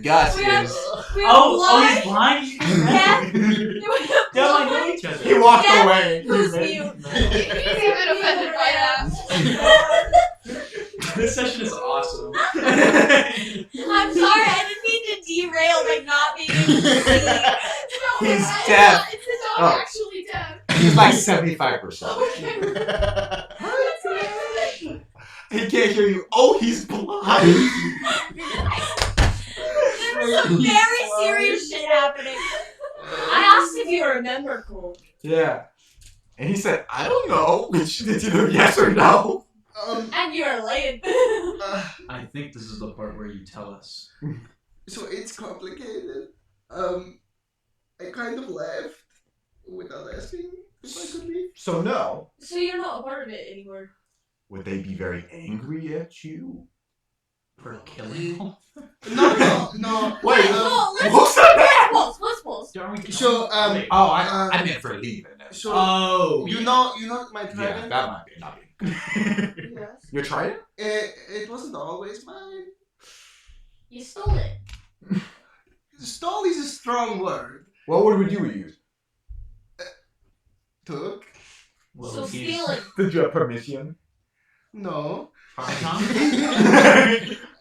Gus We have- is... We have Oh, blind. he's blind? Yeah. He We have Don't I know blind. each other? walked Yeah. away. Who's mute? You've been offended by that. This session is awesome. I'm sorry, I didn't mean to derail by not being able to see. He's deaf. It's his dog Oh. actually deaf. He's like 75%. He can't hear you. Oh, he's blind. There's some very serious shit happening. I asked if you remember, Cole. Yeah. And he said, I don't know. It's either yes or no. And you're late. I think this is the part where you tell us. So it's complicated. I kind of left without asking if I could leave. So no. So you're not a part of it anymore. Would they be very angry at you? For killing all? No. Wait, no, what's that? let's pause. Are we killing So, all? Wait. Oh, I meant for leaving. So Oh, you yeah. know my Yeah, trident. that might be not be. Yes. Your trident? It wasn't always mine. You stole it. Stole is a strong word. What word would you use? Took? Well, So he's- stealing. Did you have permission? No. I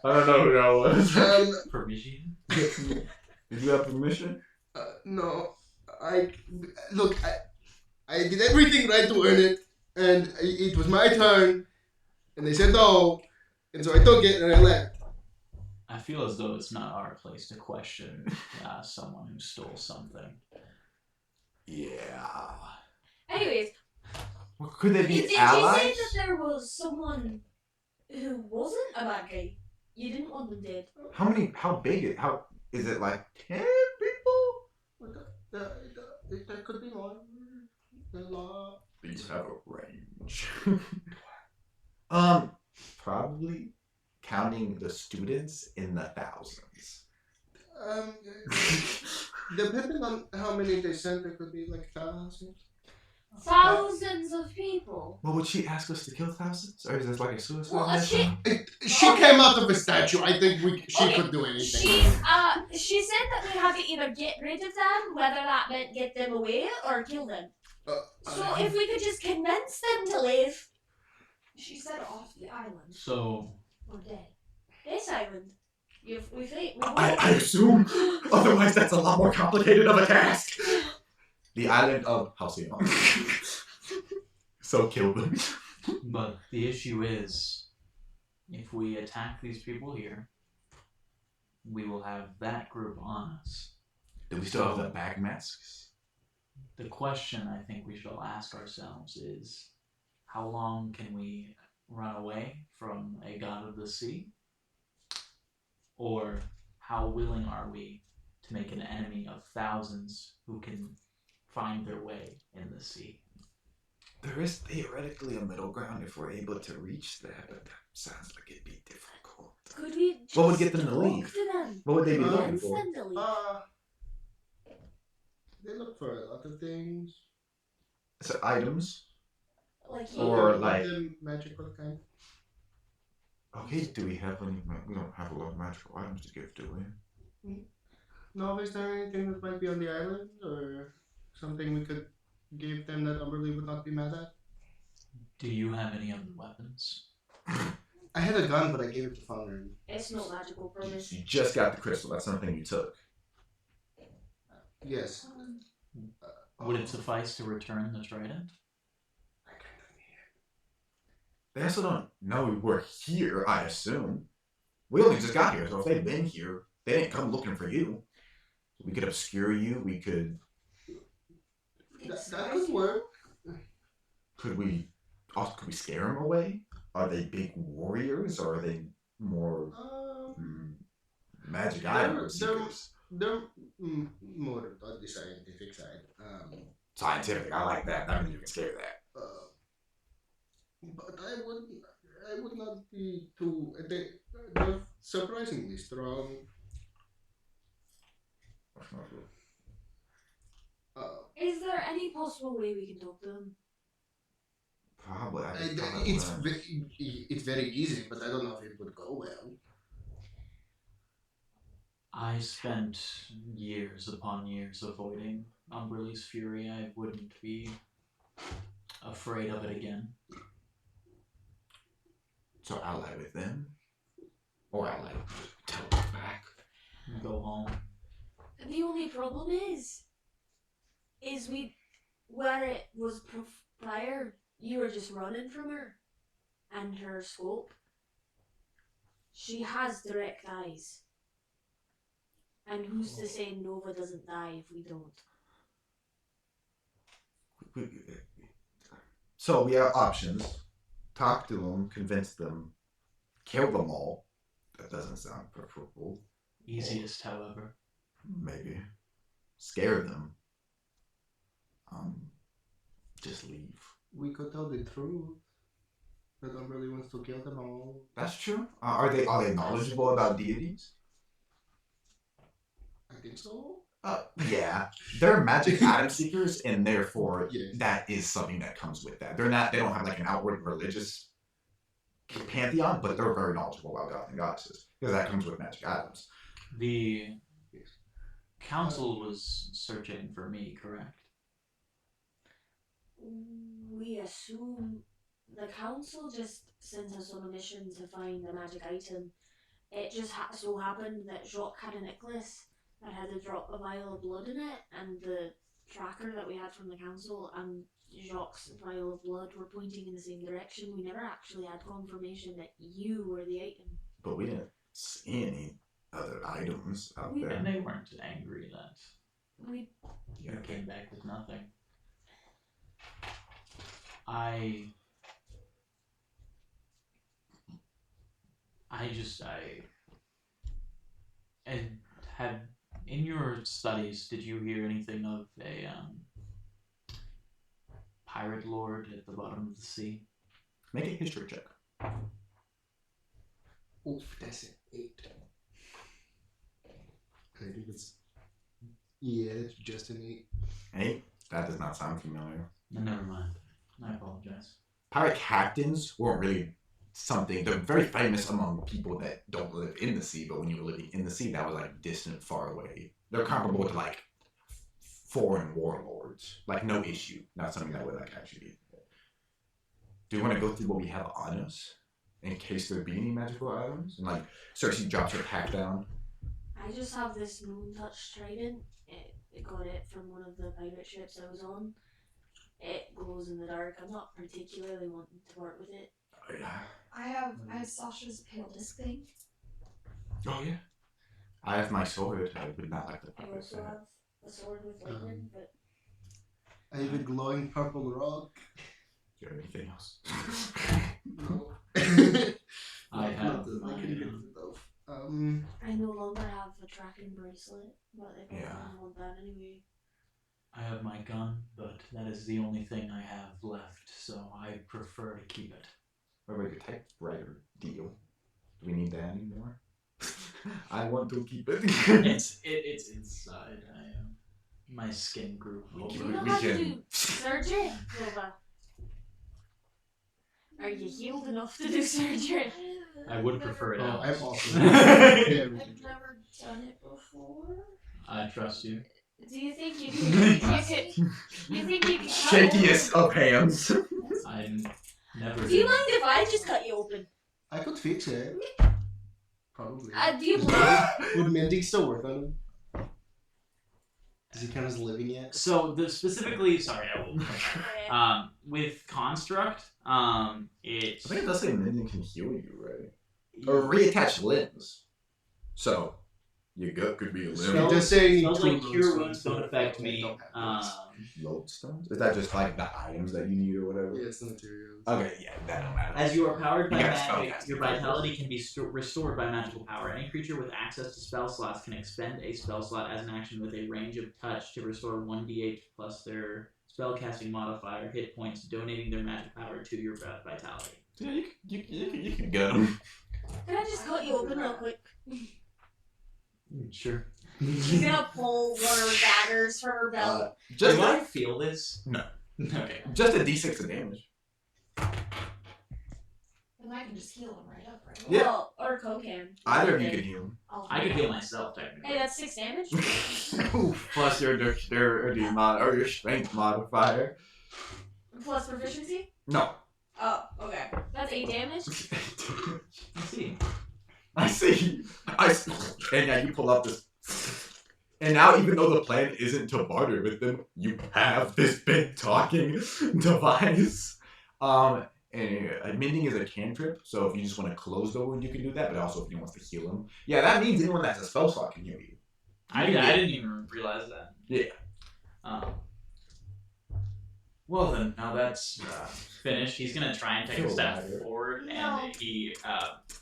don't know who that was. Permission? Did you have permission? No. Look. I did everything right to earn it, and it was my turn, and they said no, and so I took it and I left. I feel as though it's not our place to question someone who stole something. Yeah. Anyways, Well, could they be did allies? you say that there was someone who wasn't a bad guy? You didn't want them dead. How big? How is it? Like 10 people? There could be more. A lot. You have a range. Probably counting the students in the thousands. Depending on how many they sent, there could be like thousands. Thousands of people. Well, would she ask us to kill thousands, or is this like a suicide Well, mission? She came out of a statue. I think she Okay, could do anything. She said that we had to either get rid of them, whether that meant get them away or kill them. So if we could just convince them to leave, she said off the island. So, We're dead. This island. I assume. Otherwise, that's a lot more complicated of a task. The island of Halcyon. So kill them. but the issue is, if we attack these people here, we will have that group on us. Do we still have the bag masks? The question I think we shall ask ourselves is, how long can we run away from a god of the sea? Or how willing are we to make an enemy of thousands who can find their way in the sea? There is theoretically a middle ground if we're able to reach that, but that sounds like it'd be difficult. Could we just What would get them to talk leave? to them? What would they be looking Convince for? them to leave. They look for a lot of things. So items? Like Or Some of like- them magical kind. Okay, do we have any? We don't have a lot of magical items to give, do we? No, is there anything that might be on the island or something we could give them that Umberly would not be mad at? Do you have any other weapons? I had a gun, but I gave it to Founder. It's not magical, promise. You just got the crystal. That's something you took. Yes. Would it suffice to return the trident? I kind of need it. They also don't know we're here, I assume. We only just got here, so if they'd been here, they didn't come looking for you. We could obscure you. We could. That could work. Could we? Also, could we scare them away? Are they big warriors, or are they more magic item seekers? They're more on the scientific side. Scientific. I like that. That means you can scare that. But I would not be too. They're surprisingly strong. Is there any possible way we can talk to them? Probably. It's very easy, but I don't know if it would go well. I spent years upon years avoiding Umberly's fury. I wouldn't be afraid of it again. So ally with them, or ally tell them back. Go home. The only problem is where it was prior, you were just running from her and her scope. She has direct eyes. And who's to say Nova doesn't die if we don't? So we have options. Talk to them, convince them, kill them all. That doesn't sound preferable. Easiest, however. Maybe. Scare them. Just leave. We could tell the truth. But Umberly wants to kill them all. That's true. Are they knowledgeable about deities? I think so. Yeah, they're magic item seekers, and therefore Yes. that is something that comes with that. They don't have like an outward religious pantheon, but they're very knowledgeable about gods and goddesses because that comes with magic items. The council was searching for me, correct? We assume the council just sent us on a mission to find a magic item. It just so happened that Jacques had a necklace that had a drop of vial of blood in it, and the tracker that we had from the council and Jacques' vial of blood were pointing in the same direction. We never actually had confirmation that you were the item. But we didn't see any other items out there. And they weren't angry that We you came back with nothing. I had in your studies, did you hear anything of a pirate lord at the bottom of the sea? Make a history check. Oof, that's an 8. I think it's. Yeah, it's just an 8. 8? That does not sound familiar. Never mind. I apologize. Pirate captains weren't really something. They're very famous among people that don't live in the sea, but when you were living in the sea, that was like distant, far away. They're comparable to like foreign warlords. Like no issue. Not something that would like actually be. Do you want to go through what we have on us in case there be any magical items? And like Cersei drops her pack down. I just have this moon touch trident. It got it from one of the pirate ships I was on. It glows in the dark. I'm not particularly wanting to work with it. Oh, yeah. I have Sasha's pale disc thing. Oh yeah. I have my sword. I would not like the I pirate. also have a sword with lightning, but I have a glowing purple rock. Do you have anything else? No. I have I my, can even stuff. I no longer have a tracking bracelet. But I Yeah. don't want that anyway. I have my gun, but that is the only thing I have left, so I prefer to keep it. What about your typewriter deal? Do we need that anymore? I want to keep it. It's inside. My skin grew. Do you We know how to can- do surgery, Nova? Are you healed enough to do surgery? I would prefer it Oh, out. I'm also. I've never done it before. I trust you. Do you think you could? You think you could? Shakiest of hands. I never. Do you mind if I just cut you open? I could fix it. Probably. Do you mind? Would Mindy still work on him? Is he kind of living yet? So specifically, sorry, I will. With construct, I it's think it does say mending can heal you, right? Or reattach limbs. So, your gut could be a So limb. it does say you need smells two like cure loadestones, wounds so don't affect I me. don't have those. Lodestones? Is that just like the items that you need or whatever? Yeah, it's the materials. Okay, yeah, that don't matter. As you are powered by You gotta magic, spellcast your it. vitality can be restored by magical power. Any creature with access to spell slots can expend a spell slot as an action with a range of touch to restore 1d8 plus their spellcasting modifier hit points, donating their magic power to your vitality. Yeah, you can get them. Can I just cut you open real quick? Sure. She's gonna pull one of her daggers from her belt. Just Do I feel this? No. Okay. Just a d6 of damage. And I can just heal him right up, right? Yeah. Well, or cocaine. Either of you can heal. I could heal myself technically. Hey, that's 6 damage. Plus your dexterity or your strength modifier. Plus proficiency. No. Oh, okay. That's 8 damage. Let's see. I see. And now you pull up this. And now, even though the plan isn't to barter with them, you have this big talking device. And mending is a cantrip, so if you just want to close the wound, you can do that. But also, if you want to heal him, yeah, that means anyone that's a spell slot can heal you. I didn't even realize that. Yeah. Well then, now that's finished. He's gonna try and take a Feel step lighter. forward, No. and he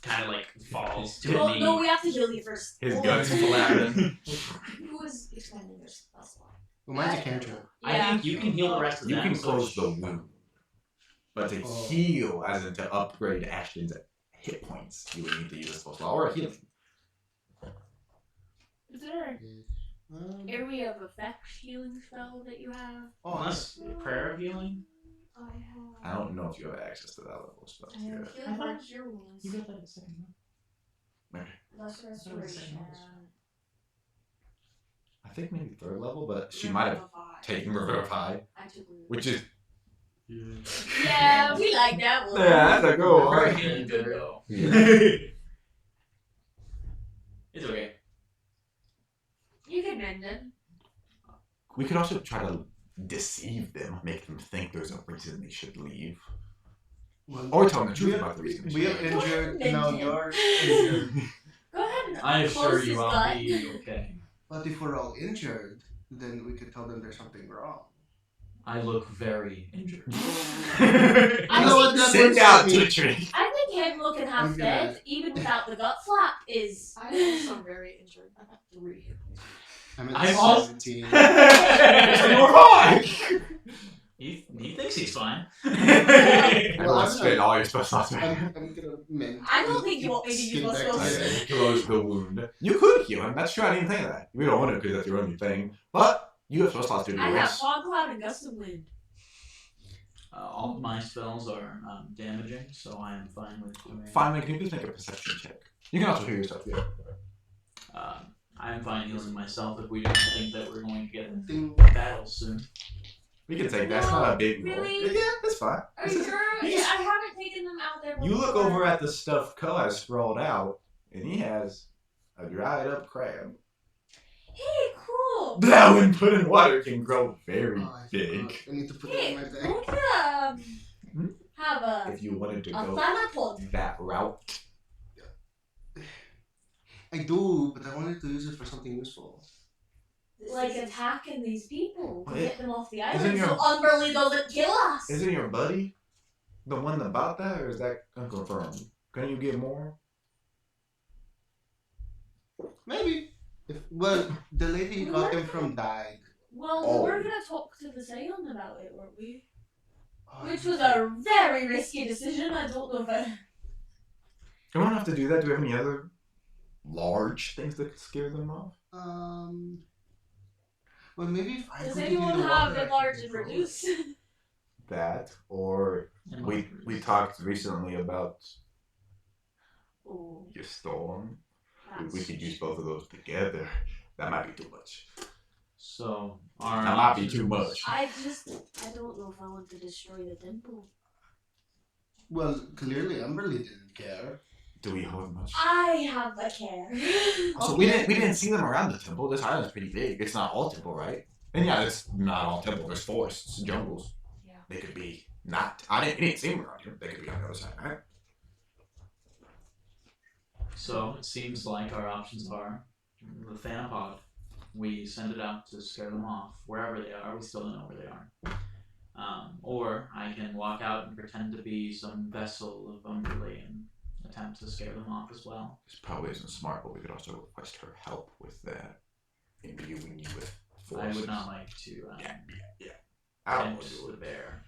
kind of like falls to Well, a knee. no, we have to heal you first. His Oh. guts flapping. Who is expanding their spell slot? Well, mine's a cantrip. I think you can heal the rest of You them. can so close the wound. But to heal, as in to upgrade Ashton's hit points, you would need to use a spell slot or a healing. Is there an area of effect healing spell that you have? Unless prayer of healing. I don't know if you have access to that level of spells. I have Yeah. healing for cure wounds. You got that a second ago. Lesser restoration. I think maybe 3rd level, but she might have taken Revivify, I took which is Yeah, we like that one. that's a good Prayer one. of healing good though. Yeah. It's okay. You can mend it. We could also try to deceive them, make them think there's a reason they should leave. Well, Or tell them the truth about the reason they we should are leave. injured, Go ahead, now Minton. you're injured. Go ahead and I assure close you his I'll gut. be okay. But if we're all injured, then we could tell them there's something wrong. I look very injured. I know what that Send works out for me. to the tree. I think him looking half I'm dead, good. even without the gut flap, is. I'm also very injured. I got 3 hit points. I'm I'm at all- 17. You're fine. He thinks he's fine. Everyone spit all your spell slots back. I'm gonna mend. I don't think you want me to use skin my back spell together. slot. Close the wound. You could heal him. That's true. I didn't think of that. We don't want to because that's your only thing. But you have spell slots to do I have this. fog cloud and gust of wind. All of my spells are damaging, so I am fine with doing. Finally, can you please make a perception check? You can also heal yourself. Yeah. I am fine healing myself if we don't think that we're going to get into Ding. battle soon. We can take that. It's not a big roll. Really? Yeah, that's fine. Are you sure? you Yeah, just- I haven't taken them out there. You look before. over at the stuff Ko has sprawled out, and he has a dried up crab. Hey, cool. That when put in water can grow very Oh, I big. forgot. I need to put it Hey, in my bag. don't have a If you wanted to go thanapod. that route, I do, but I wanted to use it for something useful. Like attacking these people to Wait, get them off the isn't island your- so Umberly doesn't kill us. isn't your buddy the one about that, or is that unconfirmed? Can you get more? Maybe. Well, the lady who got them from died. Well, Oh. we were gonna talk to the Scion about it, weren't we? Oh, Which was a very risky decision. I don't know if I. You don't have to do that. Do we have any other large things that could scare them off? Well, maybe if I Does put it anyone in the have water, I enlarge can and control it. reduce? That, or And we talked recently about Oh, your storm. that's... We could use both of those together. That might be too much. So our That might be options- too much. I don't know if I want to destroy the temple. Well, clearly Umberly didn't care. Do we hold much? I have a care. So we didn't see them around the temple. This island's pretty big. It's not all temple, right? And yeah, it's not all temple. There's forests, jungles. Yeah. They could be not. We didn't see them around here. They could be on the other side, right? So it seems like our options are the Thanapod. We send it out to scare them off wherever they are. We still don't know where they are. Or I can walk out and pretend to be some vessel of Umberly and attempt to scare them off as well. This probably isn't smart, but we could also request her help with that. Imbuing you with force. I would not like to Yeah. I don't want tempt to do the it. bear.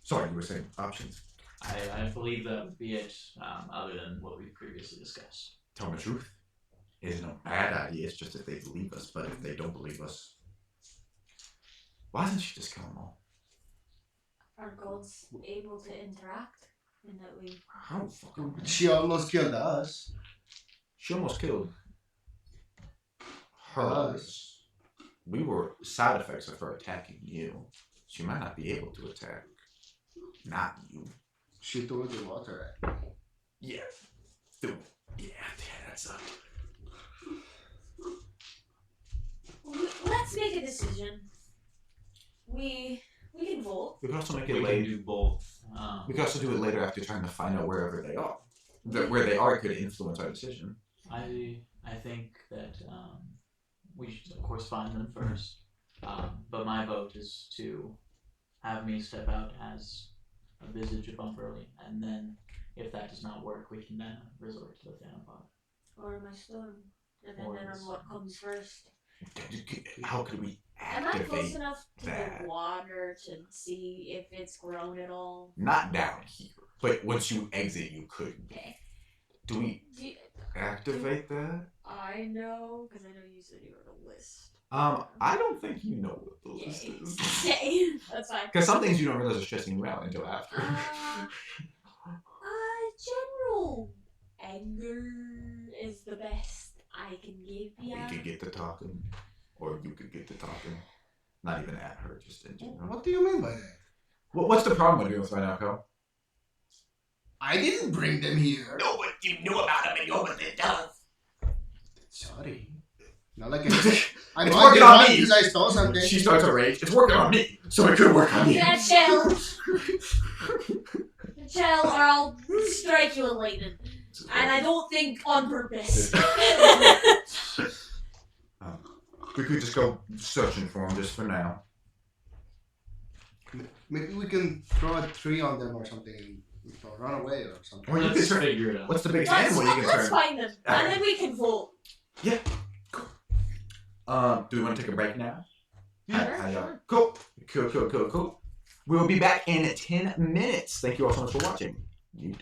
Sorry, you were saying options. I believe that would be it, other than what we previously discussed. Tell them the truth. It isn't a bad idea. It's just if they believe us. But if they don't believe us, why doesn't she just kill them all? Are gods able to interact in that way? I don't fucking know. She almost killed us. She almost killed her. Us. We were side effects of her attacking you. She might not be able to attack not you. She threw the water at me. Yeah. Dude. Yeah, that's up. Let's make a decision. We can vote. We could also make We it can late. do both. We could also do it later after trying to find out wherever they are. Where they are could influence our decision. I think that we should of course find them first. But my vote is to have me step out as a visage of Umberly, and then if that does not work, we can then resort to the Thanapod. Or my storm, depending on what comes first. How could we Am add I close activate enough to that. the water to see if it's grown at all? Not down here, but once you exit, you could. Okay. Do we activate that? I know, because I know you said you wrote a list. I don't think you know what the list Yay. is. Okay, that's fine. Because some things you don't realize are stressing you out until after. General anger is the best I can give you. We could get to talking, or you could get to talking. Not even at her, just in general. What do you mean by that? What's the problem with doing this right now, Kel? I didn't bring them here. No, but you knew about them and you opened the door. Sorry. Not like I'm It's working on me. because I stole something. She starts to rage. It's working on me, so it could work on you. Yeah, chill. Chill, or I'll strike you later. And I don't think on purpose. We could just go searching for him just for now. Maybe we can throw a tree on them or something, or run away or something. Or you Let's could turn. figure it out. What's the biggest let's animal you can let's turn? find them, and then we can vote. Yeah. Cool. Do we want to take a break now? Sure. Cool. Cool. We will be back in 10 minutes. Thank you all so much for watching. Mute.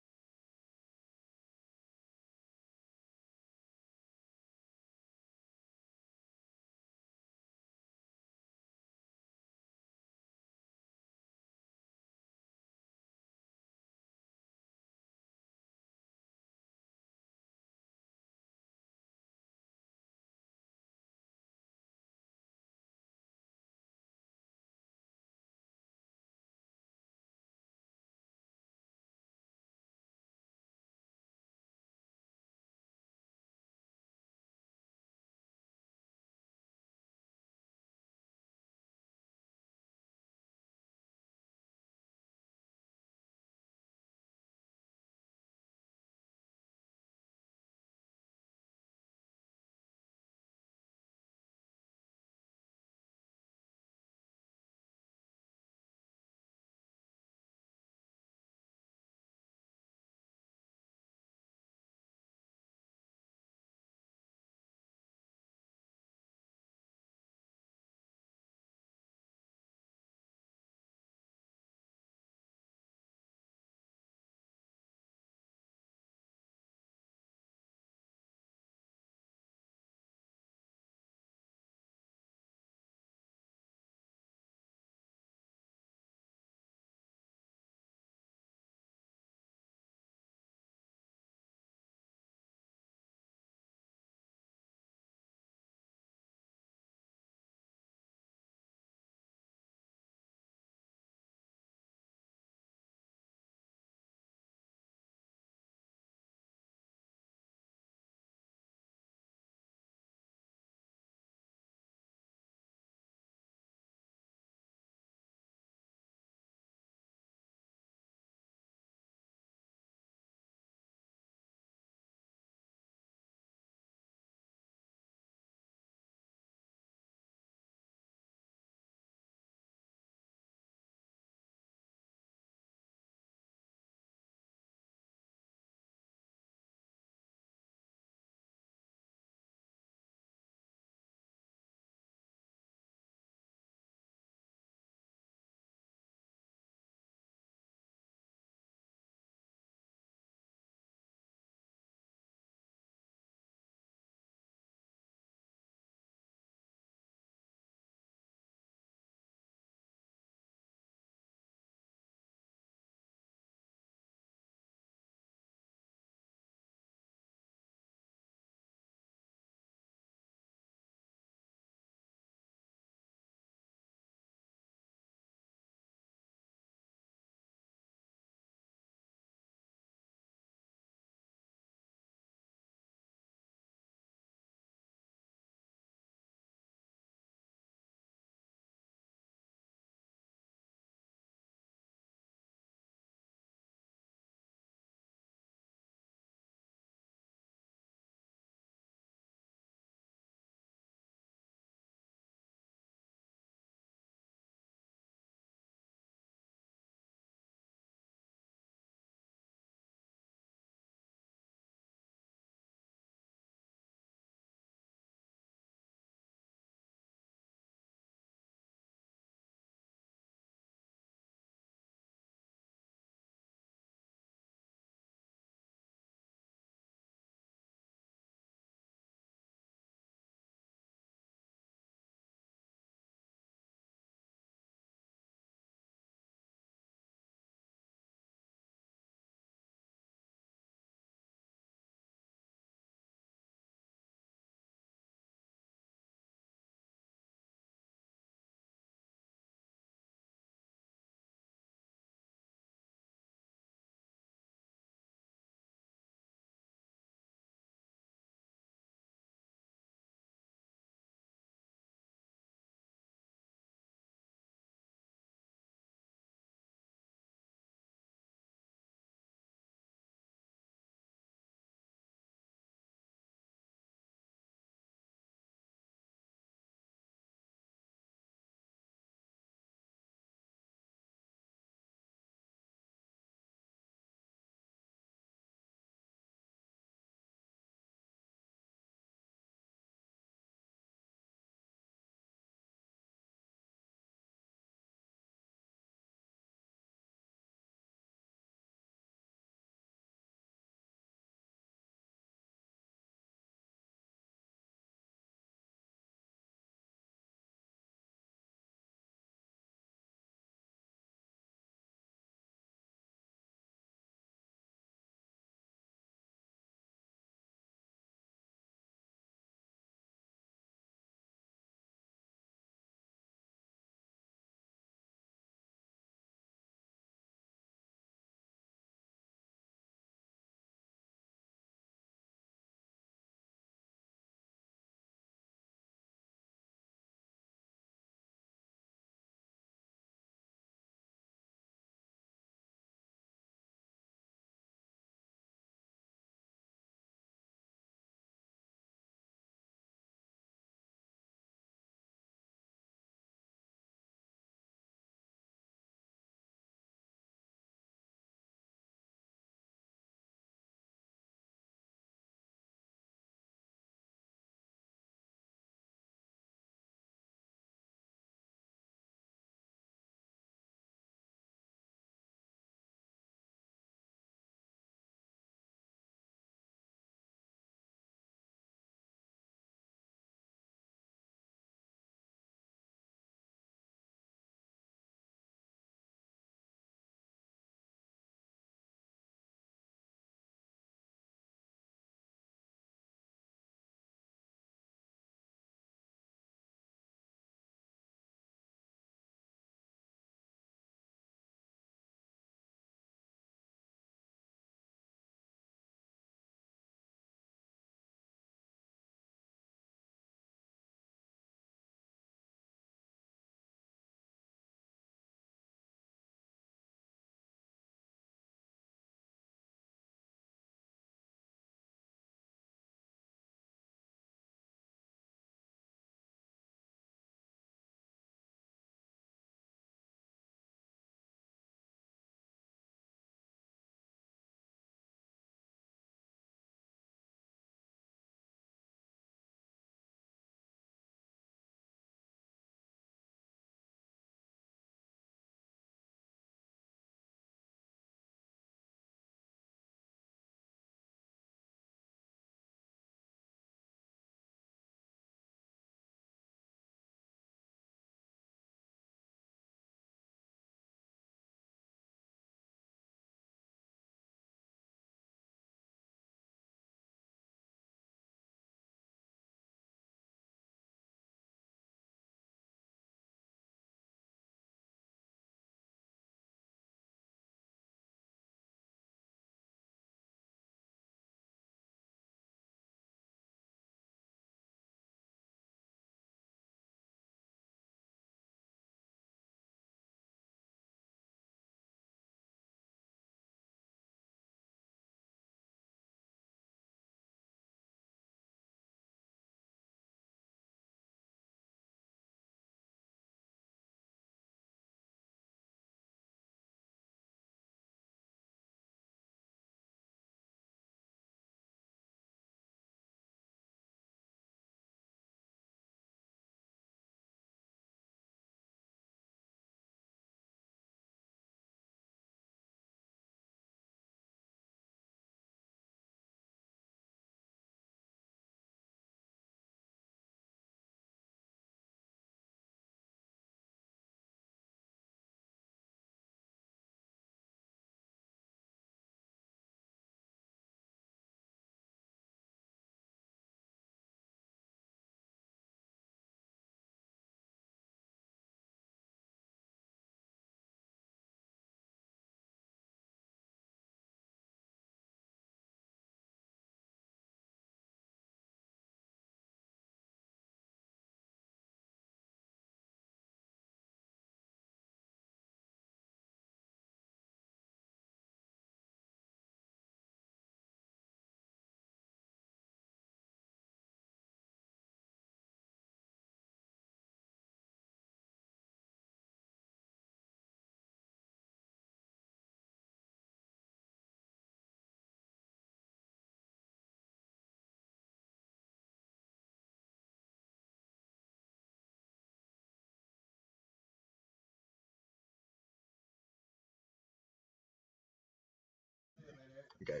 Okay.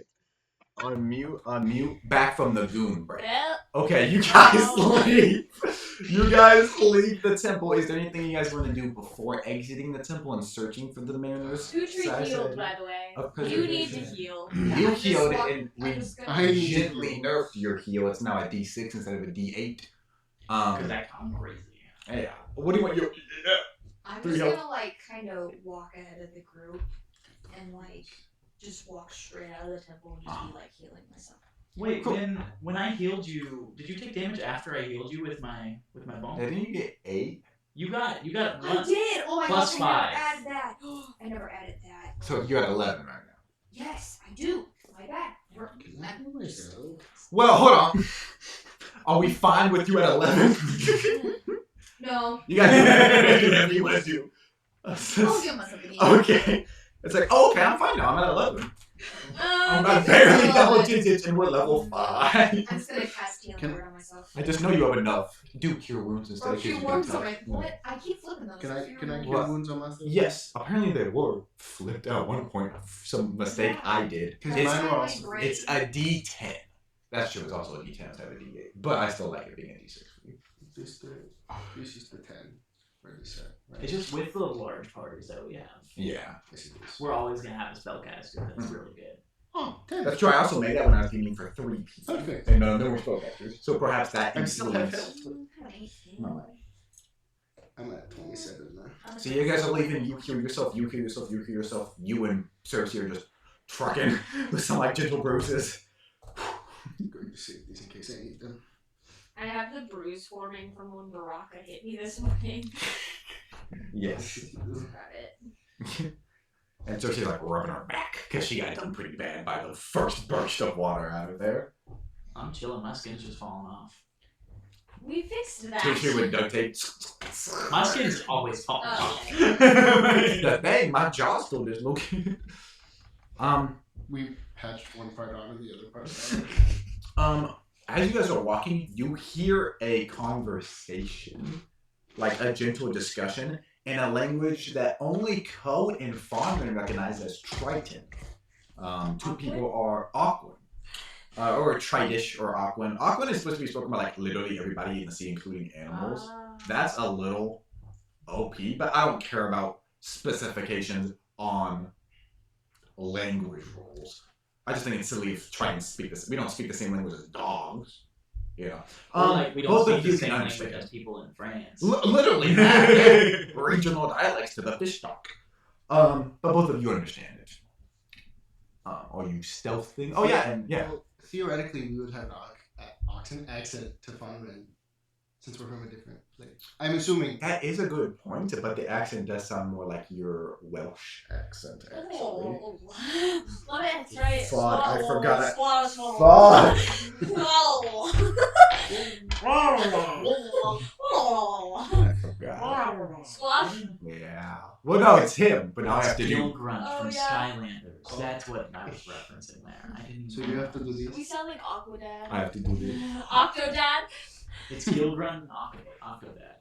Unmute. Back from the goon break. Well, Okay, you guys leave. You guys leave the temple. Is there anything you guys want to do before exiting the temple and searching for the mariners? Two-tree healed, by the way. Of You need to preservation. heal. You I'm just healed walk- and I'm we just gonna- I need to gently heal. nerfed your heal. It's now a D6 instead of a D8. Because that I'm crazy. Yeah. What do you want? I'm Three just health. gonna like kind of walk ahead of the group and like just walk straight out of the temple and just be like healing myself. Wait, when I healed you, did you take damage after I healed you with my bone? Didn't you get 8? You got I one. did! Oh my Plus gosh, five. I never added that. I never added that. So you're at 11 right now. Yes, I do. My bad. Can I do myself? Well, hold on. Are we fine with you at 11? No. You guys do whatever you want to do. I'll give myself an E. Okay. It's like, oh, okay, I'm fine now. I'm at 11. I'm Okay, barely so- double digits and we're level 5. I'm just gonna cast healing Can- word on myself. I just know you have enough. Do cure wounds instead Or of cure cure wounds wounds. on my what? I keep flipping those. Can I What? cure wounds on myself? Yes, apparently they were flipped out at one point. Some mistake I did. Because It's, mine were also. Great. it's a D10. That's true. It's also a D10 instead of a D8. But I still like it being a D6 for you. This is the 10. Where is that? Right. It's just with the large parties that we have. Yeah. Yes, it is. We're always gonna have a spellcaster that's really good. Oh, 10. That's true. I also made that when I was gaming for 3 people. Perfect. And none of them were spellcasters. So perhaps that I'm still at influenced. No. I'm at 27 now. So you guys are leaving. You heal yourself. You heal yourself. You heal yourself. You and Cersei are just trucking with some like gentle bruises. I'm going to save these in case I need them. I have the bruise forming from when Baraka hit me this morning. Yes. That's about it. And Cersei's like rubbing her back because she got done pretty bad by the first burst of water out of there. I'm chilling. My skin's just falling off. We fixed that. Cersei with duct tape. My skin's always falling Oh, off. The thing, my jaw's still dislocated. We patched one part on and the other part out. As you guys are walking, you hear a conversation, like a gentle discussion, in a language that only Code and Fawn recognize as Triton. Two people are Aquan. Or Tritish or Aquan. Aquan is supposed to be spoken by like literally everybody in the sea, including animals. That's a little OP, but I don't care about specifications on language rules. I just think it's silly to try and speak this. We don't speak the same language as dogs. You know. Or like we don't both speak of the you same can language understand. as people in France. Literally, that. Regional dialects to the fish talk. But both of you understand it. Are you stealthing? Oh yeah, and yeah. Well, theoretically, we would have an accent to Fonren, since we're from a different place. I'm assuming. That is a good point, but the accent does sound more like your Welsh accent, actually. Oh, that's right. Fuck, I forgot it. Swallow. I forgot. Squash. Yeah. Well, no, it's him, but now I have to Gil do. Grunt Oh, from yeah. Skylanders. That's what I was referencing there. I didn't. So you have to do We these. sound like Aquadad. I have to do this. Octodad. It's Gil Grunt and Octodad.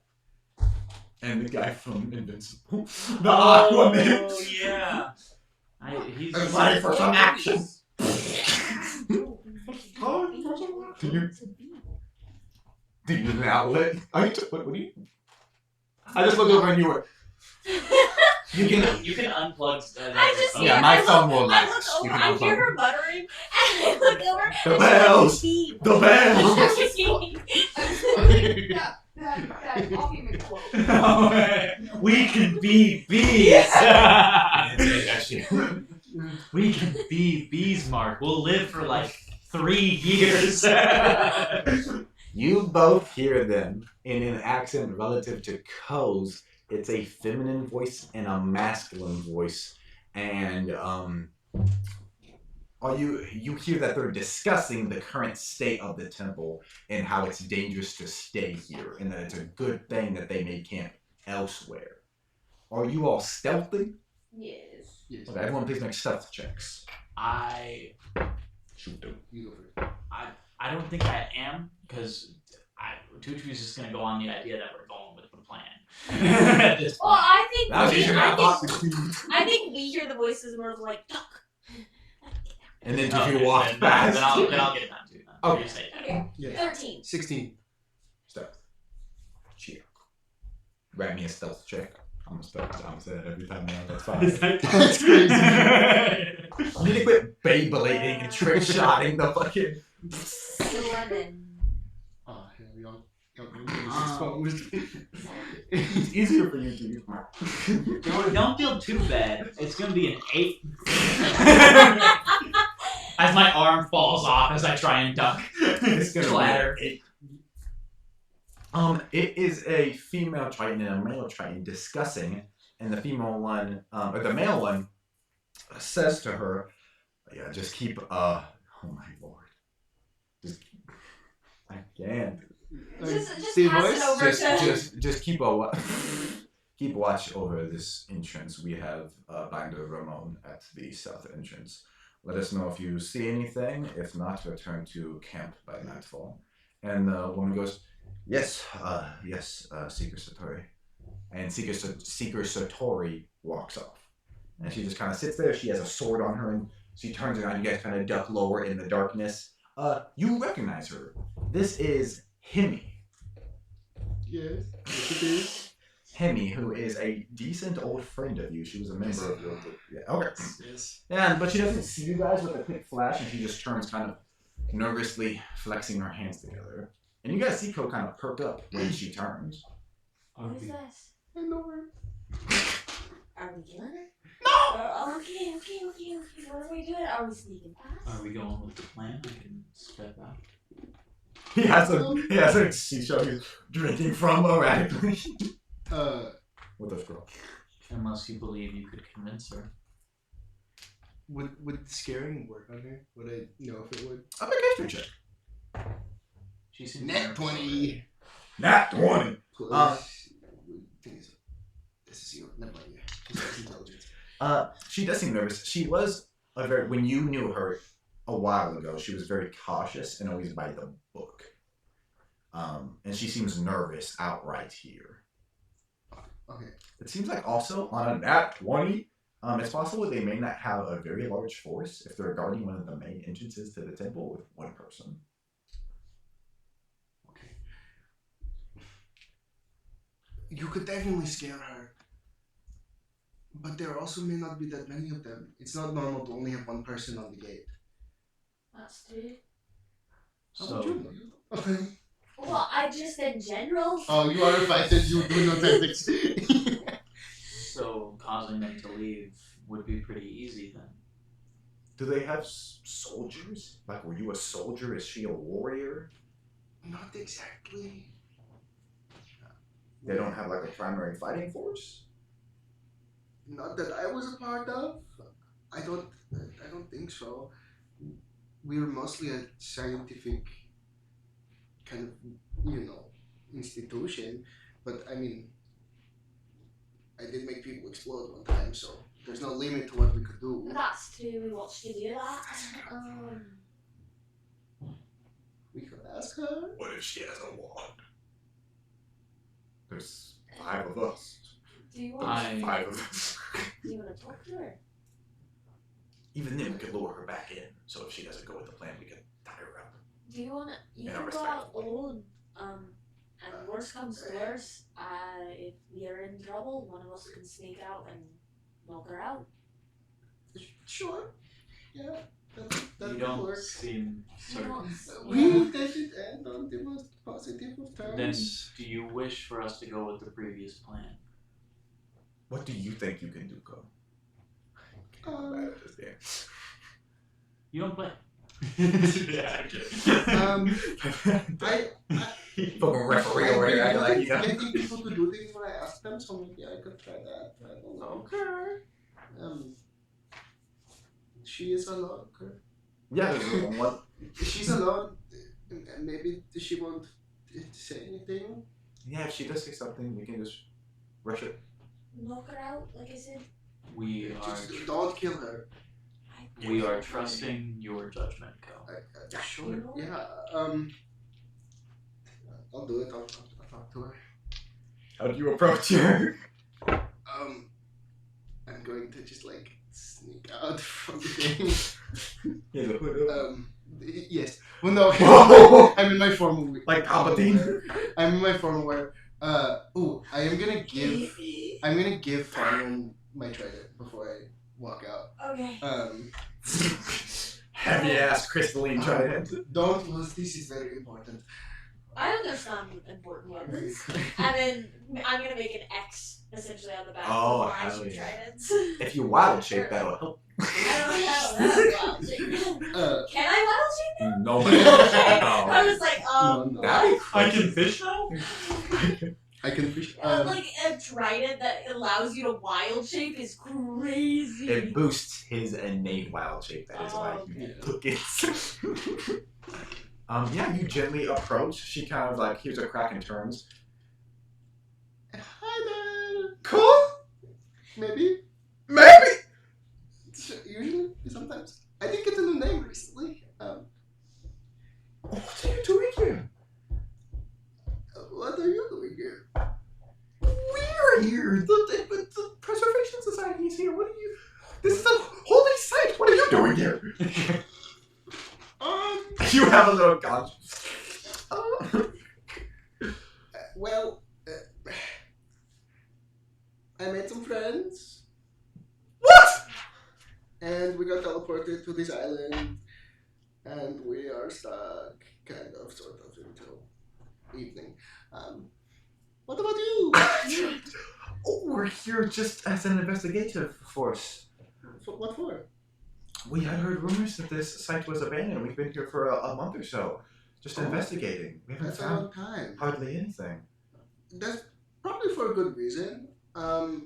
And the guy from Invincible. The Aquaman. Oh yeah. He's I'm ready for some action. Do you need an outlet? What do you? I just looked over and you were. You can. You can unplug. I just see Yeah, it. my I phone look, will I last. look You over. can I hear unplug. her muttering, and I look over. The and bells! she's like, The bells! I'll be my quote. We can be bees. We can be bees, Mark. We'll live for like 3 years. You both hear them in an accent relative to Ko's. It's a feminine voice and a masculine voice, and you hear that they're discussing the current state of the temple and how it's dangerous to stay here, and that it's a good thing that they made camp elsewhere. Are you all stealthy? Yes. Yes. Okay, everyone, please make stealth checks. I Shoot them. You go for it. I don't think I am because Tutu's just gonna go on the idea that we're going with the plan. At this Well, point. I think That was easier than I thought. I think we hear the voices and we're like, duck. And then Okay, if you walk then past. I'll get it done too. Then. Okay. You say it. Okay. Yeah. 13. 16. Stealth. Cheer. Grab me a stealth check. I'm gonna say that every time now. That's fine. That's crazy. You need to quit Beyblading and trick shotting the fucking. 11. Oh, yeah, we all exposed. It's easier for you to use. Don't feel too bad. It's gonna be an 8. As my arm falls off as I try and duck. It's gonna Clatter. be it is a female Triton and a male Triton discussing, and the female one, or the male one, says to her, "Yeah, just keep oh my lord, I can't. Just Steve pass voice? it over to... Just keep watch over this entrance. We have Binder Ramon at the south entrance. Let us know if you see anything. If not, return to camp by nightfall." And the woman goes, "Yes, Seeker Satori." And Seeker Satori walks off. And she just kind of sits there. She has a sword on her, and she turns around. You guys kind of duck lower in the darkness. You recognize her. This is Hemi. Yes, it is. Hemi, who is a decent old friend of you. She was a member of your group. Yeah, okay. Yes. Yeah, but she doesn't see you guys with a quick flash, and she just turns kind of nervously flexing her hands together. And you guys see Ko kind of perk up when she turns. What is this? I know her. Are we killing her? No! Okay. What are we doing? Are we sneaking past? Are we going with the plan? We can step out. He has a seashell he's drinking from erratically. With a scroll. Unless you believe you could convince her. Would scaring work on her? Would I know if it would? I'll make a history check. She seems Net nervous 20. Nat 20. Thing is, this is zero. Never mind. Yeah, it's intelligence. She does seem nervous. She was when you knew her a while ago, she was very cautious and always by the book. And she seems nervous outright here. Okay. It seems like also on a nat 20, it's possible they may not have a very large force if they're guarding one of the main entrances to the temple with one person. Okay. You could definitely scare her. But there also may not be that many of them. It's not normal to only have one person on the gate. That's true. How would you know? Well, I just in general. Oh, you are a fighter. You do no tactics. So causing them to leave would be pretty easy then. Do they have soldiers? Like, were you a soldier? Is she a warrior? Not exactly. They don't have like a primary fighting force? Not that I was a part of. I don't think so. We're mostly a scientific kind of, institution. But I mean, I did make people explode one time, so there's no limit to what we could do. That's true. We watched you do that. We could ask her. What if she has a wand? There's 5 of us. Do you There's want? 5 of us. Do you want to talk to her? Even then, we could lure her back in. So if she doesn't go with the plan, we can tie her up. Do you want to? You Yeah, can go respect. out alone. And worst comes to worst, if we are in trouble, one of us can sneak out and knock her out. Sure. Yeah. You That don't would work. seem certain. We didn't end on the most positive of terms. Then do you wish for us to go with the previous plan? What do you think you can do, Ko? I'm bad at this game. You don't play. Yeah, I Fucking referee over here acting like you know. getting people to do things when I ask them, so maybe I could try that. I don't know. Okay. She is alone. Okay. Yeah, there's one. She's alone, and maybe she won't say anything. Yeah, if she does say something, we can just rush it. Knock her out, like I said. We are Just don't kill her. we are trusting your judgment, Ko. Sure. Yeah. I'll do it. I'll talk to her. How do you approach her? I'm going to just like sneak out from the thing. He has a hood up. Yes. Well, no. Whoa! I'm in my formal. Like Palpatine. I'm in my formal wear. I'm gonna give Farman my trident before I walk out. Okay. Heavy ass crystalline trident. Don't lose. This is very important. I understand important weapons. And then I'm gonna make an X essentially on the back Oh, of my hell two yeah. tridents. If you wild shape, that'll help. I don't know how wild shape. Can I wild shape? No. Okay. No. I was like, No. That'd be I can fish now? I can fish. like a trident that allows you to wild shape is crazy. It boosts his innate wild shape. That is why okay. he took it. Yeah, you gently approach. She kind of like hears a crack and turns. Hi there. Cool. Maybe. Usually, sometimes. I didn't get a new name recently. What are you doing here? What are you doing here? We're here. The Preservation Society is here. What are you? This is a holy site. What are you doing here? You have a little conscience. Well, I made some friends. What? And we got teleported to this island. And we are stuck, kind of, sort of, until evening. What about you? Oh, we're here just as an investigative force. What for? We had heard rumors that this site was abandoned. We've been here for a month or so, just investigating. We haven't That's a found long time. hardly anything. That's probably for a good reason. Have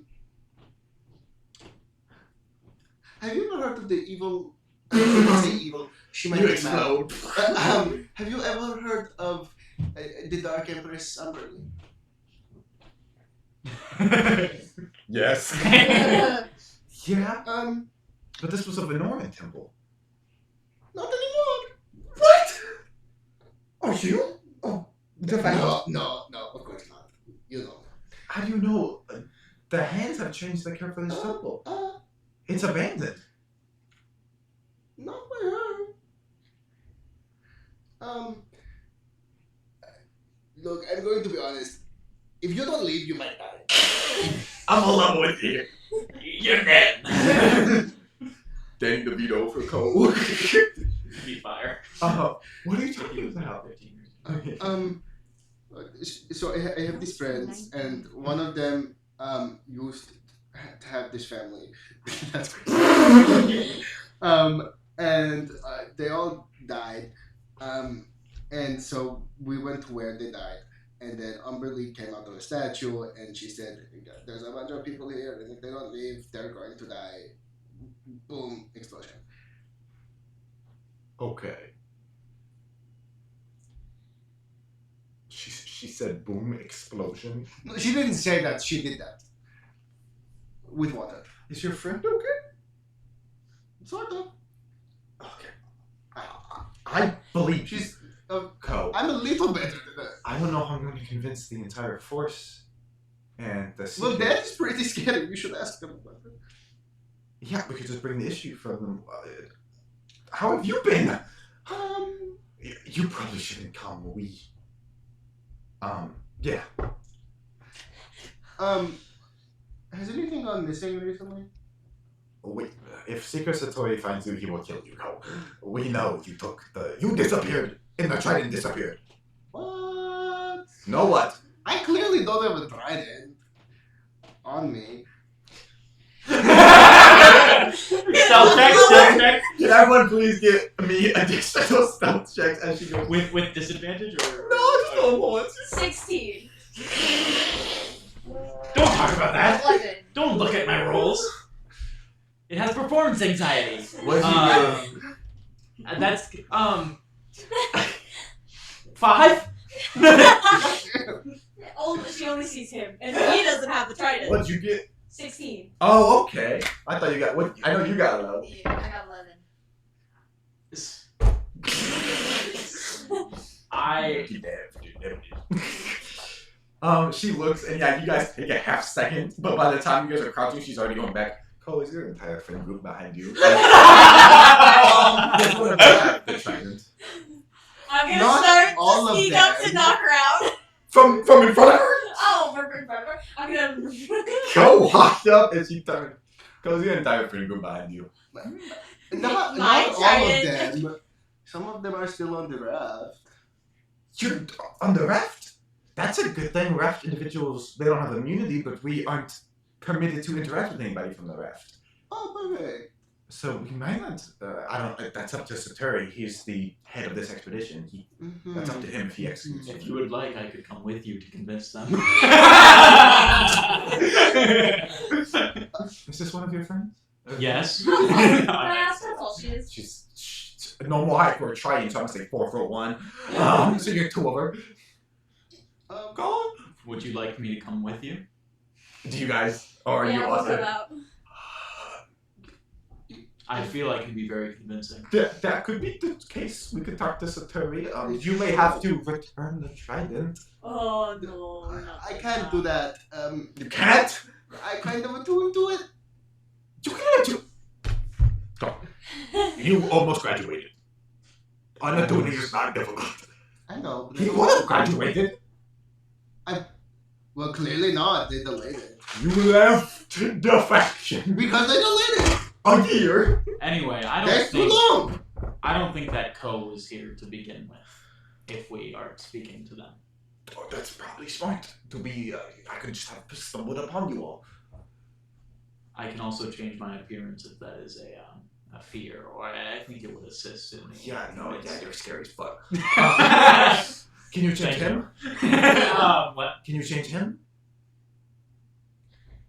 you ever heard of the evil? I don't say evil. She might You be explode. mad. Have you ever heard of the Dark Empress Amberly? Yes. Yeah. Yeah, but this was a Venorman temple. Not anymore. What? Are you? Oh, the No, of course not. You know. How do you know? The hands have changed the care for this temple. It's abandoned. Not by her. Look, I'm going to be honest. If you don't leave, you might die. I'm alone with you. You're dead. Danny DeVito for Cole. Be fire. What are you talking about? 15 years. So I have these friends, and one of them used to have this family. That's crazy. And they all died. And so we went to where they died. And then Umberly came out of a statue, and she said, "There's a bunch of people here, and if they don't leave, they're going to die." Boom! Explosion. Okay. She said boom explosion. No, she didn't say that. She did that with water. Is your friend okay? Sort of. Okay. I believe She's. Co. I'm a little better than that. I don't know how I'm going to convince the entire force and the Well, secret- that is pretty scary. You should ask them about it. Yeah, we could just bring the issue from them. How have you been? You probably shouldn't come. Yeah. Has anything gone missing recently? Wait, if Secret Satori finds you, he will kill you, Co. We know you disappeared, and the trident disappeared. What? Know what? I clearly don't have a trident on me. Stealth check. Can everyone please give me additional stealth checks as she goes? With disadvantage or? No, just normal ones. 16. Don't talk about that. 11. Don't look at my rolls. It has performance anxiety. What did you get? That's 5. She only sees him, and he doesn't have the trident. What'd you get? 16. Oh, okay. I thought you got what? I know you got 11. Yeah, I got 11. She looks and yeah, you guys take a half second, but by the time you guys are crouching, she's already going back. Cole, is your entire friend group behind you? I'm gonna Not start all to of sneak up them. to knock her out. From in front of her? Oh, in front of her. I'm gonna. Cole walked up and she turned. Cole's your entire friend group behind you. Not My all of trident. them. Some of them are still on the raft. You're on the raft? That's a good thing. Raft individuals, they don't have immunity, but we aren't permitted to interact with anybody from the raft. Oh, perfect. So we might not. I don't. That's up to Saturi. He's the head of this expedition. That's up to him if he executes. If you would like, I could come with you to convince them. Is this one of your friends? Yes. That's all she is. She's a normal height for a trident, so I'm gonna say 4'1". So you're 2 of her. Go on. Would you like me to come with you? Do you guys? Or are you Yeah, what's also? about? I feel I can be very convincing. That could be the case. We could talk to Saturi. You may have to return the trident. Oh no, we're not I doing can't that. do that. You can't. I kind of want to do it. You can't. You almost graduated. Undoing is not difficult. I know. But He would have graduated. Well, clearly not. They delayed it. You left the faction. Because they delayed it. A year. Anyway, That's too long. I don't think that Ko is here to begin with. If we are speaking to them. Oh, that's probably smart. To be, I could just have stumbled upon you all. I can also change my appearance if that is a fear, or I think it would assist in me. Yeah, no, yeah, you're scary as fuck. Thank Can you change him? What? Can you change him?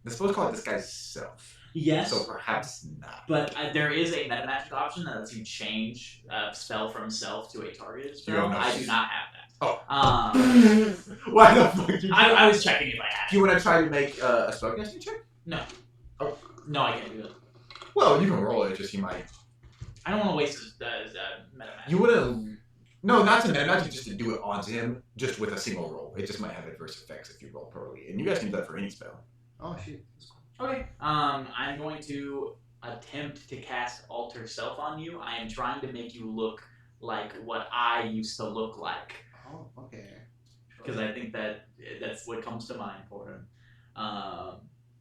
They're supposed to call it this guy's self. Yes. So perhaps not. But there is a meta magic option that lets you change a spell from self to a targeted spell. You have no I do choice. not have that. Oh. Why the fuck did you I was checking if I had Do you want to try to make a spellcasting check? No. Oh. No, I can't do that. Well, you can roll it, just you might. I don't want to waste the meta magic. You wouldn't. No, not to meta magic, just to do it on him, just with a single roll. It just might have adverse effects if you roll poorly. And you guys can do that for any spell. Oh shit. That's cool. Okay. I'm going to attempt to cast Alter Self on you. I am trying to make you look like what I used to look like. Oh, okay. Because I think that's what comes to mind for him.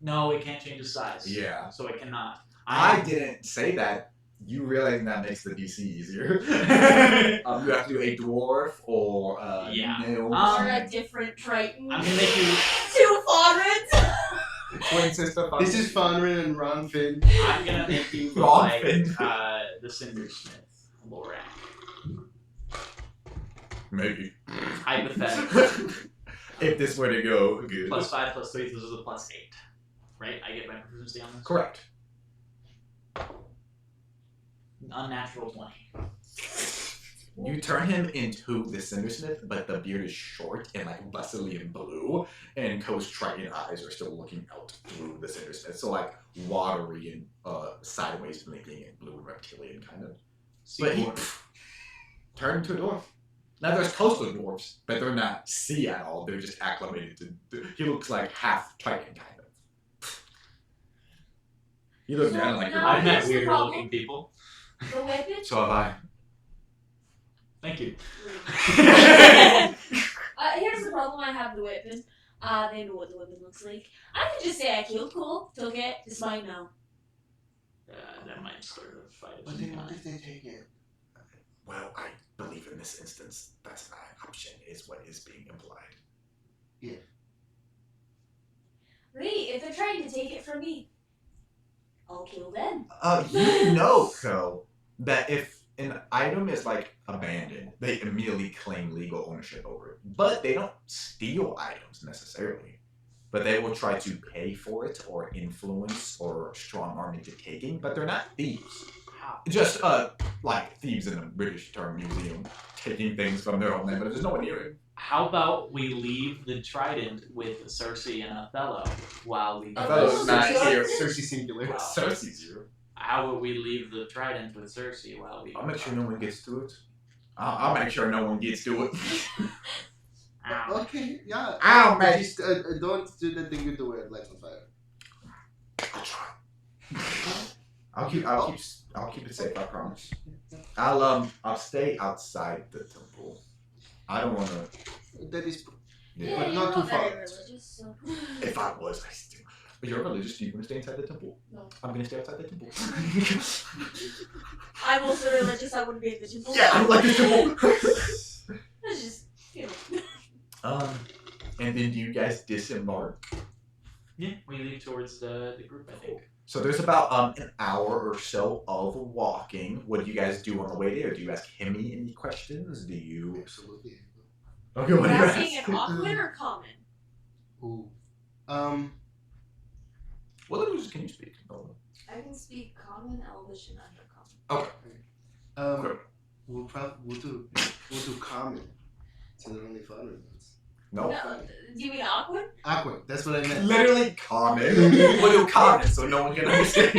No, it can't change his size. Yeah. So it cannot. I didn't say that. You realize that makes the DC easier. You have to do a dwarf or Yeah. gnome. Or a different Triton. I'm gonna make you. 2 Fawnrins. Twin sister. This is Fonrin and Ronfin. I'm gonna make you look Wrong like thing. the Cindersmith, Lorak. Maybe. Hypothetically. If this were to go good. +5, +3, this is a +8. Right? I get my proficiency on this? Correct. Unnatural 20. You turn him into the Cindersmith, but the beard is short and like bustily in blue, and Ko's Triton eyes are still looking out through the Cindersmith. So like watery and sideways blinking and blue and reptilian kind of. But he turned into a dwarf. Now there's coastal dwarves, but they're not sea at all. They're just acclimated to. He looks like half Triton kind of. You look So down like you're. now I've met here's the weirder problem. looking people. The weapon? So have I. Thank you. Here's the problem I have with the weapon. They know what the weapon looks like. I could just say I killed Cole, took it, it's mine now. That might start a fight. But then what if they take it? Well, I believe in this instance, that's not an option, is what is being implied. Right, if they're trying to take it from me, I'll kill them. You know, Co, that if an item is like abandoned, they immediately claim legal ownership over it. But they don't steal items necessarily. But they will try to pay for it or influence or strong arm into taking, but they're not thieves. Just like thieves in the British term museum, taking things from their own land, but there's no one near it. How about we leave the trident with Cersei and Othello while we... Othello's not here. Cersei singular. Cersei's here. How would we leave the trident with Cersei while we... I'll make sure no one gets to it. I'll make sure no one gets to it. Ow. Okay, yeah. I'll make Just don't do the thing with the word lights on fire. I'll try. I'll keep it safe. I promise. I'll stay outside the temple. I don't want to. That is. Yeah. But you're not too far. very religious, so. If I was, I still. But you're religious. Do you want to stay inside the temple? No. I'm gonna stay outside the temple. I'm also religious. I wouldn't be in the temple. Yeah, I'm like the temple. That's just, you know. And then do you guys disembark? Yeah, we leave towards the group, I think. So there's about an hour or so of walking. What do you guys do on the way there? Do you ask Hemi any questions? Do you? Absolutely. Okay, what do you Asking ask? an awkward or common? Ooh. What languages can you speak? I can speak common, elvish, and undercommon. Okay. Um. We'll do common. So they're only fun ones. No. No, do you mean awkward? Aqua. That's what I meant. Literally common. We'll do common so no one can understand.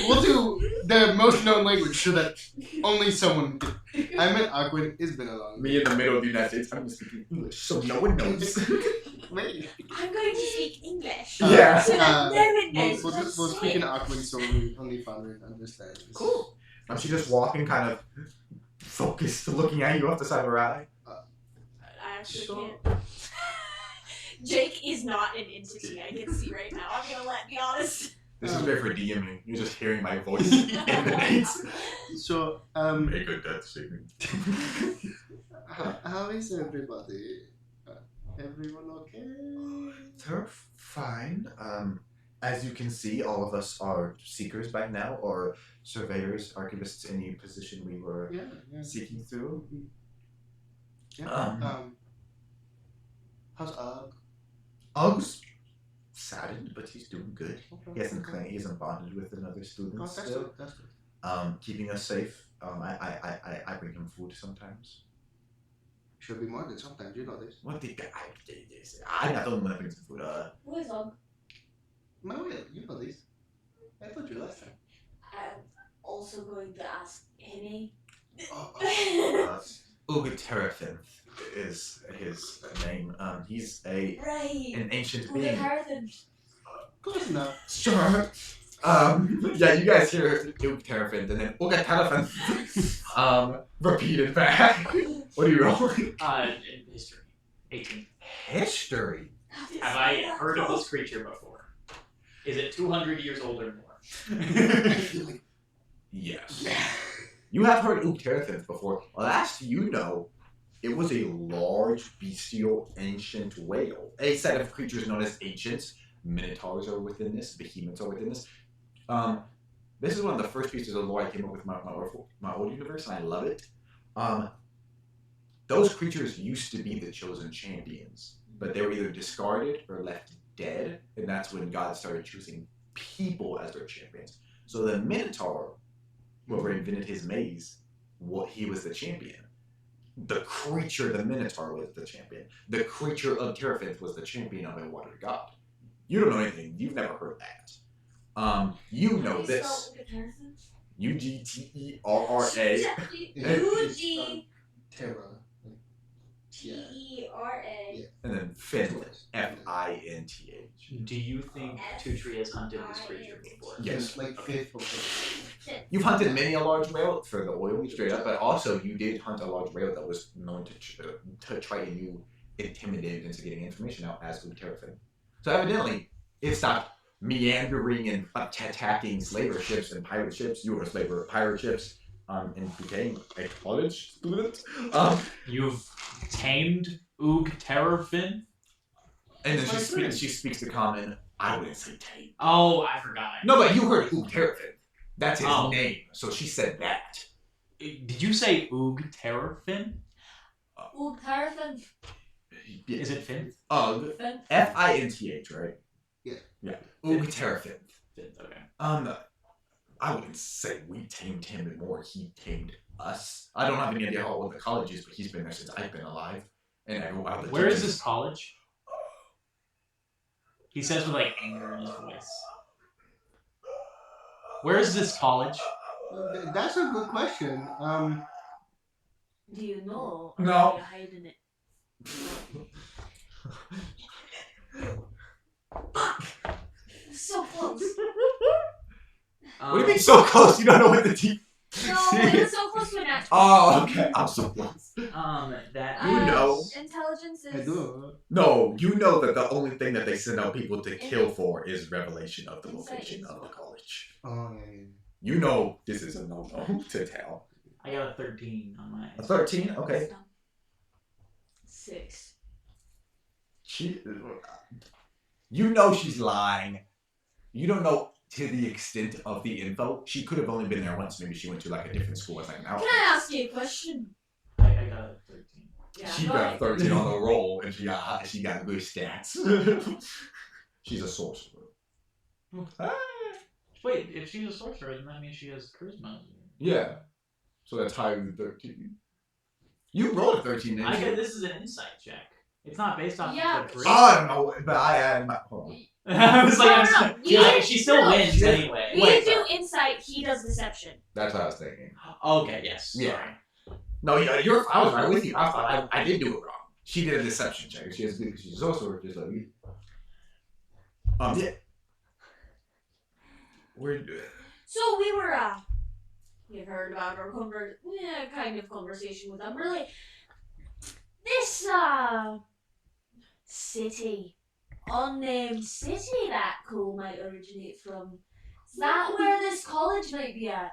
We'll do the most known language so that only someone can. I meant awkward. It's been a long. Me in the middle of the United States, I'm speaking English so no one knows. Wait. I'm going to speak English. Yeah. So that no one knows We'll what I'm speak in saying. awkward so only fun understands. Cool. She's just walking, kind of focused, looking at you off the side of her eye. I actually So- can't. Jake is not an entity I can see right now. I'm gonna be honest. This is great for DMing. You're just hearing my voice emanates. So Make a death saving. how is everybody? Everyone okay? They're fine. As you can see, all of us are seekers by now, or surveyors, archivists, any position we were Yeah. seeking through. Yeah. How's Ug's saddened, but he's doing good. Okay. He hasn't bonded with another student Oh, that's still. good. That's good. Keeping us safe. I bring him food sometimes. Should be more than sometimes. You know this. What the I'm not the only one that brings him food. Who is on? Manuel, you know this. I told you last time. I'm also going to ask Henny. Ug Terrafinth is his name. He's Right. an ancient Who the being. Harrison? Close enough. Sure. Yeah, you guys hear Ug Terrafinth and then Uga Terrafinth. Repeated back. What are you rolling? In history. 18. History. Have I heard of this creature before? Is it 200 years old or more? Yes. You have heard Ug Terrafinth before. Last you know, it was a large, bestial, ancient whale. A set of creatures known as ancients. Minotaurs are within this. Behemoths are within this. This is one of the first pieces of lore I came up with my old universe, and I love it. Those creatures used to be the chosen champions, but they were either discarded or left dead, and that's when God started choosing people as their champions. So the Minotaur, whoever invented his maze, he was the champion. The creature, the Minotaur, was the champion. The creature of Terrafinth was the champion of a water god. You don't know anything. You've never heard that. You know this. UGTERRA. Uji Terra. T-E-R-A. And then Finland. FINTH. Do you think Tutri has hunted this creature before? Yes. Like fifth or You've hunted many a large whale for the oil, straight up, but also you did hunt a large whale that was known to try and you intimidated into getting information out as Ug Terrafinth. So evidently, it stopped meandering and attacking slaver ships and pirate ships. You were a slaver of pirate ships, and became a college student. You've tamed Ug Terrorfin? And then she speaks the common. I wouldn't say tame. Oh, I forgot. No, but you heard Ug Terrafinth. That's his Oh. name. So she said that. Did you say Ug Terrorfin? Ug Harrison. Is it Fin? Ug. FINTH, right? Yeah. Yeah. Ug Terrafinth. Fin, okay. I wouldn't say we tamed him more. He tamed us. I don't have any idea how old the college is, but he's been there since I've been alive. And I go out. Where is this college? He says with like anger in his voice. Where is this college? That's a good question. Do you know? No. Are you hiding it? So close. What do you mean so close? You don't know what the T. No, it was so close to an actual. Oh, okay. I'm so close. That You know. Intelligence I is. do. No, you know that the only thing that they send out people to kill for is revelation of the location of the college. Oh, yeah. You know this is a no-no to tell. I got a 13 on my. A 13? Okay. 6. You know she's lying. You don't know to the extent of the info. She could have only been there once. Maybe she went to like a different school as like an Can outfit. I ask you a question? I got a 13. Yeah, She go got ahead. 13 on the roll, and she got good stats. She's a sorcerer. Wait, if she's a sorcerer, then that means she has charisma. Yeah. So that's higher than 13. You rolled a 13, didn't you? This is an insight check. It's not based off Yeah. of the charisma. I don't know, but I had my. Hold on. I was like, No, she still wins anyway. We do insight, he does deception. That's what I was thinking. Okay, yes. Yeah. Sorry. No, I was right with you. I thought I did do it wrong. She did a deception check. She has good because she's a sorcerer, just like you. Yeah. So we were, you heard about our kind of conversation with them. Really, this, city, unnamed city that cool might originate from. Is that where this college might be at?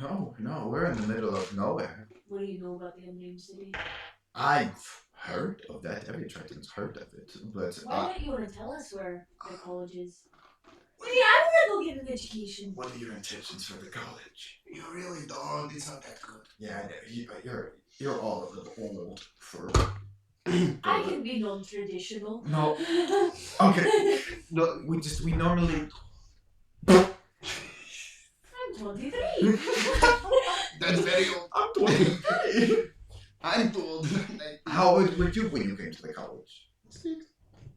No, we're in the middle of nowhere. What do you know about the unnamed city? I've heard of that. Every Triton's heard of it, but Why don't you want to tell us where the college is? Maybe I want to go get an education. what are your intentions for the college? You really don't. It's not that good. Yeah, I know. You're all a little old for. I can be non-traditional. No. Okay. No, we normally. I'm 23. That's very old. I'm 23. I'm too old. How old were you when you came to the college? 6.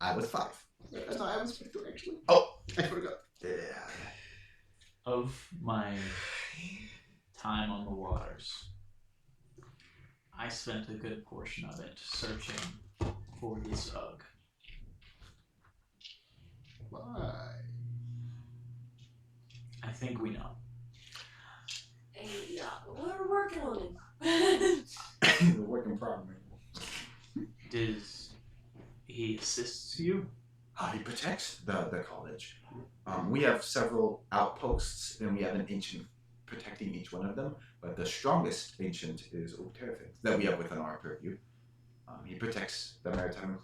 I was 5. No, I was 5 too, actually. Oh. I forgot. Yeah. Of my time on the waters, I spent a good portion of it searching for this Ugg. Why? I think we know. Hey, we're working on it. Work in progress. Does he assist you? He protects the college. We have several outposts, and we have an ancient protecting each one of them. But the strongest ancient is Ukterfin that we have within our purview. He protects the maritime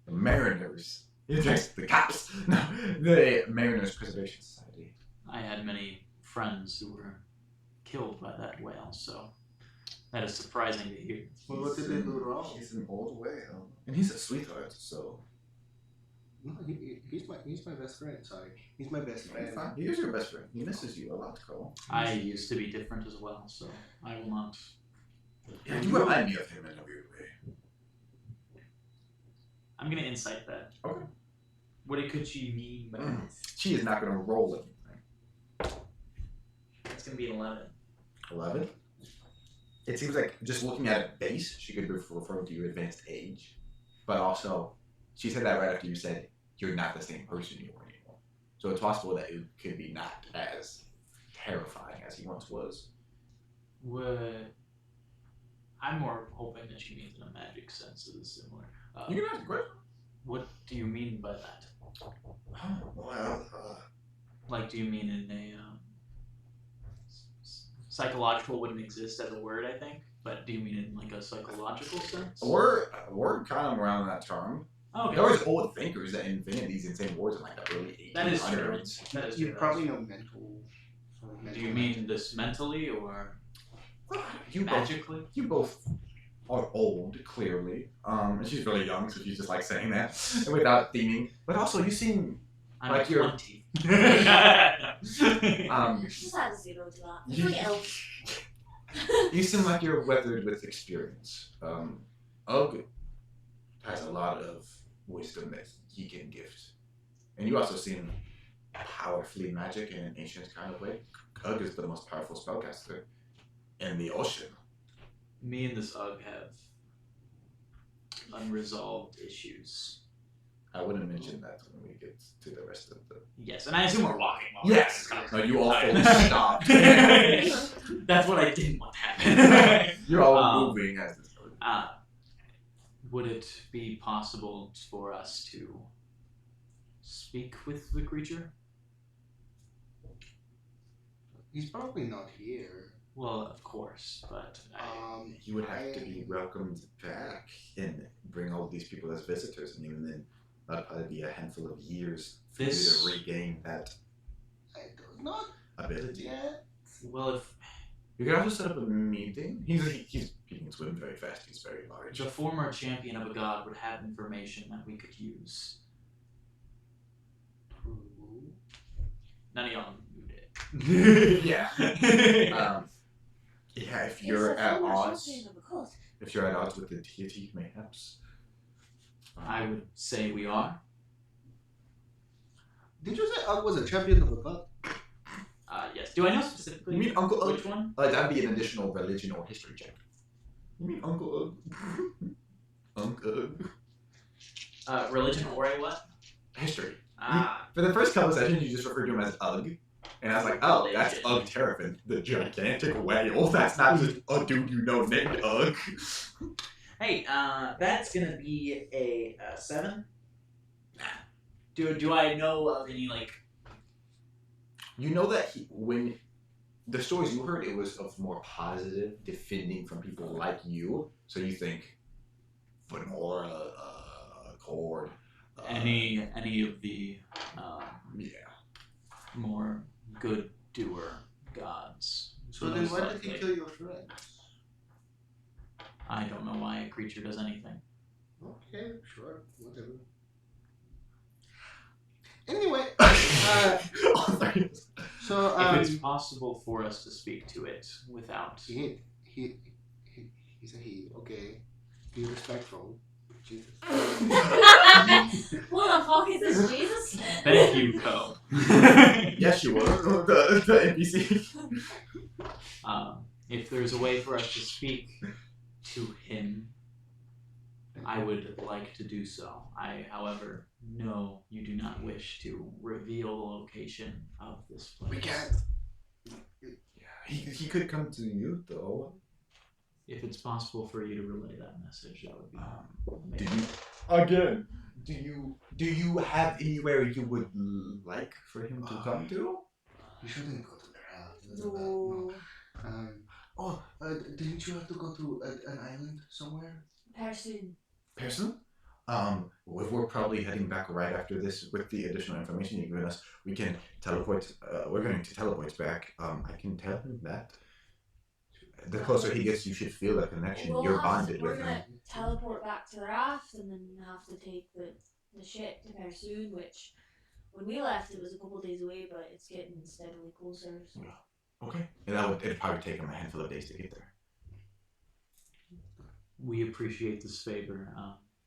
the mariners. He protects the cops. No, the Mariners Preservation Society. I had many friends who were killed by that whale, so that is surprising to hear. Well, what did they do wrong? He's an old whale, and he's a sweetheart. So No, he's my best friend. Sorry, he's my best friend. he is your best friend. He misses you a lot, Cole. I used to be different as well, so I will not. Yeah, you remind me of him in a weird way. I'm gonna insight that. Okay. What could she mean by this? She is not going to roll anything. It's gonna be an 11. 11? It seems like just looking at a base, she could be referring to your advanced age. But also, she said that right after you said you're not the same person you were anymore. So it's possible that it could be not as terrifying as he once was. I'm more hoping that she means in a magic sense it is similar. You can ask a question. What do you mean by that? Oh, well, Like, do you mean in a psychological wouldn't exist as a word, I think, but do you mean in like a psychological sense? a word kind of around that term. Okay. There was old thinkers that invented these insane words in like the early 1800s. That is true. That is You true. probably know mental. Do you mean this mentally or You magically? You both are old, clearly. And she's really young, so she's just like saying that without theming. But also, you seem I'm like you're 20. Just add a 0 to that. It's You- like elves. you seem like you're weathered with experience. Ugg has a lot of wisdom that he can gift, and you also seem powerfully magic in an ancient kind of way. Ugg is the most powerful spellcaster in the ocean. Me and this Ugg have unresolved issues. I wouldn't mention that when we get to the rest of the... Yes, and I assume we're walking. Yes! No, you all fully stopped. That's what I didn't want to happen. You're all moving as this goes. Would it be possible for us to speak with the creature? He's probably not here. Well, of course, but He would have to be welcomed back and bring all these people as visitors, and even then, that'd probably be a handful of years for you to regain that Not ability. yet. well, if You could also set up a meeting. He can swim very fast. He's very large. the former champion of a god would have information that we could use. None of y'all knew it. Yeah. Yeah, if you're at odds, with the deity, mayhaps. I would say we are. Did you say Ugg was a champion of a god? Yes. Do I know specifically? You mean Uncle Ugg? Which one? That'd be an additional religion or history check. You mean Uncle Ugg? Uncle Ugg. Religion or a what? History. Ah. For the first couple sessions, you just referred to him as Ugg. And I was like, oh, that's Ugg Terrapin, the gigantic whale. That's not just a dude you know named Ugg. Hey, that's gonna be a 7. Do I know of any, like... You know that when the stories you heard, it was of more positive, defending from people like you. So you think Fenora, Cord. Any of the more good doer gods. So then Most why did he likely. kill your friends? I don't know why a creature does anything. Okay, sure, whatever. Anyway, so If it's possible for us to speak to it without... he said he, okay, be respectful. Jesus. What the fuck is this, Jesus? Thank you, Co. Yes, you were. The NPC. If there's a way for us to speak to him, I would like to do so. I, however, know you do not wish to reveal the location of this place. We can't. He could come to you, though. If it's possible for you to relay that message, that would be Again, do you have anywhere you would like for him to come to? You shouldn't go to their house. That's bad. No. Didn't you have to go to an island somewhere? Person. If we're probably heading back right after this with the additional information you've given us, we can teleport. We're going to teleport back. I can tell him that. The closer he gets, you should feel a connection. You're bonded with We're him. gonna teleport back to the raft and then have to take the ship to Persoon, which when we left it was a couple days away, but it's getting steadily closer. So. Okay. And it'd probably take him a handful of days to get there. We appreciate this favor.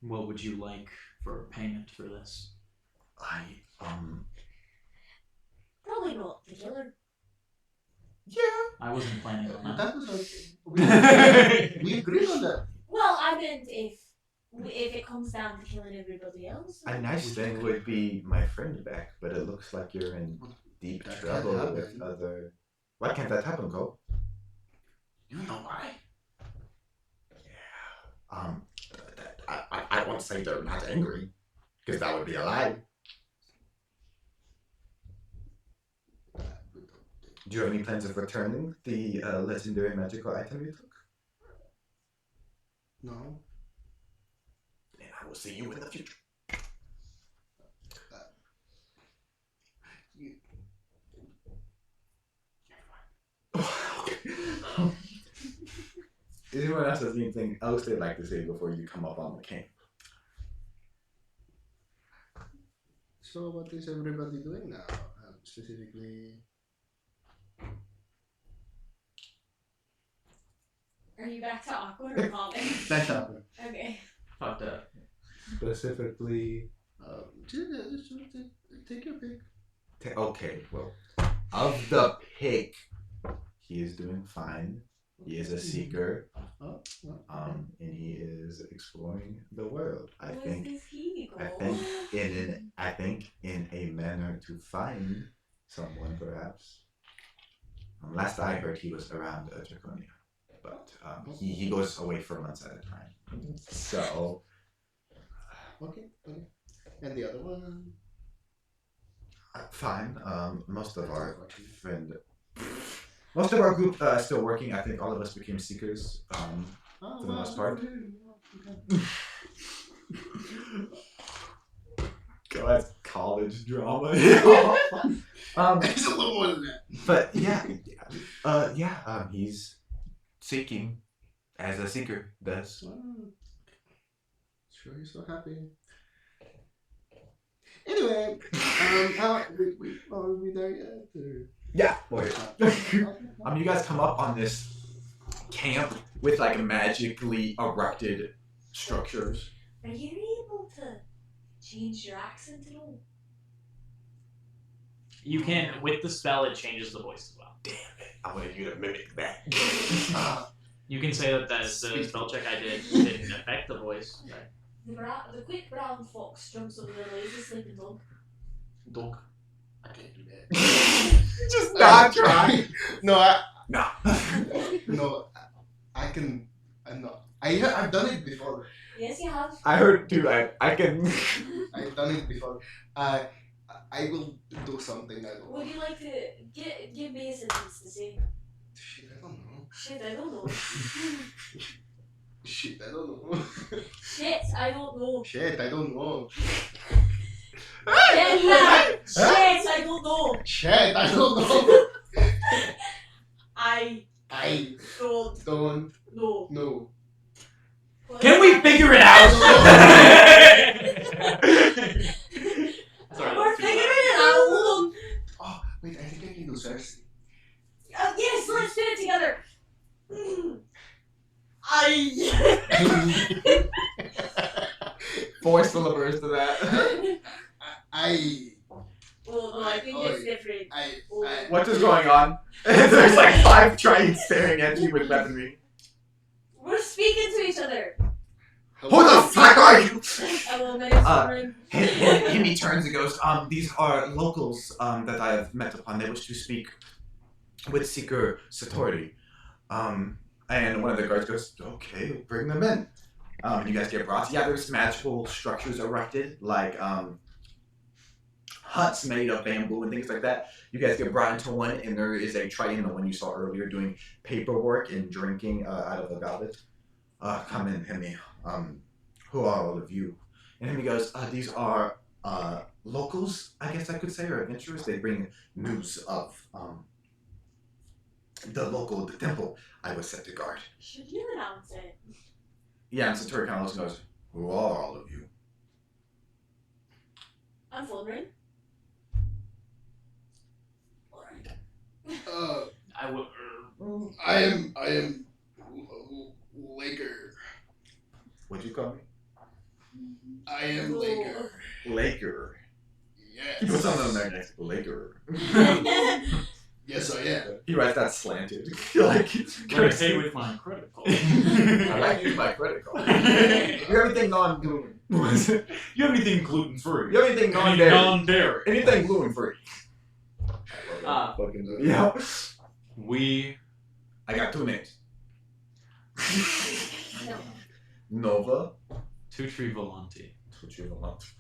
What would you like for payment for this? Probably not the killer. Yeah. I wasn't planning on that. That was we agreed on that. Well, I meant if it comes down to killing everybody else. A nice thing would be my friend back, but it looks like you're in deep That trouble can't with happen. other... Why can't that happen, Cole? You know why? Yeah. I won't say they're not angry, because that would be a lie. Do you have any plans of returning the legendary magical item you took? No. And I will see you in the future. Is anyone else has anything else they'd like to say before you come up on the camp? So what is everybody doing now? Specifically... Are you back to awkward or common? That's happening. Okay. Fucked up. Specifically... Just take your pick. Okay, well, of the pick, he is doing fine. He is a seeker, and he is exploring the world. I think does he go? in think in a manner to find someone, perhaps. Last I heard, he was around Draconia, but he goes away for months at a time. So. Okay. And the other one? Fine. Most of our group still working. I think all of us became seekers for the most part. God, college drama. It's a little more than that. But he's seeking as a seeker does. Sure, you're so happy. Anyway, are we there yet? Or? Yeah. You guys come up on this camp with like magically erected structures. Are you able to change your accent at all? You can, with the spell, it changes the voice as well. Damn it! I wanted you to mimic that. You can say that the spell check I did didn't affect the voice. Right? The quick brown fox jumps over the lazy sleeping dog. Dog. I can't do that. Just not try. No, I can. I'm not. I've done it before. Yes, you have. I heard too. I can. I've done it before. I will do something. I don't know. Would you like to give me a sentence to say? Shit, I don't know. Shit, I don't know. Shit, I don't know. Shit, I don't know. Shit, I don't know. Shit, I don't know. Shit, I don't know. I don't know. know. Can we figure it out? Sorry, We're figuring it out. Hold on. Oh, wait, I think I can do Cersei. Yes, let's do it together. Forceful a burst of that. Well, no, I think it's different. What is going on? There's like 5 trying staring at you with weaponry. We're speaking to each other. Who the fuck are you? He turns and goes, these are locals that I have met upon. They wish to speak with Seeker Satori. And one of the guards goes, okay, bring them in. You guys get brought. Yeah, there's magical structures erected, like huts made of bamboo and things like that. You guys get brought into one, and there is a Triton, the one you saw earlier, doing paperwork and drinking out of a goblet. Come in, Hemi. Who are all of you? And Hemi goes, these are locals, I guess I could say, or adventurers. They bring news of the temple I was set to guard. Should you announce it? Yeah, and Satori kind of looks and goes, who are all of you? I'm wondering. I am Laker. What'd you call me? I am Laker. Laker. Yes. He puts something on there next to Laker. Yes, I am. He writes that slanted. Like, Can I say with my credit card? I like to use my credit card. You have anything non-gluten? You have anything gluten free? You have anything non-dairy? Non-dairy. Anything gluten free? Yeah. I got 2 names. Nova. Tutri Volante. Tutri Volante.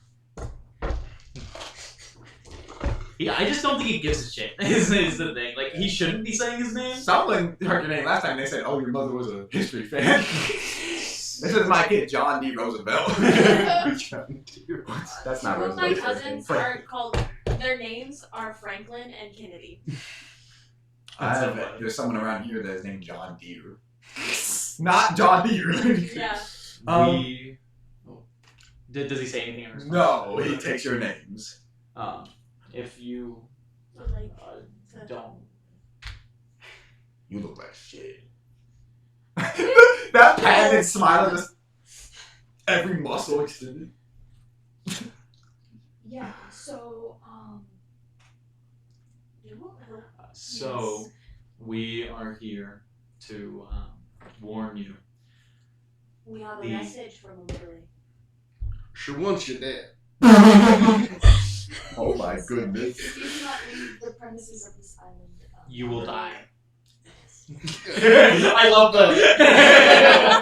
Yeah, I just don't think he gives a shit. Is the thing. Like, he shouldn't be saying his name. Someone heard your name last time. They said, "Oh, your mother was a history fan." This is my kid, John D. Roosevelt. That's not Both my Roosevelt. cousins are called. Their names are Franklin and Kennedy. There's someone around here that is named John Deere. Not John Deere. Yeah. Does he say anything in response? No, he takes your names. If you But like, don't. You look like shit. That patented smile, just every muscle extended. Yeah, so, you won't help. So, we are here to warn you. We have a message from Lily. She wants you dead. Oh my goodness. If you do not leave the premises of this island, You will die. I love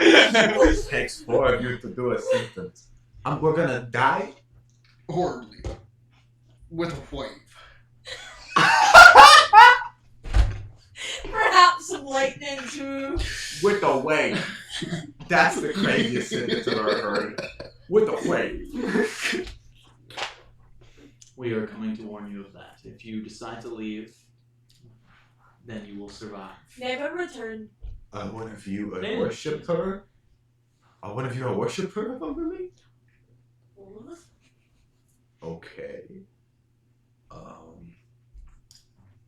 It takes 4 of you to do a sentence. We're gonna die? Horribly. With a wife. perhaps some lightning too. With a wave. That's the craziest sentence I've ever heard. With a wave. We are coming to warn you of that. If you decide to leave, then you will survive. Never return. One of you worship her? One of you a worshiper of me? All of us? Okay.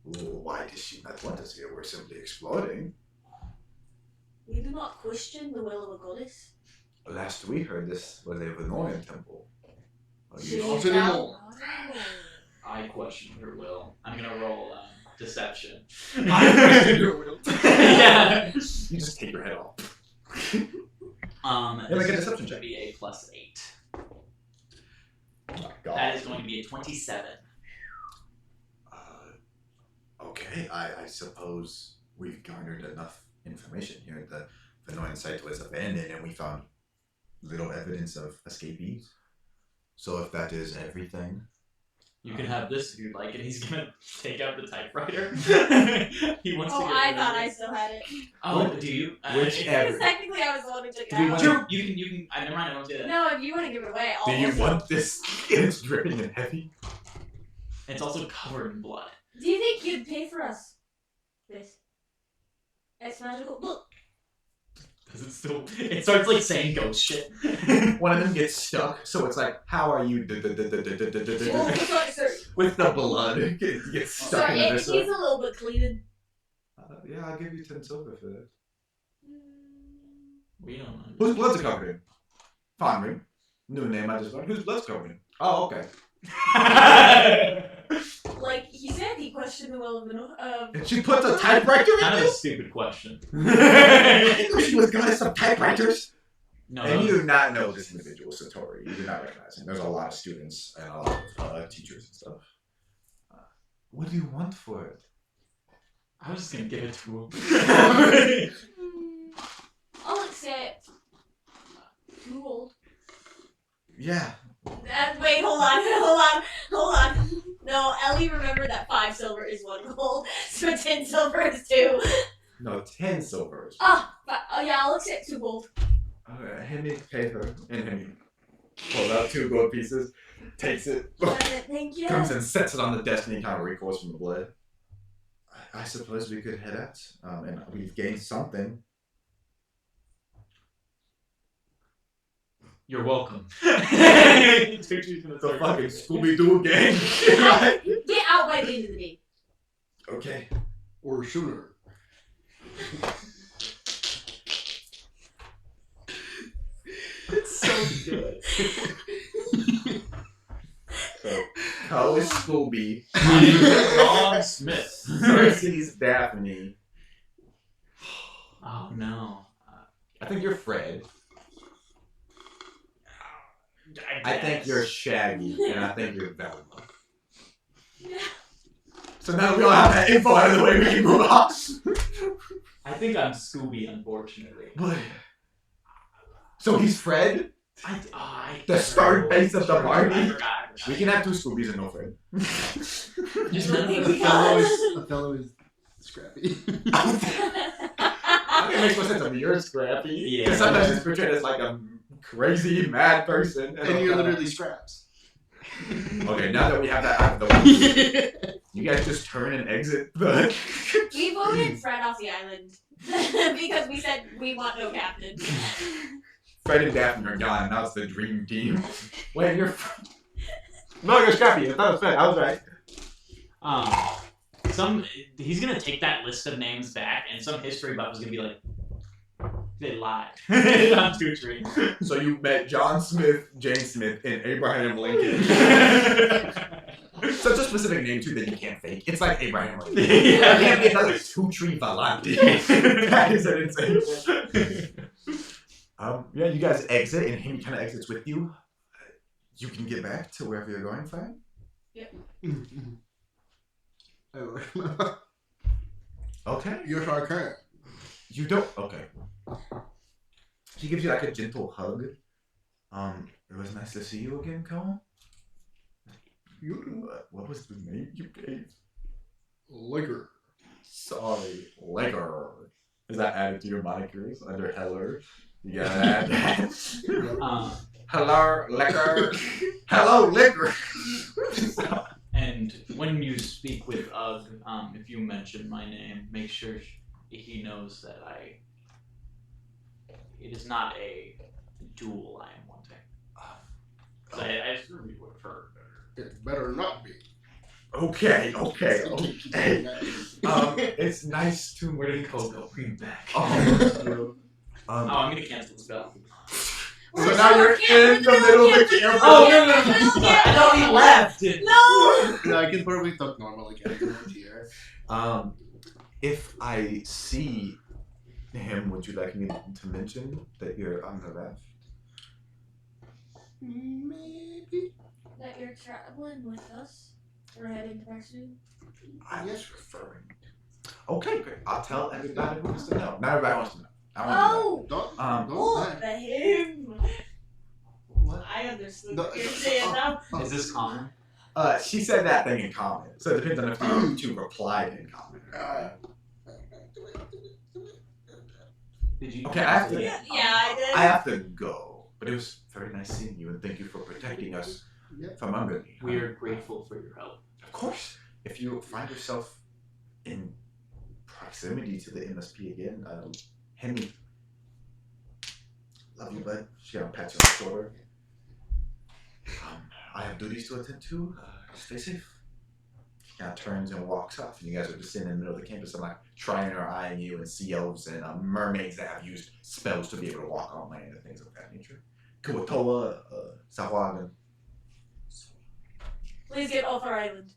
Why does she not want us here? We're simply exploring. We do not question the will of a goddess. Last we heard, this was a Venorian temple. She Not is anymore. now- I question her will. I'm gonna roll deception. Yeah. You just take your head off. Yeah, make a deception should check. be a +8. Oh my God. That is going to be a 27. Okay, I suppose we've garnered enough information here. The Venorian site was abandoned and we found little evidence of escapees. So if that is everything... You can have this if you'd like, and he's gonna take out the typewriter. He wants to Oh, get I rid of thought it. I still had it. Oh, do you? Whichever. Because technically I was the one who took it Do we out. want- You can. Never mind. I won't do that. No, if you want to give it away, I'll Do you also- want this? It's dripping and heavy. It's also covered in blood. Do you think you'd pay for us? This. It's magical. Look. Does it still? It starts like saying ghost shit. One of them gets stuck, so it's like, how are you? Oh, sorry. With the blood, it gets stuck Sorry, in it this. needs a little bit cleaning. Yeah, I'll give you 10 silver for that. We don't know. Whose blood's it covered in? Fine ring. New name I just learned. Whose blood's covered in? Oh, okay. Like he said, he questioned the will of the And she puts a typewriter in Kind of a this? stupid question. I knew she was goddess of typewriters. No. And you do not know this individual, Satori. You do not recognize him. There's a lot of students and a lot of teachers and stuff. What do you want for it? I was just gonna give it to him. I'll accept. Too old. Yeah. Wait, hold on. No, Ellie, remember that 5 silver is 1 gold, so 10 silver is 2. No, 10 silvers. Oh yeah, I'll accept 2 gold. Okay, Henry paid her, and Henry pulls out 2 gold pieces, takes it, Thank you. comes and sets it on the desk, and he kind of recoils from the blood. I suppose we could head out, and we've gained something. You're welcome. The fucking Scooby-Doo gang. Get out by the end of the day. Okay. Or sooner. It's so good. So, Cole is Scooby. Ron Smith. Cersei's Daphne. Oh no. I think you're Fred. I think you're Shaggy, and I think you're Velma. So now that we all have that info out of the way, we can move on. I think I'm Scooby, unfortunately. What? So he's Fred? I The start base of the party? I forgot. We can have 2 Scoobies and no Fred. Just none of think them. we can. Othello is scrappy. I think it makes more sense if you're Scrappy. Yeah. Because sometimes he's portrayed as like a crazy, mad person. And you're literally scraps. Okay, now that we have that out of the way, you guys just turn and exit the... We voted Fred off the island because we said we want no captain. Fred and Daphne are gone. Now it's the dream team. Wait, you're... No, you're Scrappy. I thought it was Fred. I was right. He's gonna take that list of names back, and some history buff is gonna be like, they lied on Tutri. So you met John Smith, Jane Smith, and Abraham Lincoln. Such a specific name too that you can't fake. It's like Abraham Lincoln. You can't be another Tutri Valenti. That is an insane. Yeah, you guys exit, and he kind of exits with you. You can get back to wherever you're going, fine. Okay. Yes, I can. You don't. Okay. She gives you like a gentle hug. It was nice to see you again, Cole. What was the name you gave? Liquor. Sorry, Liquor. Is that added to your monikers under Heller? You gotta add that. Hello, Liquor. Hello, Liquor. And when you speak with Ugg, if you mention my name, make sure he knows that it is not a duel I am wanting. I just really would prefer. It better not be. Okay. It's nice to meet you. Bring back. Oh, I'm gonna cancel the spell. so now you're in the middle of the camp. Oh no! I thought he left. No! No, I can probably talk normal again here. If I see him, would you like me to mention that you're on the left? Maybe. That you're traveling with us. We're heading to Varsity. I was referring. Okay, great. I'll tell everybody who wants to know. Not everybody wants to know. I want Oh! Don't. Oh, the him! What? I understood No, what you're saying now. Is this common? She said that thing in common, so it depends on if you two replied in common. Did you? Okay, I have to. Yeah, I did. I have to go, but it was very nice seeing you, and thank you for protecting us from under me. We are grateful for your help. Of course, if you find yourself in proximity to the MSP again, hit me. Love you, bud. She pats you on the shoulder. I have duties to attend to. Stay safe. She kind of turns and walks off, and you guys are just sitting in the middle of the campus. I'm like trying or eyeing you, and sea elves and mermaids that have used spells to be able to walk on land and things of that nature. Kuatoa, Sahuagin. Please get off our island.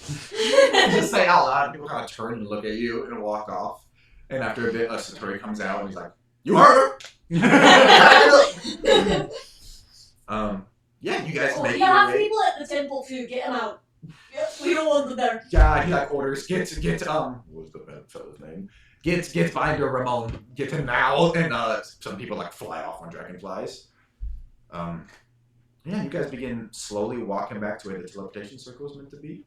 Just say out loud, people kind of turn and look at you and walk off. And after a bit, a Satori comes out and he's like, "You heard her!" Yeah, you guys Oh, make you your have way. people at the temple too. Get them out. Yep, we don't want them there. Yeah, he like orders, what was the bad fellow's name? Get Binder Ramon, get him now, and some people like fly off on dragonflies. Yeah, you guys begin slowly walking back to where the teleportation circle is meant to be.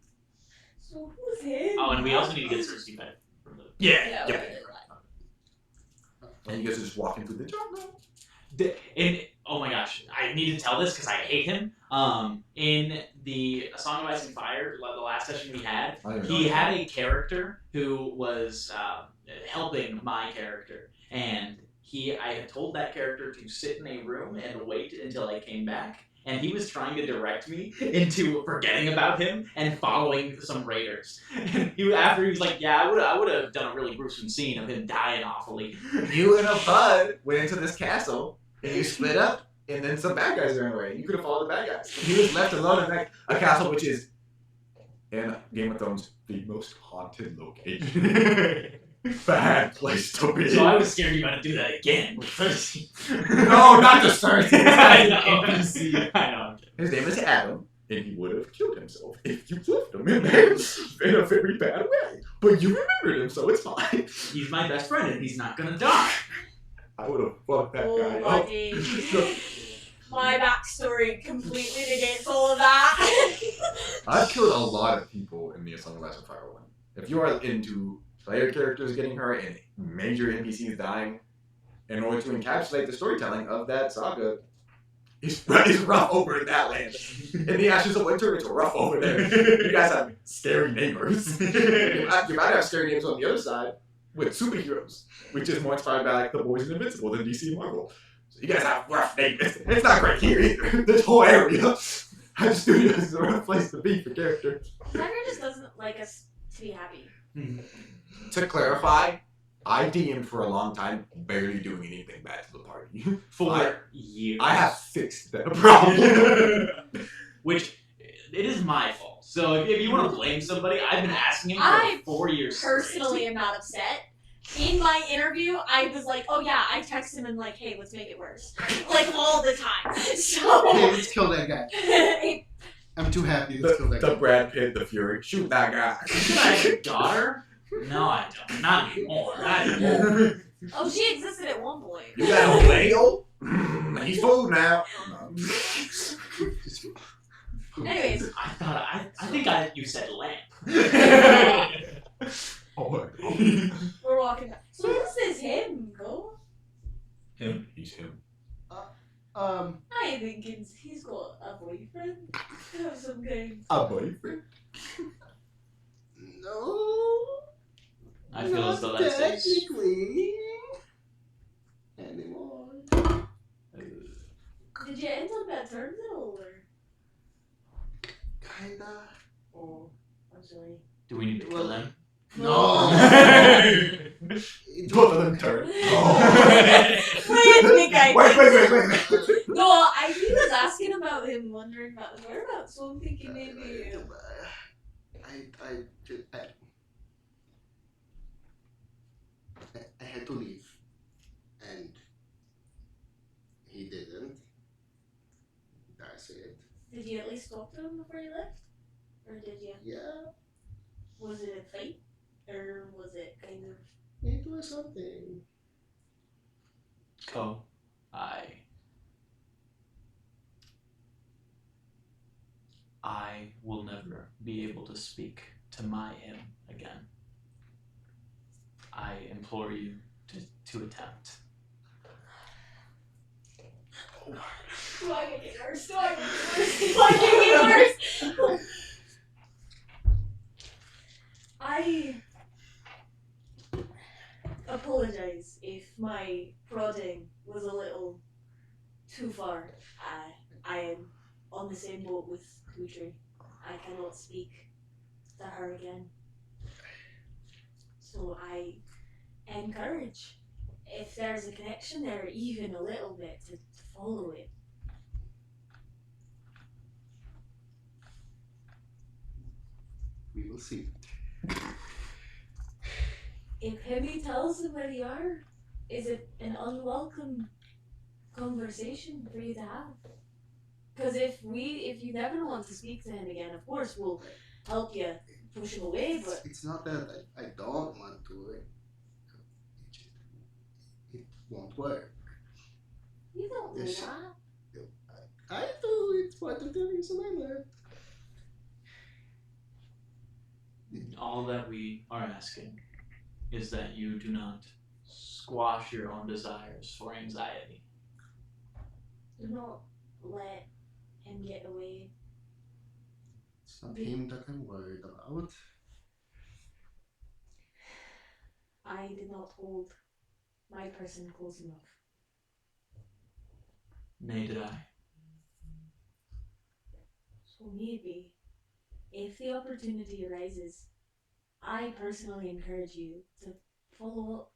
So who's him? Oh, and we also need to get Cersei back from the. Yeah. Yeah, Yep. And you guys are just walking through the jungle. Oh my gosh, I need to tell this because I hate him. In the A Song of Ice and Fire, the last session we had, he had a character who was helping my character, and I had told that character to sit in a room and wait until I came back, and he was trying to direct me into forgetting about him and following some raiders. And after he was like, "Yeah, I would have done a really gruesome scene of him dying awfully." You and a bud went into this castle, and you split up, and then some bad guys ran away. You could have followed the bad guys. He was left alone in like a castle, which is in Game of Thrones the most haunted location. Bad place to be. So I was scared you were going to do that again with Cersei. No, not the Cersei. I know. NPC. I know. His name is Adam, and he would have killed himself if you left him in there in a very bad way. But you remembered him, so it's fine. He's my best friend, and he's not going to die. I would have fucked that Oh guy my up. days. My backstory completely negates all of that. I've killed a lot of people in the Song of Ice and Fire one. If you are into player characters getting hurt and major NPCs dying, in order to encapsulate the storytelling of that saga, it's rough over in that land. In the Ashes of Winter, it's rough over there. You guys have scary neighbors. You might have scary neighbors on the other side with superheroes, which is more inspired by like the Boys and Invincible than DC and Marvel. So you guys have rough neighbors. It's not great here either. This whole area. High Studios is a rough place to be for characters. Tiger just doesn't like us to be happy. To clarify, I DM'd for a long time, barely doing anything bad to the party. For years. I have fixed that problem. Which, it is my fault. So if you want to blame somebody, I've been asking him for I 4 years. Personally, am not upset. In my interview, I was like, "Oh yeah," I text him and like, "Hey, let's make it worse," like all the time. So Hey, let's kill that guy. I'm too happy to kill that The guy. Brad Pitt, the Fury. Shoot that guy. Should I have a daughter? No, I don't. Not anymore. Not anymore. Oh, she existed at one point. You got a whale? He's food now. Anyways, I think you said lamp. we're walking back. So who's this him, go? Him. He's him. I think he's got a boyfriend of some kind. A boyfriend? No. I feel as though that's technically anymore. Did you end on bad terms at all, or? Kinda. Oh, I'm sorry. Do we need to kill him? No. Both of them turn. Wait, guys. Wait. No, he was asking about him, wondering about his whereabouts, so I'm thinking maybe. I had to leave, and he didn't. That's it. Did you at least talk to him before you left? Or did you? Yeah, Was it a fight? Or was it kind of. it was something. Ko, I will never be able to speak to my him again. I implore you to attempt. Do I make it worse? Do I make it worse? I apologize if my prodding was a little too far. I am on the same boat with Kutri. I cannot speak to her again. So I encourage, if there's a connection there, even a little bit, to follow it. We will see. If Hemi tells them where you are, is it an unwelcome conversation for you to have? Because if you never want to speak to him again, of course we'll help you push him away, but It's not that I don't want to. It won't work. you don't do Yes. that. I do. It's part of the reason I left. All that we are asking is that you do not squash your own desires for anxiety. Do not let him get away. It's not him that I'm worried about. I did not hold my person close enough. Nay, did I. So maybe, if the opportunity arises, I personally encourage you to follow up.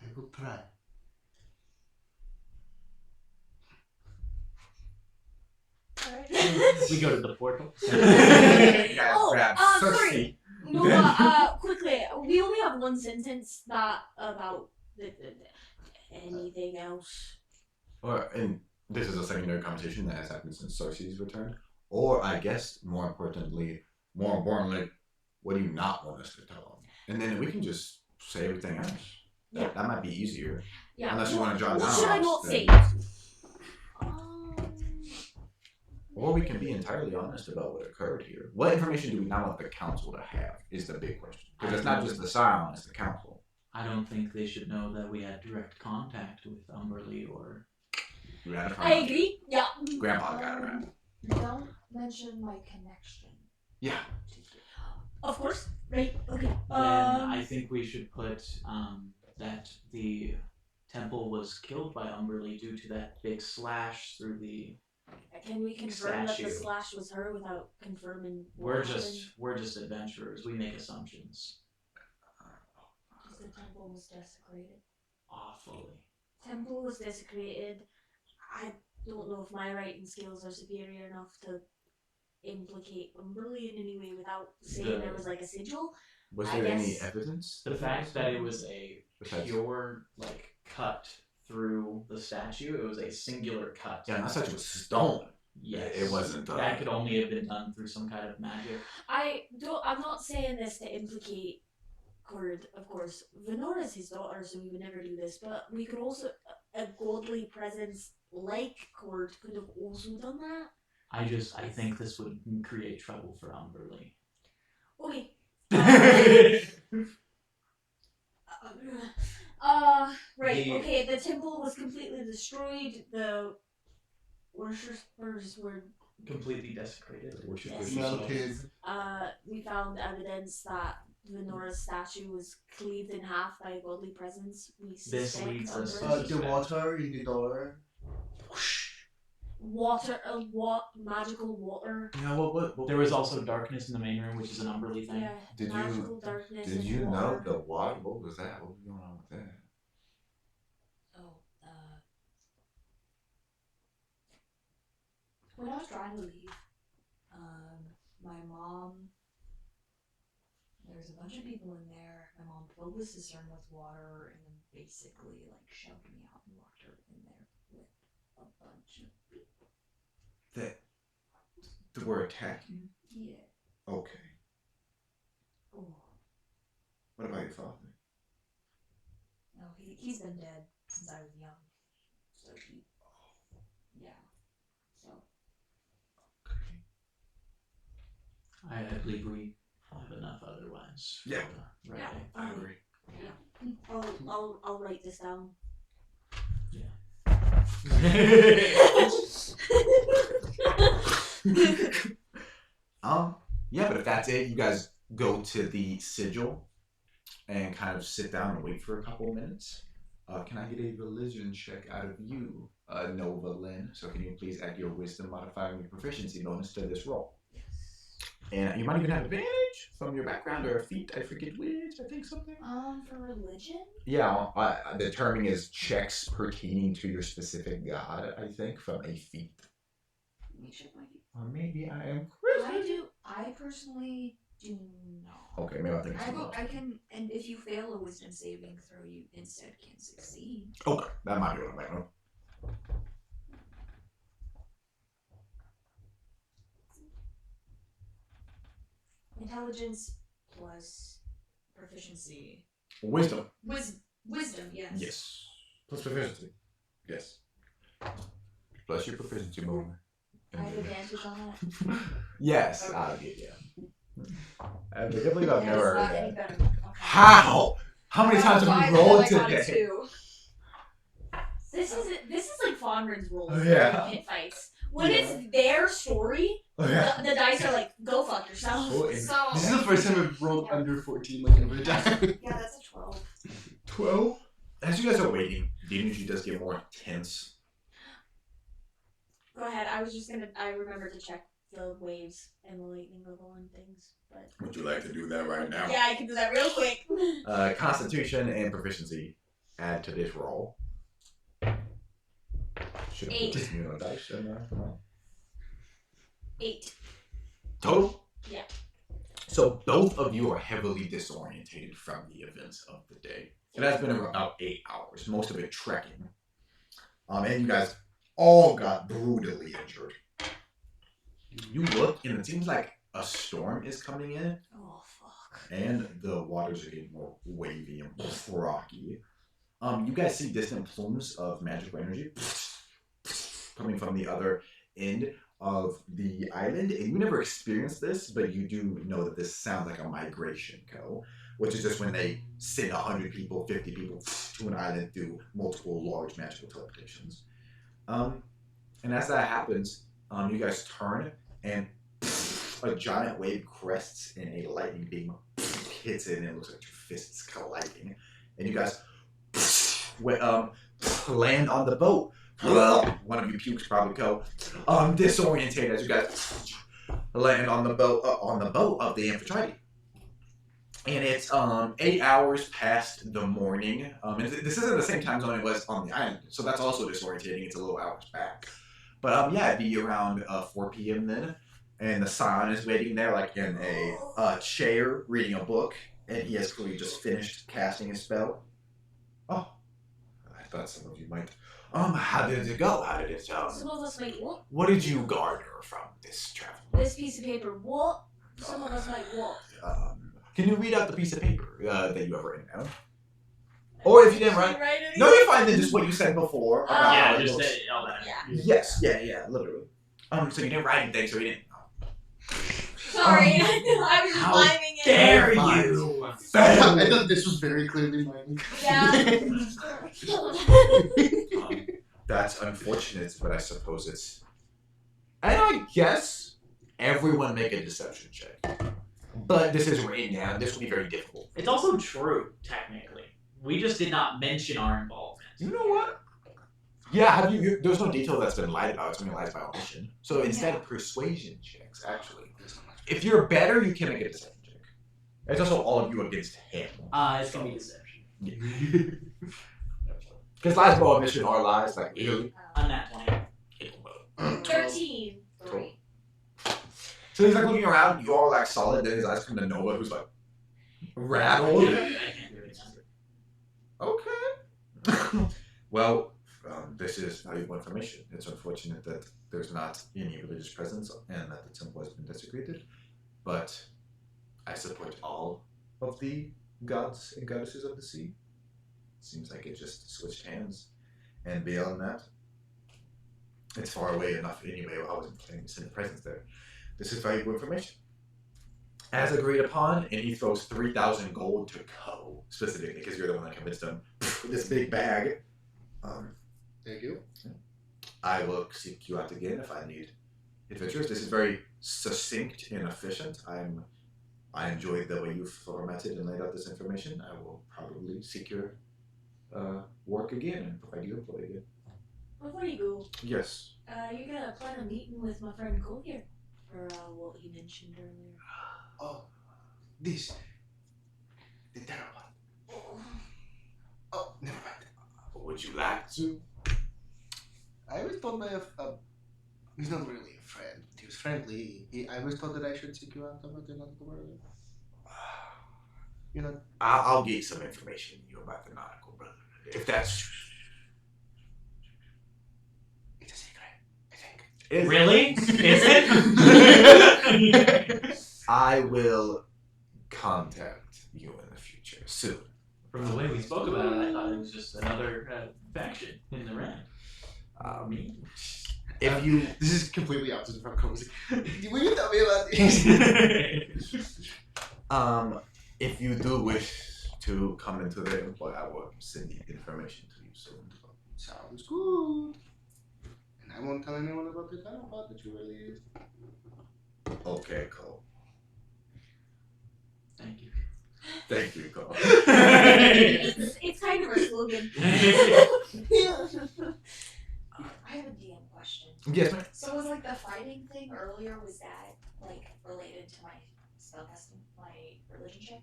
I will try. We go to the portal. Sorry. No, quickly, we only have one sentence about anything else. And this is a secondary conversation that has happened since Cersei's return. Or I guess more importantly, what do you not want us to tell them? And then we can just say everything else. That might be easier. Yeah. Unless you want to jot What down. should I not say? Or we can be entirely honest about what occurred here. What information do we not want the council to have is the big question. Because it's not just the Scion, it's the council. I don't think they should know that we had direct contact with Umberly or... We had a I friend. agree. Yeah. Grandpa got around. Don't mention my connection. Yeah. Of course. Right. Okay. Then I think we should put that the temple was killed by Umberly due to that big slash through the... Can we confirm that the Statue. slash was her without confirming? We're just adventurers. We make assumptions. The temple was desecrated. Awfully. Temple was desecrated. I don't know if my writing skills are superior enough to implicate Umberly in any way without saying there was like a sigil. Was I there any guess- evidence? The fact that it was a Besides- pure, cut through the statue. It was a singular cut. Yeah, and I thought it was stone. Yes. It wasn't. That could only have been done through some kind of magic. I'm not saying this to implicate Cord, of course. Venora's his daughter, so we would never do this. But we could also a godly presence like Cord could have also done that. I think this would create trouble for Umberly. Okay. Right. Okay. The temple was completely destroyed. The worshippers were Completely desecrated. Melted. we found evidence that Venora's statue was cleaved in half by a godly presence. We This suspect leads us Umberly. to- The water in the door. Water, magical water. Yeah, what? There was also darkness in the main room, which is an Umberly thing. Yeah, Did you- magical darkness. Did and you know water. the water? What was that? What was going on with that? Oh, when I was trying to leave, my mom. There's a bunch of people in there. My mom filled the cistern with water and then basically like shoved me out and locked her in there with a bunch of people. That were attacking? Yeah. Okay. Oh. What about your father? No, he's been dead since I was young. So yeah. So. Okay. I believe we have enough otherwise. Yeah. Right. Yeah. I agree. I'll write this down. Yeah, but if that's it, you guys go to the sigil and kind of sit down and wait for a couple of minutes. Can I get a religion check out of you, Nova Lynn? So can you please add your wisdom modifier and your proficiency bonus to this roll? And you might even have advantage from your background or a feat. I forget which. I think something. For religion? Yeah, the terming is checks pertaining to your specific god, I think, from a feat. Let me check my feet. Or maybe I am I personally do not. Okay, maybe I think it's something else. I can, and if you fail a wisdom saving throw, you instead can succeed. Okay, that might be what I'm thinking. Intelligence plus proficiency. Wisdom. Wisdom, yes. Yes. Plus proficiency. Yes. Plus your proficiency bonus. I have advantage on that. Yes, Okay. I'll give you. I can't believe I've That never is heard not that. any better. Okay. How? How many times have Five, we rolled and then I got a today? 2. This is like Fonrin's rules. Oh, yeah. In pit fights. When Yeah. it's their story, Oh, yeah. the dice are like, go fuck yourself. Oh, and So This is the first time I've rolled under 14 like every time. yeah, that's a 12. 12? As you guys are waiting, the energy does get more intense. Go ahead. I remember to check the waves and the lightning level and things. But Would you like to do that right now? yeah, I can do that real quick. Constitution and proficiency add to this roll. Should have put 8. this new dice in there. Come on. 8. Total? Yeah. So both of you are heavily disorientated from the events of the day. It has been about 8 hours, most of it trekking. And you guys all got brutally injured. You look, and it seems like a storm is coming in, Oh fuck. and the waters are getting more wavy and rocky. You guys see distant plumes of magical energy coming from the other end of the island, and you never experienced this, but you do know that this sounds like a migration go, which is just when they send 100 people, 50 people to an island through multiple large magical teleportations. And as that happens, you guys turn, and a giant wave crests, and a lightning beam hits it, and it looks like two fists colliding, and you guys land on the boat. One of you pukes probably go disoriented as you guys land on the boat of the Amphitrite. And it's 8 hours past the morning. And this isn't the same time zone it was on the island, so that's also disorientating. It's a little hours back. But yeah, it'd be around 4 p.m. then, and the Scion is waiting there, like in a chair, reading a book, and he has clearly just finished casting his spell. Oh, thought some of you might. How did it go? How did it Some of us might what? What did you garner from this travel? This piece of paper, what? Some of us might what? Can you read out the piece of paper that you have written down? Or if you didn't write, anything? no, you're fine. Then just what you said before. About Yeah, how it just looks. all that. Yes, yeah, literally. So you didn't write anything, so you didn't. Sorry, I was just How miming it. Dare you? I thought this was very clearly mine. Yeah. That's unfortunate, but I suppose it's. And I guess everyone make a deception check. But this is written down. This will be very difficult. It's also true, technically. We just did not mention our involvement. You know what? Yeah, have you? There's no detail that's been lied about. It's been lied by omission. So instead, persuasion checks. Actually, if you're better, you can make a deception check. It's also all of you against him. It's gonna be deception. Because lies by omission are lies, like really. On that 20. 13. Cool. So he's like looking around. You all like solid. Then his eyes come to Nova, who's like rattled. Okay. Well, this is valuable information. It's unfortunate that there's not any religious presence and that the temple has been desecrated, but I support all of the gods and goddesses of the sea. Seems like it just switched hands, and beyond that, it's far away enough anyway. I wasn't planning to send a presence there. This is valuable information. As agreed upon, and he throws 3,000 gold to Ko, specifically, because you're the one that convinced him. This big bag. Thank you. I will seek you out again if I need adventures. This is very succinct and efficient. I enjoyed the way you've formatted and laid out this information. I will probably seek your work again and provide you employ again. Before you go, Yes. you're gonna plan a meeting with my friend Cole here, for what he mentioned earlier. Oh, this. The terrible. Oh, never mind. Would you like to? I was told by he's not really a friend. He was friendly. I was told that I should seek you out about the nautical brother. You know. I'll get some information to you about the nautical brother. If that's It's a secret, I think. Really? Is it? I will contact you in the future soon. From the way we spoke about it, I thought it was just another faction in the ring. Me? If you This is completely opposite from Cozy. Will you tell me about this? if you do wish to come into the employ, I will send the information to you soon. Sounds good. And I won't tell anyone about the title plot that you really is. Okay, Cole. Thank you. Thank you, Cole. It's kind of our slogan. I have a DM question. Yes, ma'am. So was like the fighting thing earlier, was that like related to my spellcasting, my religion check?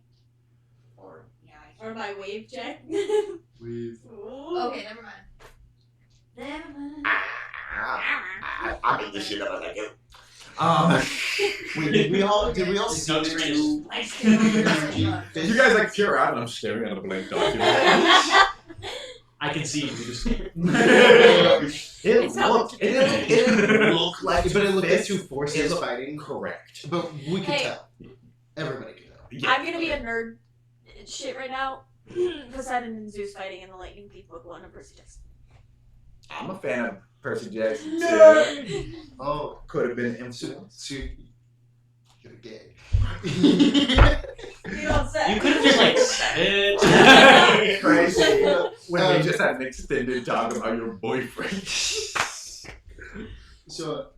Or Or my wave check. With Okay, never mind. Never mind. I beat the shit out of that girl. did we all see No the trace. two? You guys like peer out and I'm staring at a blank document. I can see you just. It didn't look like But it looked at two It forces looked fighting. correct. But we can Hey. tell. Everybody can tell. Yeah. I'm gonna be a nerd shit right now. Poseidon and Zeus fighting in the Lightning Thief book 1 of Percy Jackson. I'm a fan of Percy Jackson. Nerd! Oh, Could have been so, influenced. so you're gay. You don't say. You could have just like said it. Crazy. When they just had an extended talk about your boyfriend. So,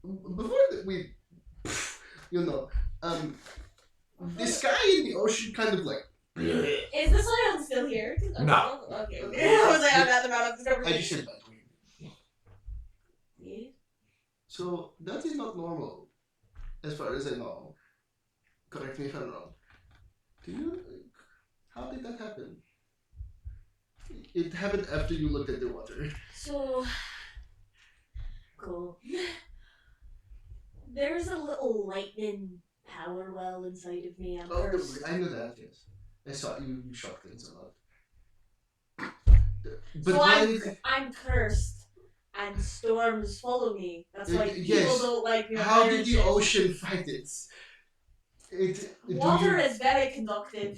before we, this guy in the ocean kind of like, Is this one still here? No. Okay. I was like, I'm not about this I conversation. just said that weird. Yeah. So, that is not normal, as far as I know. Correct me if I'm wrong. How did that happen? It happened after you looked at the water. So cool. There's a little lightning power well inside of me at Oh, first. I know that, yes. I saw you shock things a lot. But So why is I'm cursed, and storms follow me. That's why people yes. don't like me. How did the ocean fight it? Water is very conductive.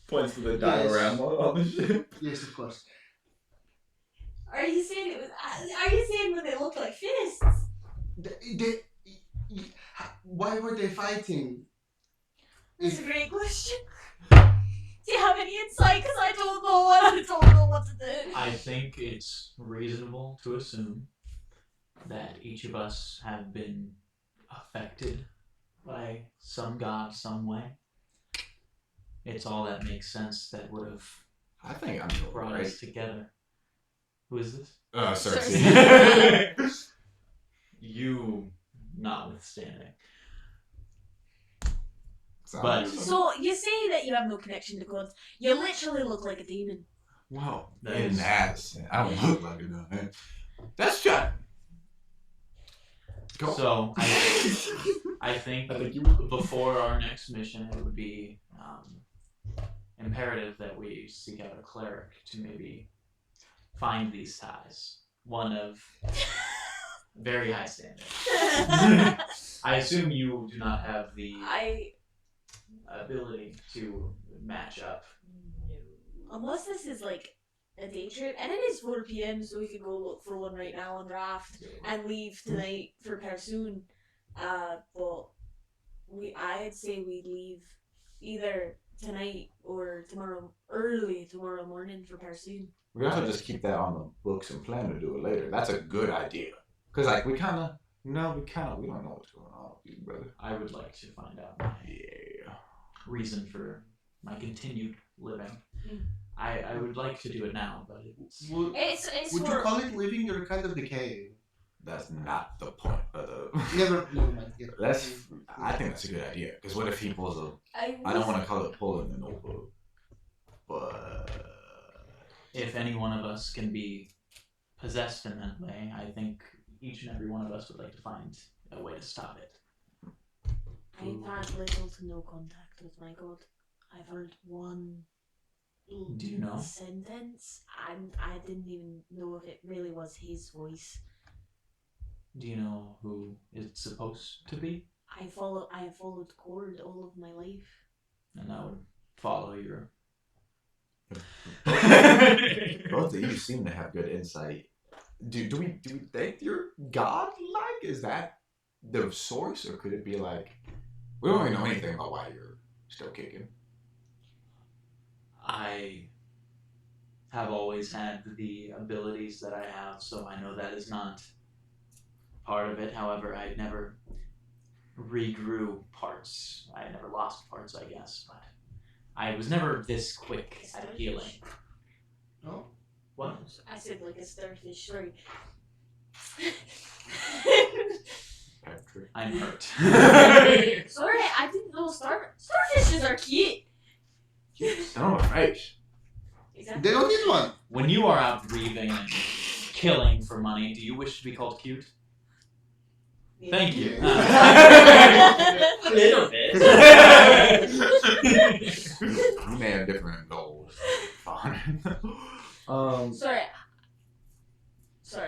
Points to the Yes. diorama on the ship. Yes, of course. Are you saying it was? Are you saying when they look like fists? Why were they fighting? That's a great question. Do you have any insight? Because I don't know. I don't know what to do. I think it's reasonable to assume that each of us have been affected by some god some way. It's all that makes sense that would have I think I'm brought right. us together. Who is this? Cersei. You notwithstanding. Sounds But- reasonable. So you say that you have no connection to gods. You literally look like a demon. Well, That in is- that sense, I don't look like it. No. That's just. Go. So I think before our next mission, it would be imperative that we seek out a cleric to maybe find these ties. One of very high standing. I assume you do not have the ability to match up. Unless this is like a day trip, and it is 4 p.m., so we could go look for one right now on raft and leave tonight for Persoon. But I'd say we'd leave either tonight or early tomorrow morning for Persoon. We also just keep that on the books and plan to do it later. That's a good idea. Because, like, we don't know what's going on with you, brother. I would like to find out my Yeah. reason for my continued living. Mm. I would like to do it now, but it's It's Would for you call it living? You're kind of decaying. That's not the point, brother. Never mind. Yeah. I think that's a good idea. Because what if he pulls a... I I don't want to call it pulling an over. But... if any one of us can be possessed in that way, I think each and every one of us would like to find a way to stop it. I've had little to no contact with my god. I've heard one Do you know? sentence, and I didn't even know if it really was his voice. Do you know who it's supposed to be? I have followed Cord all of my life. And I would follow your... Both of you seem to have good insight. Do we think you're godlike? Is that the source, or could it be like we don't really know anything about why you're still kicking? I have always had the abilities that I have, so I know that is not part of it. However, I never regrew parts. I never lost parts, I guess, but I was never this quick at healing. No? What? I said like a starfish, sorry. Patrick. I'm hurt. Sorry, I didn't know starfishes are cute. Son of a face. Exactly. They don't need one. When you are out grieving and killing for money, do you wish to be called cute? Yeah. Thank you. Yeah. A little bit. We may have different goals. Fine. Sorry,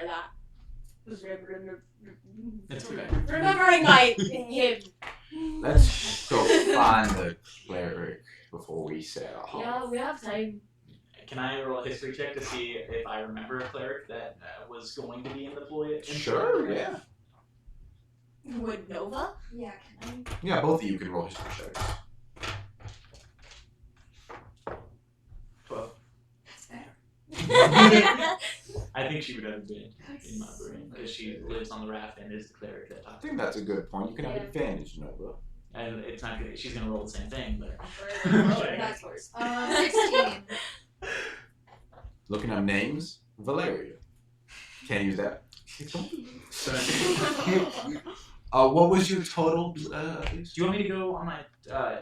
that was It's okay. remembering my him. Let's go find the cleric before we set off. Yeah, we have time. Can I roll a history check to see if I remember a cleric that was going to be in the ploy? Sure, yeah. Would Nova? Yeah, can Yeah, both of you can roll history checks. 12. That's better. I think she would have been in my brain because she lives on the raft and is the cleric that I talks. think that's a good point. You can have Yeah. advantage, Nova. And it's not gonna. She's gonna roll the same thing, but That's worse. 16. Looking up names, Valeria. Can't use that. What was your total? do you want me to go on my?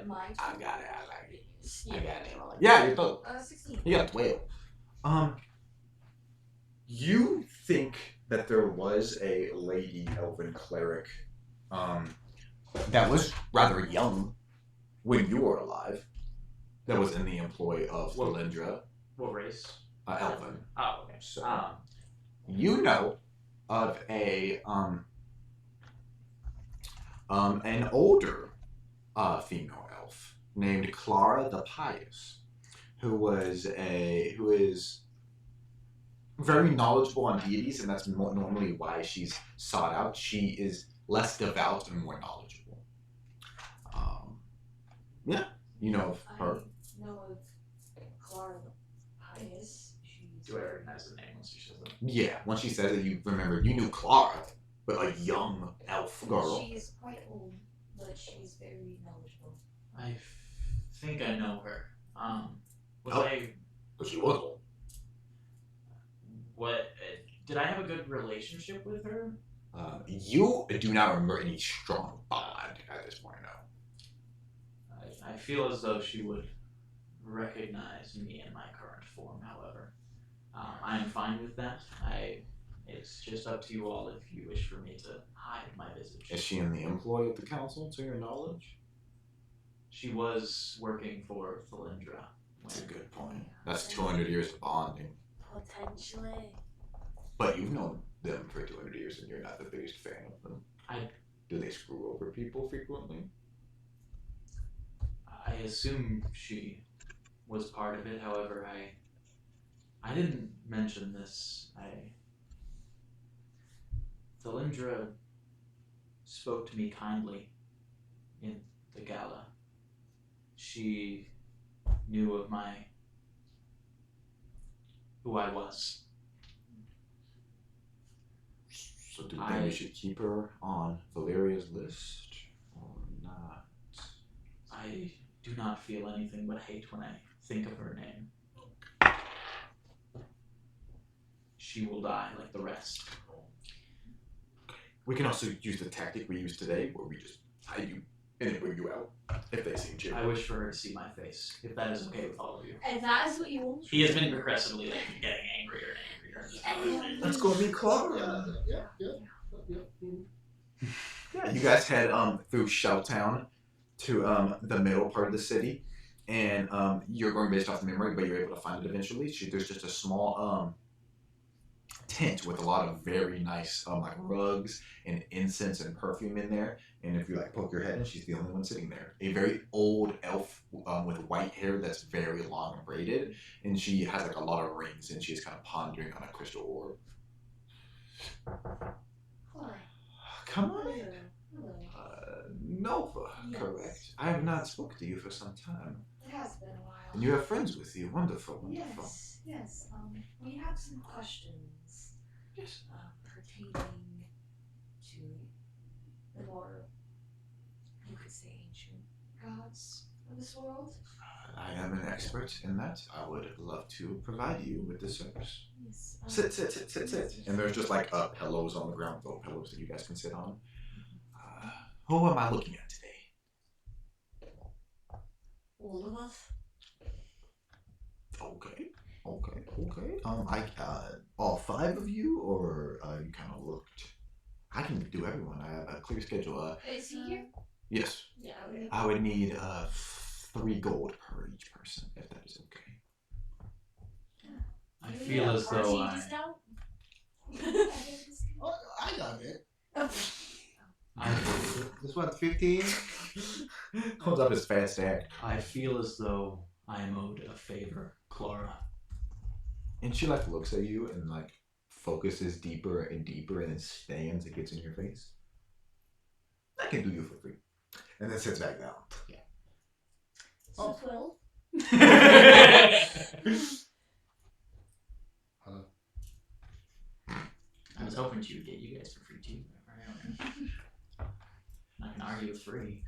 My I got it. I like it. I got it. Yeah, your total. 16. You got 12. You think that there was a lady elven cleric, that was rather young when you were alive. that was in the employ of What- Lindra, What race? Elven. Oh, okay. So you know of an older female elf named Clara the Pious, who is very knowledgeable on deities, and that's normally why she's sought out. She is less devout and more knowledgeable. Yeah, you know of her. I know of Clara the Pious. She's Do I recognize the name once she says it? Yeah, once she says it, you remember you knew Clara, but a young elf girl. She's quite old, but she's very knowledgeable. I think I know her. Was Oh. I? But she was old. What? Did I have a good relationship with her? You do not remember any strong bond at this point, no. I feel as though she would recognize me in my current form. However, I am fine with that. It's just up to you all if you wish for me to hide my visage. Is she in the employ of the council, to your knowledge? She was working for Thalindra. That's a good point. That's 200 years of bonding. Potentially. But you've known them for 200 years and you're not the biggest fan of them. Do they screw over people frequently? I assume she was part of it. However, I didn't mention this. Thalindra spoke to me kindly in the gala. She knew of who I was. So do you think we should keep her on Valeria's list or not? I do not feel anything but hate when I think of her name. She will die like the rest. We can also use the tactic we used today where we just hide you and then bring you out if they seem chill. I wish for her to see my face, if that is okay with all of you. And that is what you want. He has been progressively getting angrier and angrier. Let's go meet Clara. Yeah. Yeah, you guys head through Shelltown to the middle part of the city, and you're going based off memory, but you're able to find it eventually. There's just a small tent with a lot of very nice like rugs and incense and perfume in there. And if you like poke your head in, she's the only one sitting there. A very old elf with white hair that's very long and braided, and she has like a lot of rings, and she's kind of pondering on a crystal orb. Clara. Come on in. Hello. Nova, Yes. correct. I have not spoken to you for some time. It has been a while. And you have friends with you. Wonderful, wonderful. Yes. We have some questions. Yes. Pertaining to the more, you could say, ancient gods of this world. I am an expert in that. I would love to provide you with this service. Yes. Sit. And there's just like pillows on the ground, little pillows that you guys can sit on. Who am I looking at today? All of us. Okay. All five of you, or you kind of looked. I can do everyone. I have a clear schedule. Is he here? Yes. Yeah. Okay. I would need 3 gold per each person, if that is okay. I feel as though I Oh, I got it. I This one's 15. Holds up his fat stack. I feel as though I am owed a favor, Clara. And she like looks at you and like focuses deeper and deeper and then stands and gets in your face. I can do you for free. And then sits back down. So 12. Hello. I was hoping she would get you guys for free too. I can argue with free.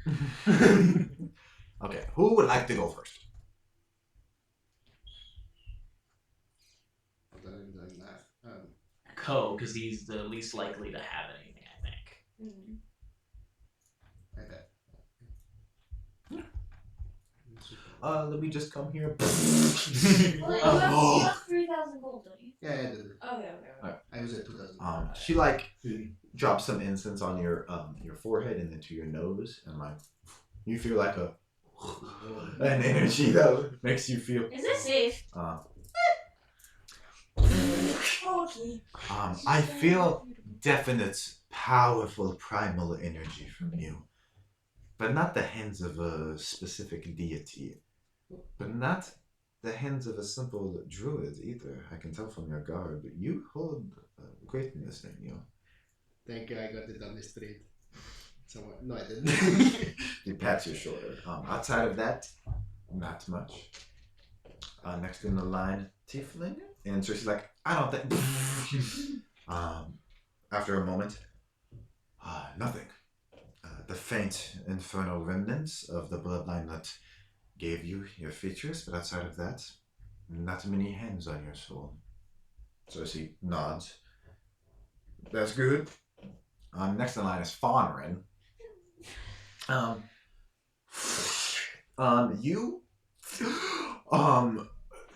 Okay, who would like to go first? I'm doing that. Co, because he's the least likely to have anything, I think. Like that. Let me just come here. Well, you have 3,000 gold, don't you? Yeah, I did it. Okay. I was at 2,000. She like drops some incense on your forehead and then to your nose, and like you feel like a an energy that makes you feel. Is this safe? Okay. I feel definite, powerful primal energy from you, but not the hands of a specific deity, but not the hands of a simple druid either. I can tell from your garb, you hold greatness in you. Thank you, I got the dumbest trait. Somewhat. No, I didn't. You pat your shoulder. Outside of that, not much. Next in the line, Tiefling. And so she's like, I don't think. After a moment, nothing. The faint infernal remnants of the bloodline that gave you your features, but outside of that, not many hands on your soul. So she nods. That's good. Next in line is Fonrin. You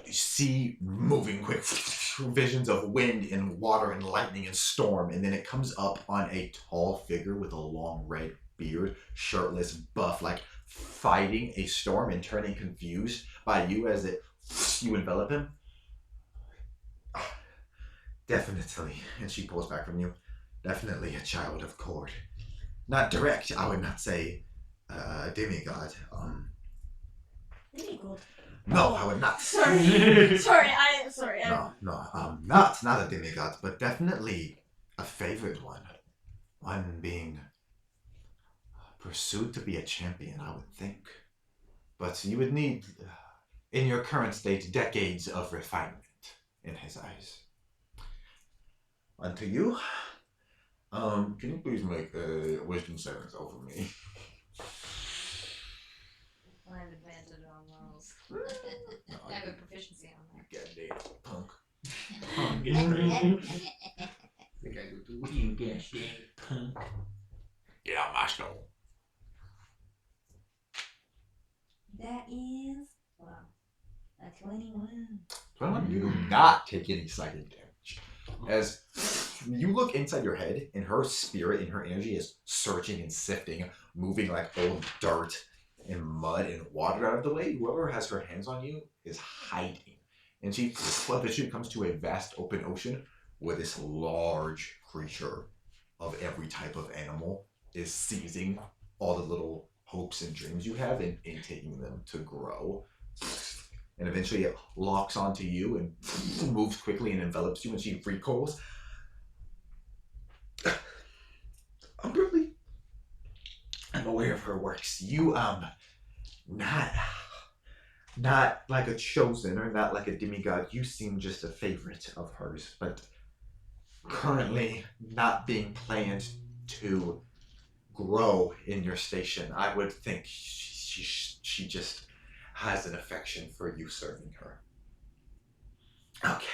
see moving quick visions of wind and water and lightning and storm, and then it comes up on a tall figure with a long red beard, shirtless, buff, like fighting a storm and turning confused by you as you envelop him. Definitely, and she pulls back from you. Definitely a child of Cord. Not direct, I would not say demigod. Demigod. No, I would not. Sorry. Sorry. No, not a demigod, but definitely a favored one. One being pursued to be a champion, I would think. But you would need, in your current state, decades of refinement in his eyes. Unto you, can you please make a wisdom savings over me? I have advantage on those. I have a proficiency on that. Goddamn punk. I think I do too. You guess punk. Get out my snow. That is, wow, a 21. 21, you do not take any psychic damage. As you look inside your head, and her spirit and her energy is searching and sifting, moving like old dirt and mud and water out of the way. Whoever has her hands on you is hiding. And she eventually comes to a vast open ocean where this large creature of every type of animal is seizing all the little hopes and dreams you have and taking them to grow. And eventually it locks onto you and moves quickly and envelops you, and she recoils. I'm aware of her works. You, not like a chosen or not like a demigod. You seem just a favorite of hers, but currently not being planned to grow in your station. I would think she just has an affection for you serving her. Okay.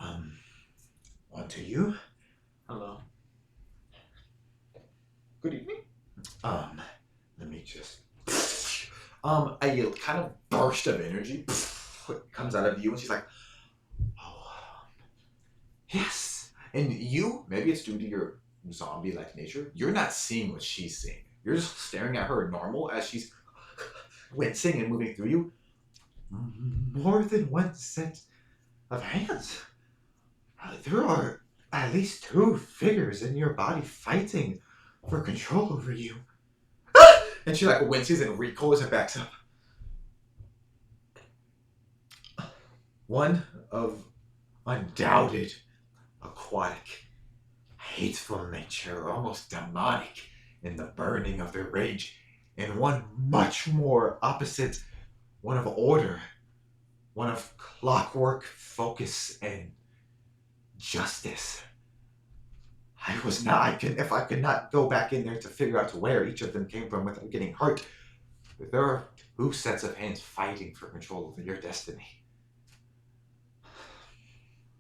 On to you. Hello. Good evening. Let me just a kind of burst of energy comes out of you, and she's like, oh, yes. And you, maybe it's due to your zombie-like nature, you're not seeing what she's seeing. You're just staring at her normal as she's wincing and moving through you. More than one set of hands. There are at least 2 figures in your body fighting for control over you. And she like winces and recoils and backs up. One of undoubted aquatic, hateful nature, almost demonic in the burning of their rage, and one much more opposite, one of order, one of clockwork, focus, and justice. If I could not go back in there to figure out where each of them came from without getting hurt, there are 2 sets of hands fighting for control over your destiny.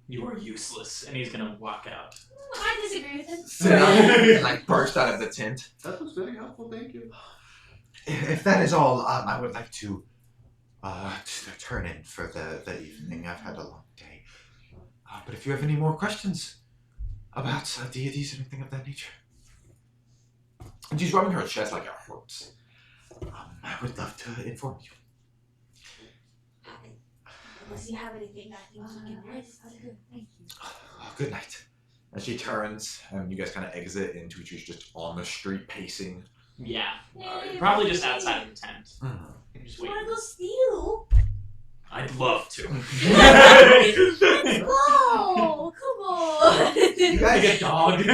You are useless, and he's gonna walk out. I disagree with him. And like burst out of the tent. That was very helpful, thank you. If that is all, I would like to turn in for the evening. I've had a long day. But if you have any more questions about deities or anything of that nature. And she's rubbing her chest like it hurts. I would love to inform you. Unless you have anything, I think you can rest. Thank you. Good night. And she turns, and you guys kind of exit, and Tucci's just on the street pacing. Yeah. Probably just outside of the tent. Just You wait. wanna go steal? I'd love to. Let's go! Come on! You guys Like a dog.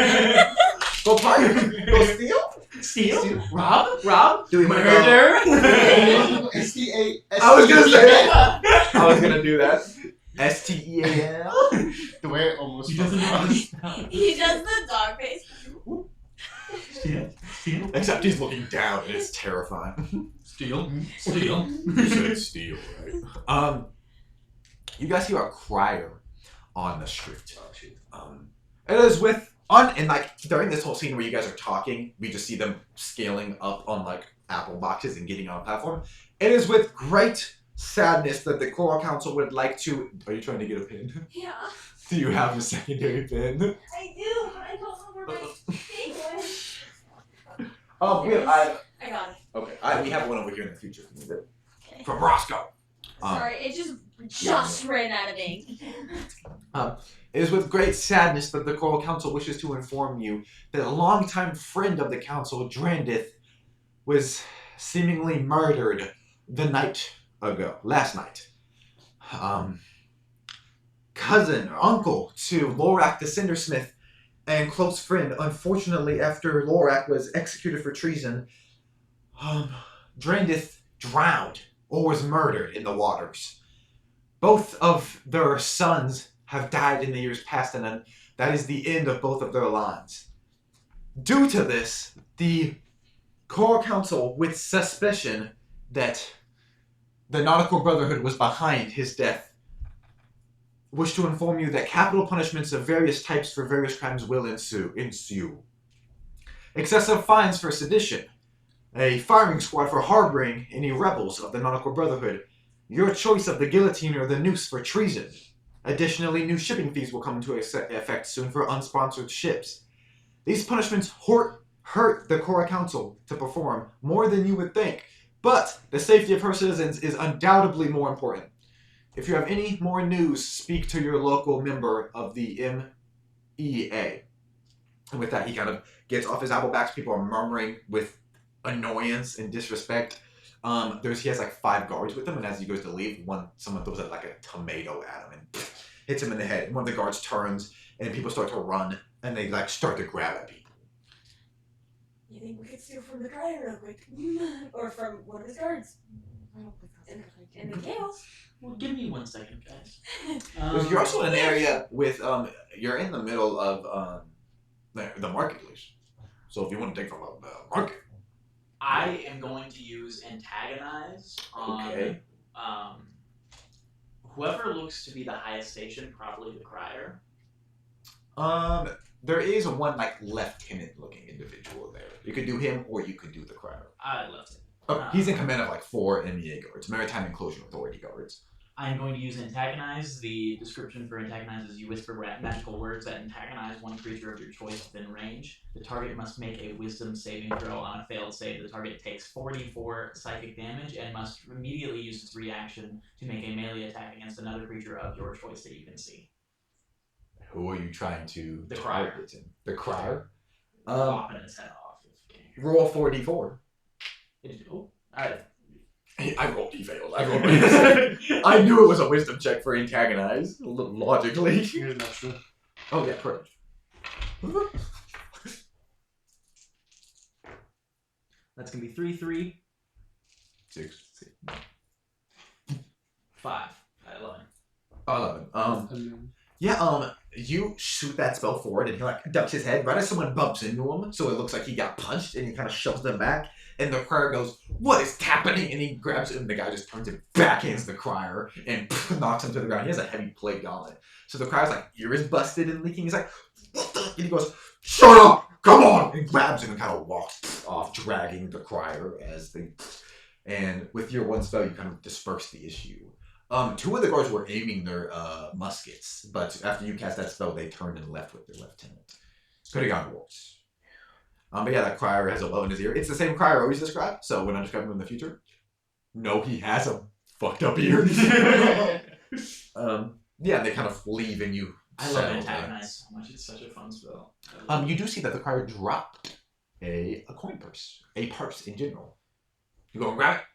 go party. Go steal? Steal? Rob? Do we want to Murder? STA. I was gonna say that. I was gonna do that. STEAL. The way it almost. He doesn't know how to spell. He does the dog face. Steal? Except he's looking down, and it's terrifying. Steal? You said steal, right? You guys hear a crier on the street. It is with and like during this whole scene where you guys are talking, we just see them scaling up on like apple boxes and getting on a platform. It is with great sadness that the Choral Council would like to. Are you trying to get a pin? Yeah, Do you have a secondary pin? I do, but I don't know where my thing went. I got it. okay. We have one over here in the future. Okay. From Roscoe. Sorry, it just ran out of ink. It is with great sadness that the Choral Council wishes to inform you that a longtime friend of the Council, Drandith, was seemingly murdered last night. Cousin or uncle to Lorak the Cindersmith and close friend. Unfortunately, after Lorak was executed for treason, Drandith drowned or was murdered in the waters. Both of their sons have died in the years past, and that is the end of both of their lines. Due to this, the Choral Council, with suspicion that the Nautical Brotherhood was behind his death, wish to inform you that capital punishments of various types for various crimes will ensue. Excessive fines for sedition, a firing squad for harboring any rebels of the Nautical Brotherhood, your choice of the guillotine or the noose for treason. Additionally, new shipping fees will come into effect soon for unsponsored ships. These punishments hurt the Choral Council to perform more than you would think, but the safety of her citizens is undoubtedly more important. If you have any more news, speak to your local member of the MEA. And with that, he kind of gets off his apple backs. People are murmuring with annoyance and disrespect. He has like 5 guards with him, and as he goes to leave, someone throws like a tomato at him and hits him in the head. And one of the guards turns, and people start to run, and they like start to grab at people. You think we could steal from the crier real quick? Or from one of his guards? In the chaos. Well, give me 1 second, guys. You're also in an area with you're in the middle of the marketplace. So if you want to take from the market. I am going to use antagonize on whoever looks to be the highest station, probably the crier. There is one like lieutenant-looking individual there. You could do him, or you could do the crier. I left it. He's in command of like 4 MEA guards, Maritime Enclosure Authority guards. I am going to use antagonize. The description for antagonize is you whisper magical words that antagonize one creature of your choice within range. The target must make a wisdom saving throw. On a failed save, the target takes 44 psychic damage and must immediately use its reaction to make a melee attack against another creature of your choice that you can see. Who are you trying to The crier. target him? The crier? Lopping his head off. Roll 4d4. Alright. I rolled, he failed. I knew it was a wisdom check for antagonize, logically. Here's not true. Oh yeah, correct. That's gonna be 3, 3, 6. 5. 11. 11. You shoot that spell forward, and he like ducks his head right as someone bumps into him, so it looks like he got punched, and he kind of shoves them back. And the crier goes, "What is happening?" And he grabs him, and the guy just turns and backhands the crier and knocks him to the ground. He has a heavy plate gauntlet. So the crier's like, ear is busted and leaking. He's like, "What the?" And he goes, "Shut up! Come on!" And grabs him and kind of walks off, dragging the crier and with your one spell, you kind of disperse the issue. 2 of the guards were aiming their muskets, but after you cast that spell, they turned and left with their lieutenant. Could have gone worse. But yeah, that crier has a low in his ear. It's the same crier I always described. So when I describe him in the future, no, he has a fucked up ear. Yeah, they kind of leave and you. I love antagonize so much. It's such a fun spell. You do see that the crier dropped a coin purse, a purse in general. You go and grab it.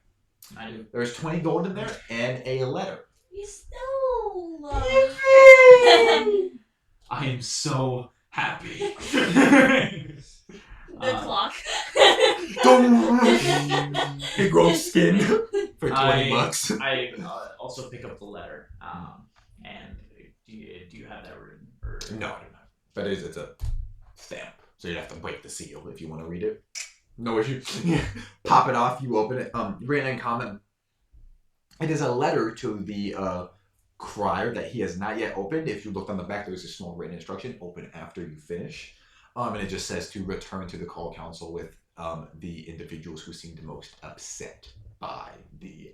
I do. There's 20 gold in there and a letter. You stole. I am so happy. The clock. It grows skin for 20 bucks. I also pick up the letter. And do you have that written? Or... No, I don't know. But it's a stamp, so you'd have to break the seal if you want to read it. No issue. Pop it off. You open it. Written in common. It is a letter to the crier that he has not yet opened. If you look on the back, there's a small written instruction. Open after you finish. And it just says to return to the call council with the individuals who seemed most upset by the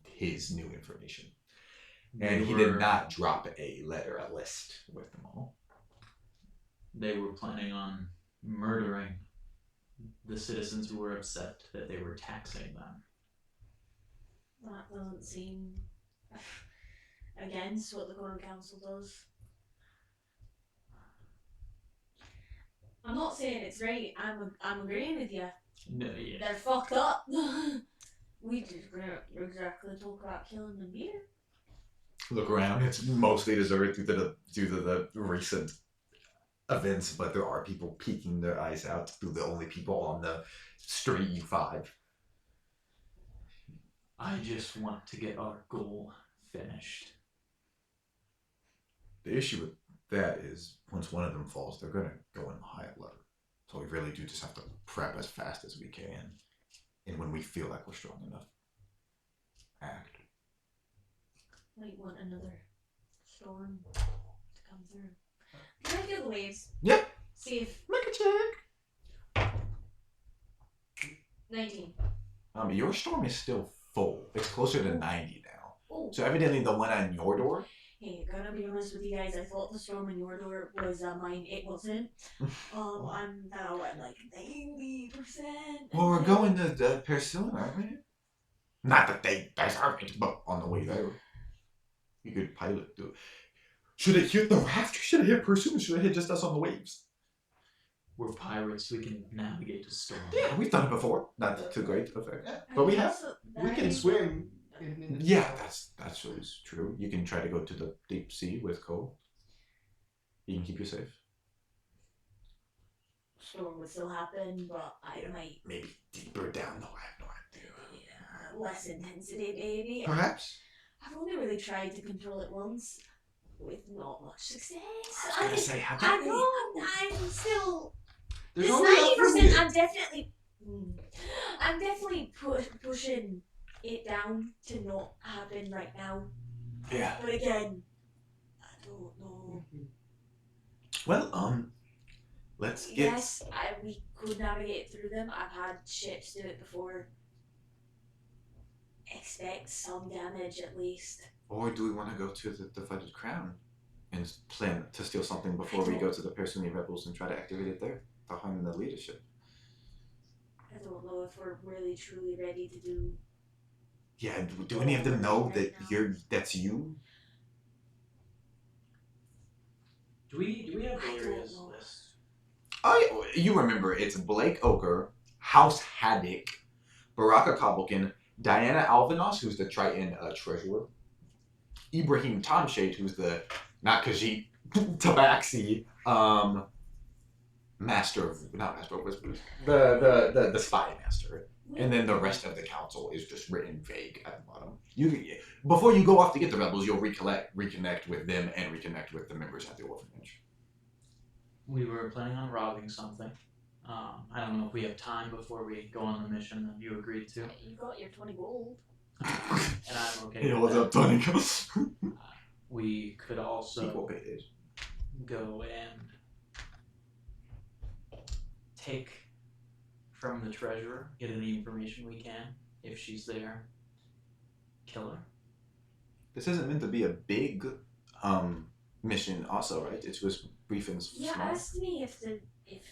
his new information. And he did not drop a list with them all. They were planning on murdering the citizens who were upset that they were taxing them. That doesn't seem against what the Court Council does. I'm not saying it's right. I'm agreeing with you. No, yeah. They're fucked up. We just gonna exactly talk about killing them here. Look around. It's mostly deserted due to the recent events, but there are people peeking their eyes out through the only people on the street U5. I just want to get our goal finished. The issue with that is once one of them falls, they're going to go in high alert. So we really do just have to prep as fast as we can. And when we feel like we're strong enough, act. Might want another storm to come through. Can I feel the waves? Yep. See if Make a check. 19. Your storm is still full. It's closer to 90 now. Oh. So evidently the one on your door. Hey, gonna be honest with you guys, I thought the storm on your door was mine. It wasn't. I'm now at like 90%. Well, we're going to the Pursuit, aren't we? Not that they deserve it, but on the way there. You could pilot through. Should it hit the raft? Should it hit Pursuit? Should it hit just us on the waves? We're pirates. We can navigate the storm. Yeah, we've done it before. Not to great effect. Yeah. But we have. Also, We can swim. In Yeah, that's always true. You can try to go to the deep sea with Cole. He can keep you safe. Storm would still happen, but I might. Maybe deeper down, though. I have no idea. Yeah, less intensity, maybe. Perhaps. I've only really tried to control it once, with not much success. I was gonna say, how I about know. I'm still. There's This only 90%. I'm definitely pushing it down to not happen right now. Yeah. But again, I don't know. Well, let's get. Yes, we could navigate through them. I've had ships do it before. Expect some damage at least. Or do we want to go to the Divided Crown and plan to steal something before we go to the Persuni Rebels and try to activate it there behind the leadership? I don't know if we're really truly ready to do. Yeah. Do any of them know that that's you? Do we have I don't Valeria's know. list? Oh, yeah, you remember. It's Blake Oker, House Haddock, Baraka Cobblekin, Diana Alvinos, who's the Triton treasurer, Ibrahim Tomshade, who's the, not Khajiit, Tabaxi, not Master of Whispers, the spy master. And then the rest of the council is just written vague at the bottom. Before you go off to get the rebels, you'll reconnect with them and reconnect with the members at the orphanage. We were planning on robbing something. I don't know if we have time before we go on the mission that you agreed to. You got your 20 gold. And I'm okay Hey, with what's that. up, Tony? We could also Equal pay. go and take from the treasurer, get any information we can. If she's there, kill her. This isn't meant to be a big mission also, right? It's just brief and Yeah, small. ask me if the if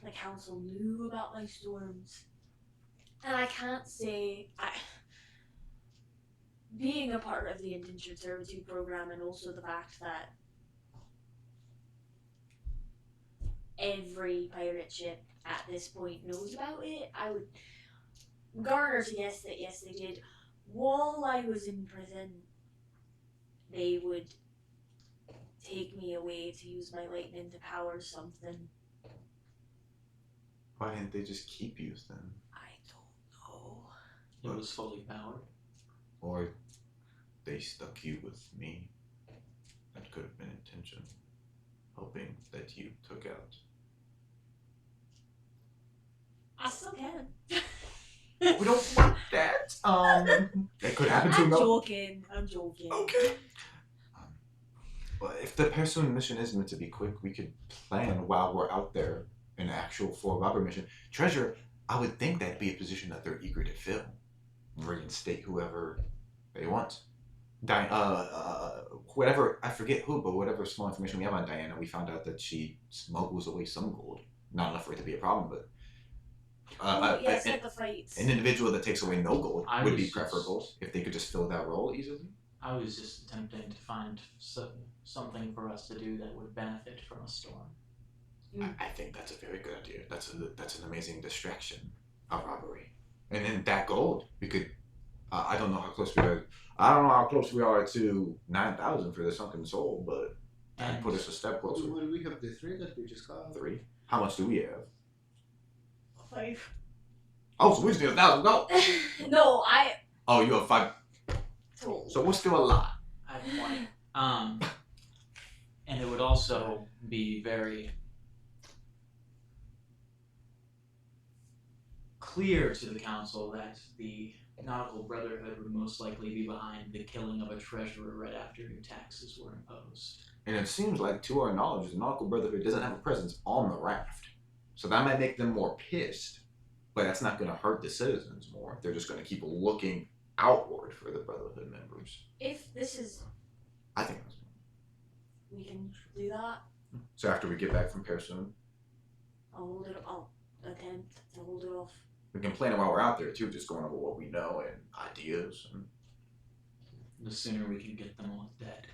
the council knew about my storms. And I can't say being a part of the indentured servitude program, and also the fact that every pirate ship at this point knows about it, I would garner to guess that yes, they did. While I was in prison, they would take me away to use my lightning to power something. Why didn't they just keep you then? I don't know. It was fully powered. Or they stuck you with me? That could have been intention. Hoping that you took out. I still can. We don't want that. That could happen to I'm them. joking. I'm joking. Okay. Well, if the Persoon mission is meant to be quick, we could plan while we're out there an actual full robber mission. Treasure, I would think that'd be a position that they're eager to fill. Reinstate whoever they want. Whatever, I forget who, but whatever small information we have on Diana, we found out that she smuggles away some gold. Not enough for it to be a problem, but yes, at the fights. an individual that takes away no gold I would was be preferable if they could just fill that role easily. I was just attempting to find something for us to do that would benefit from a storm. I think that's a very good idea. That's an amazing distraction, a robbery, and then that gold we could. I don't know how close we are. I don't know how close we are to 9,000 for the sunken soul, but that put us a step closer. What do we have? The 3 that we just got. 3. How much do we have? 5. Oh, so we just need 1,000 gold. No, Oh, you have 5. told. So we're still a lot. I have 20. And it would also be very clear to the council that the Nautical Brotherhood would most likely be behind the killing of a treasurer right after new taxes were imposed. And it seems like, to our knowledge, the Nautical Brotherhood doesn't have a presence on the raft. So that might make them more pissed, but that's not going to hurt the citizens more. They're just going to keep looking outward for the Brotherhood members. If this is, I think that's we can do that. So after we get back from Persoon, I'll attempt to hold it off. we can plan it while we're out there too, just going over what we know and ideas. And... The sooner we can get them all dead.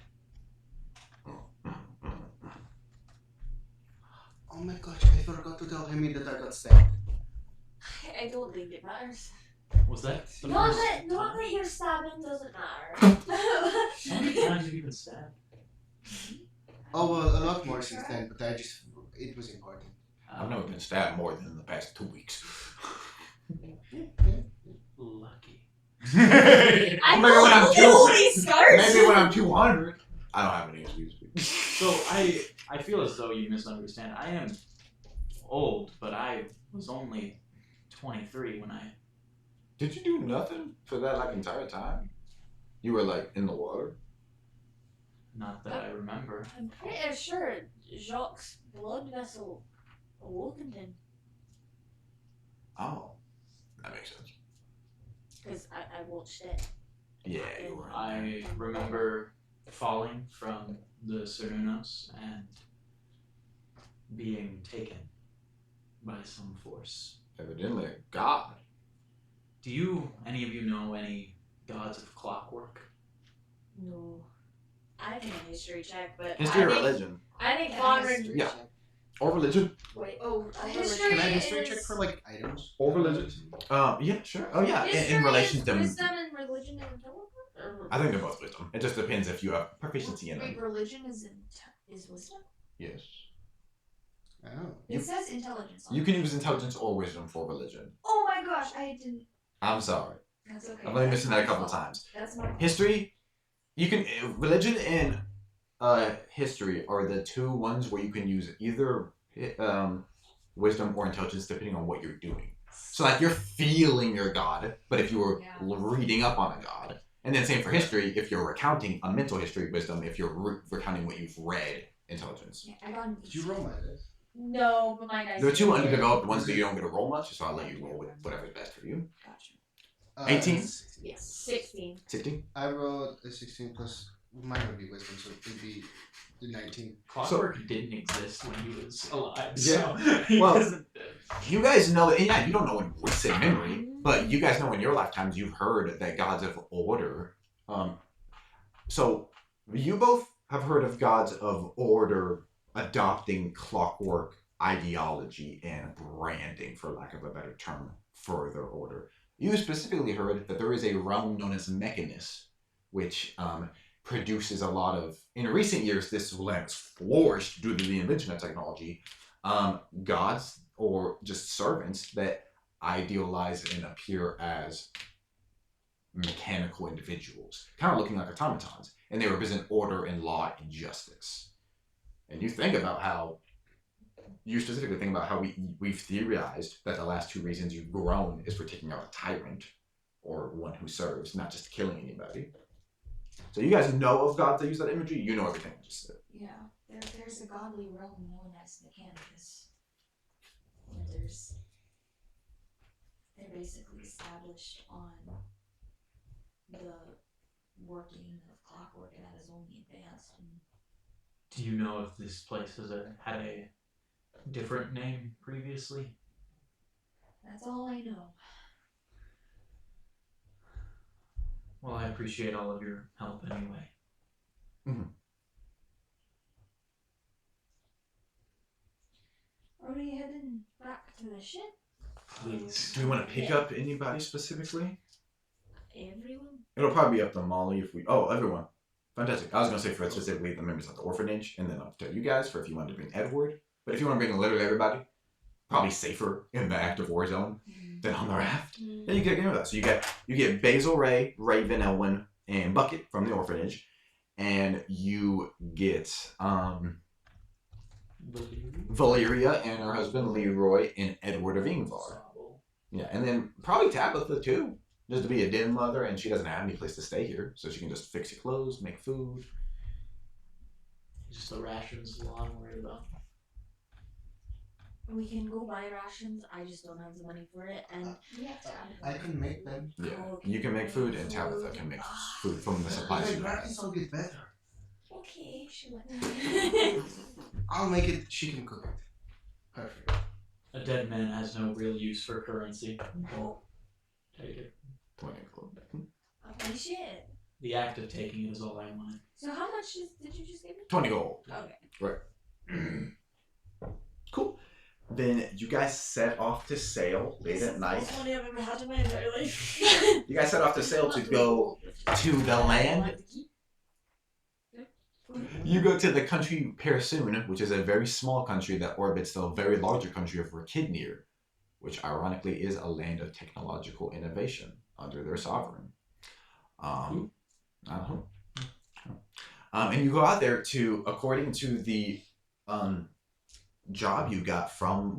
Oh my gosh, I forgot to tell him that I got stabbed. I don't think it matters. Was that the Not first that time? your stabbing doesn't matter. How many times have you been stabbed? Oh, well, a lot more since then, but it was important. I've never been stabbed more than in the past 2 weeks. Lucky. Maybe I when know, I'm look at all these scars. Maybe when I'm 200. I don't have any excuse. So I feel as though you misunderstand. I am old, but I was only 23 when I... Did you do nothing for that entire time? You were in the water? Not that I remember. I'm pretty sure Jacques' blood vessel awakened him. Oh, that makes sense. Because I watched it. Yeah, you were. I remember falling from the Cernunos and being taken by some force. Evidently a god. Do any of you know any gods of clockwork? No. I can history check, but History or religion? I think Conrad. Yeah. Or religion. Wait. History Can I history is- check for items? Or religion. Yeah, sure. Oh yeah, in relation to... Wisdom and religion and intelligence? I think they're both wisdom. It just depends if you have proficiency in Wait, them. religion is wisdom? Yes. Oh. It says intelligence. on You it. can use intelligence or wisdom for religion. Oh my gosh, I didn't. I'm sorry. That's okay. I've only That's mentioned that a my couple fault. times. That's my fault. History, you can... Religion and history are the two ones where you can use either wisdom or intelligence depending on what you're doing. So you're feeling your god, but if you were reading up on a god. And then same for history, if you're recounting a mental history, wisdom. If you're recounting what you've read, intelligence. Yeah, I got an Did you roll my dice? No, but my dice. There are two underdeveloped ones that you don't get to roll much, so I'll let you roll with whatever's best for you. Gotcha. 18? 16. 16? I rolled a 16 plus Mine would be wisdom, so it would be the 19. Clockwork didn't exist when he was alive. Yeah. So he Well, doesn't. You guys know, and yeah, you don't know in recent memory, but you guys know in your lifetimes you've heard that gods of order. So you both have heard of gods of order adopting clockwork ideology and branding, for lack of a better term, for their order. You specifically heard that there is a realm known as Mechanus, which produces a lot of. In recent years, this realm has flourished due to the invention of technology. Gods or just servants that idealize and appear as mechanical individuals, kind of looking like automatons, and they represent order and law and justice. And you specifically think about how we've theorized that the last 2 reasons you've grown is for taking out a tyrant or one who serves, not just killing anybody. So you guys know of gods that use that imagery. You know everything I just said. Yeah, there's a godly realm known as Mechanicus. Where they're basically established on the working of clockwork, and that is only advanced. Do you know if this place had a different name previously? That's all I know. Well, I appreciate all of your help anyway. Mm-hmm. Are we heading back to the ship? Please. Do we want to pick up anybody specifically? Everyone? It'll probably be up to Molly if we. Oh, everyone. Fantastic. I was going to say for specifically the members of the orphanage, and then I'll tell you guys for if you want to bring Edward. But if you want to bring literally everybody, probably safer in the active war zone than on the raft. Then you get that. So you get Basil, Ray, Raven, Elwyn, and Bucket from the orphanage, and you get Valeria and her husband Leroy and Edward of Ingvar. Yeah, and then probably Tabitha too, just to be a den mother, and she doesn't have any place to stay here, so she can just fix your clothes, make food. Just the rations is all I'm worried about. We can go buy rations. I just don't have the money for it, and I can make them. Yeah, you can make food, and Tabitha can make food from the supplies you have. Practice will get better. Okay, sure. I'll make it. She can cook it. Perfect. A dead man has no real use for currency. Take it. 20 gold. Okay, shit. The act of taking it is all I want. So how much did you just give me? 20 gold. Okay. Right. Cool. Then you guys set off to sail late at night. That's the most money I've ever had in my entire life. You guys set off to sail to go to the land. You go to the country Persoon, which is a very small country that orbits the very larger country of Rakidnir, which ironically is a land of technological innovation under their sovereign. And you go out there to, according to the job you got from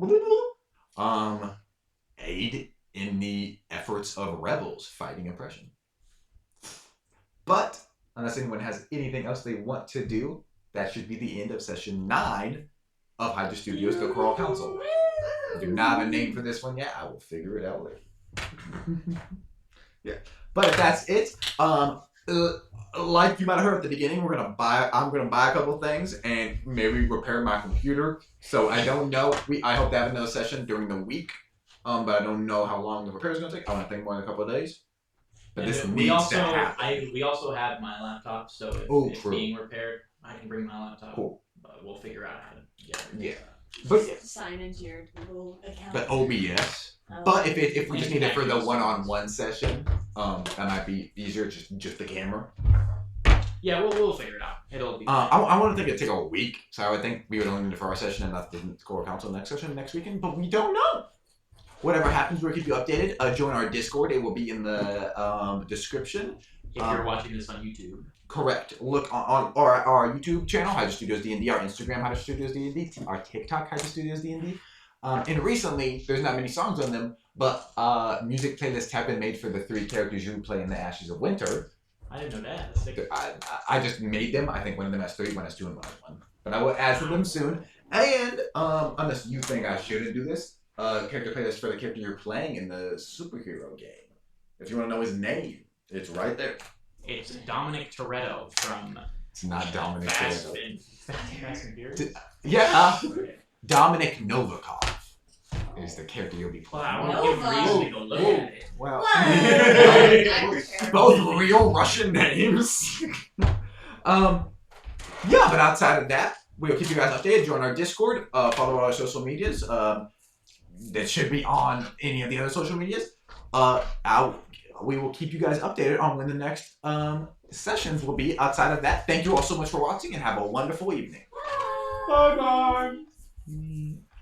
aid in the efforts of rebels fighting oppression. But unless anyone has anything else they want to do, that should be the end of session 9 of Hydra Studios, the Coral Council. I do not have a name for this one yet. I will figure it out later. Yeah, but if that's it, like you might have heard at the beginning, I'm gonna buy a couple things and maybe repair my computer. So I don't know. I hope to have another session during the week. But I don't know how long the repair is gonna take. I want to think more than a couple of days. But this needs to happen. We also have my laptop, so if it's being repaired, I can bring my laptop. Cool. But we'll figure out how to get it. Yeah. But yeah. Sign into your Google account. But OBS. But if we just need it for the one-on-one session, that might be easier. Just the camera. Yeah, we'll figure it out. It'll be. I want to think it'd take a week, so I would think we would only need it for our session and not the core council next session next weekend. But we don't know. Whatever happens, we'll keep you updated. Join our Discord. It will be in the description. If you're watching this on YouTube. Correct. Look on our YouTube channel, Hydra Studios D&D, our Instagram, Hydra Studios D&D, our TikTok, Hydra Studios D&D. And recently, there's not many songs on them, but music playlists have been made for the 3 characters you play in the Ashes of Winter. I didn't know that. That's sick. I just made them. I think one of them has 3, one has 2, and one has 1. But I will add to them soon. And unless you think I shouldn't do this, character playlist for the character you're playing in the superhero game. If you want to know his name, it's right there. It's Dominic Toretto from It's not Dominic Fast Toretto. and Furious. Yeah, Dominic Novikov is the character you'll be playing. Wow, I won't give a reason to go look at it. Well, What? both real Russian names. Yeah, but outside of that, we'll keep you guys updated. Join our Discord. Follow our social medias. That should be on any of the other social medias. We will keep you guys updated on when the next sessions will be. Outside of that, thank you all so much for watching and have a wonderful evening. Bye bye.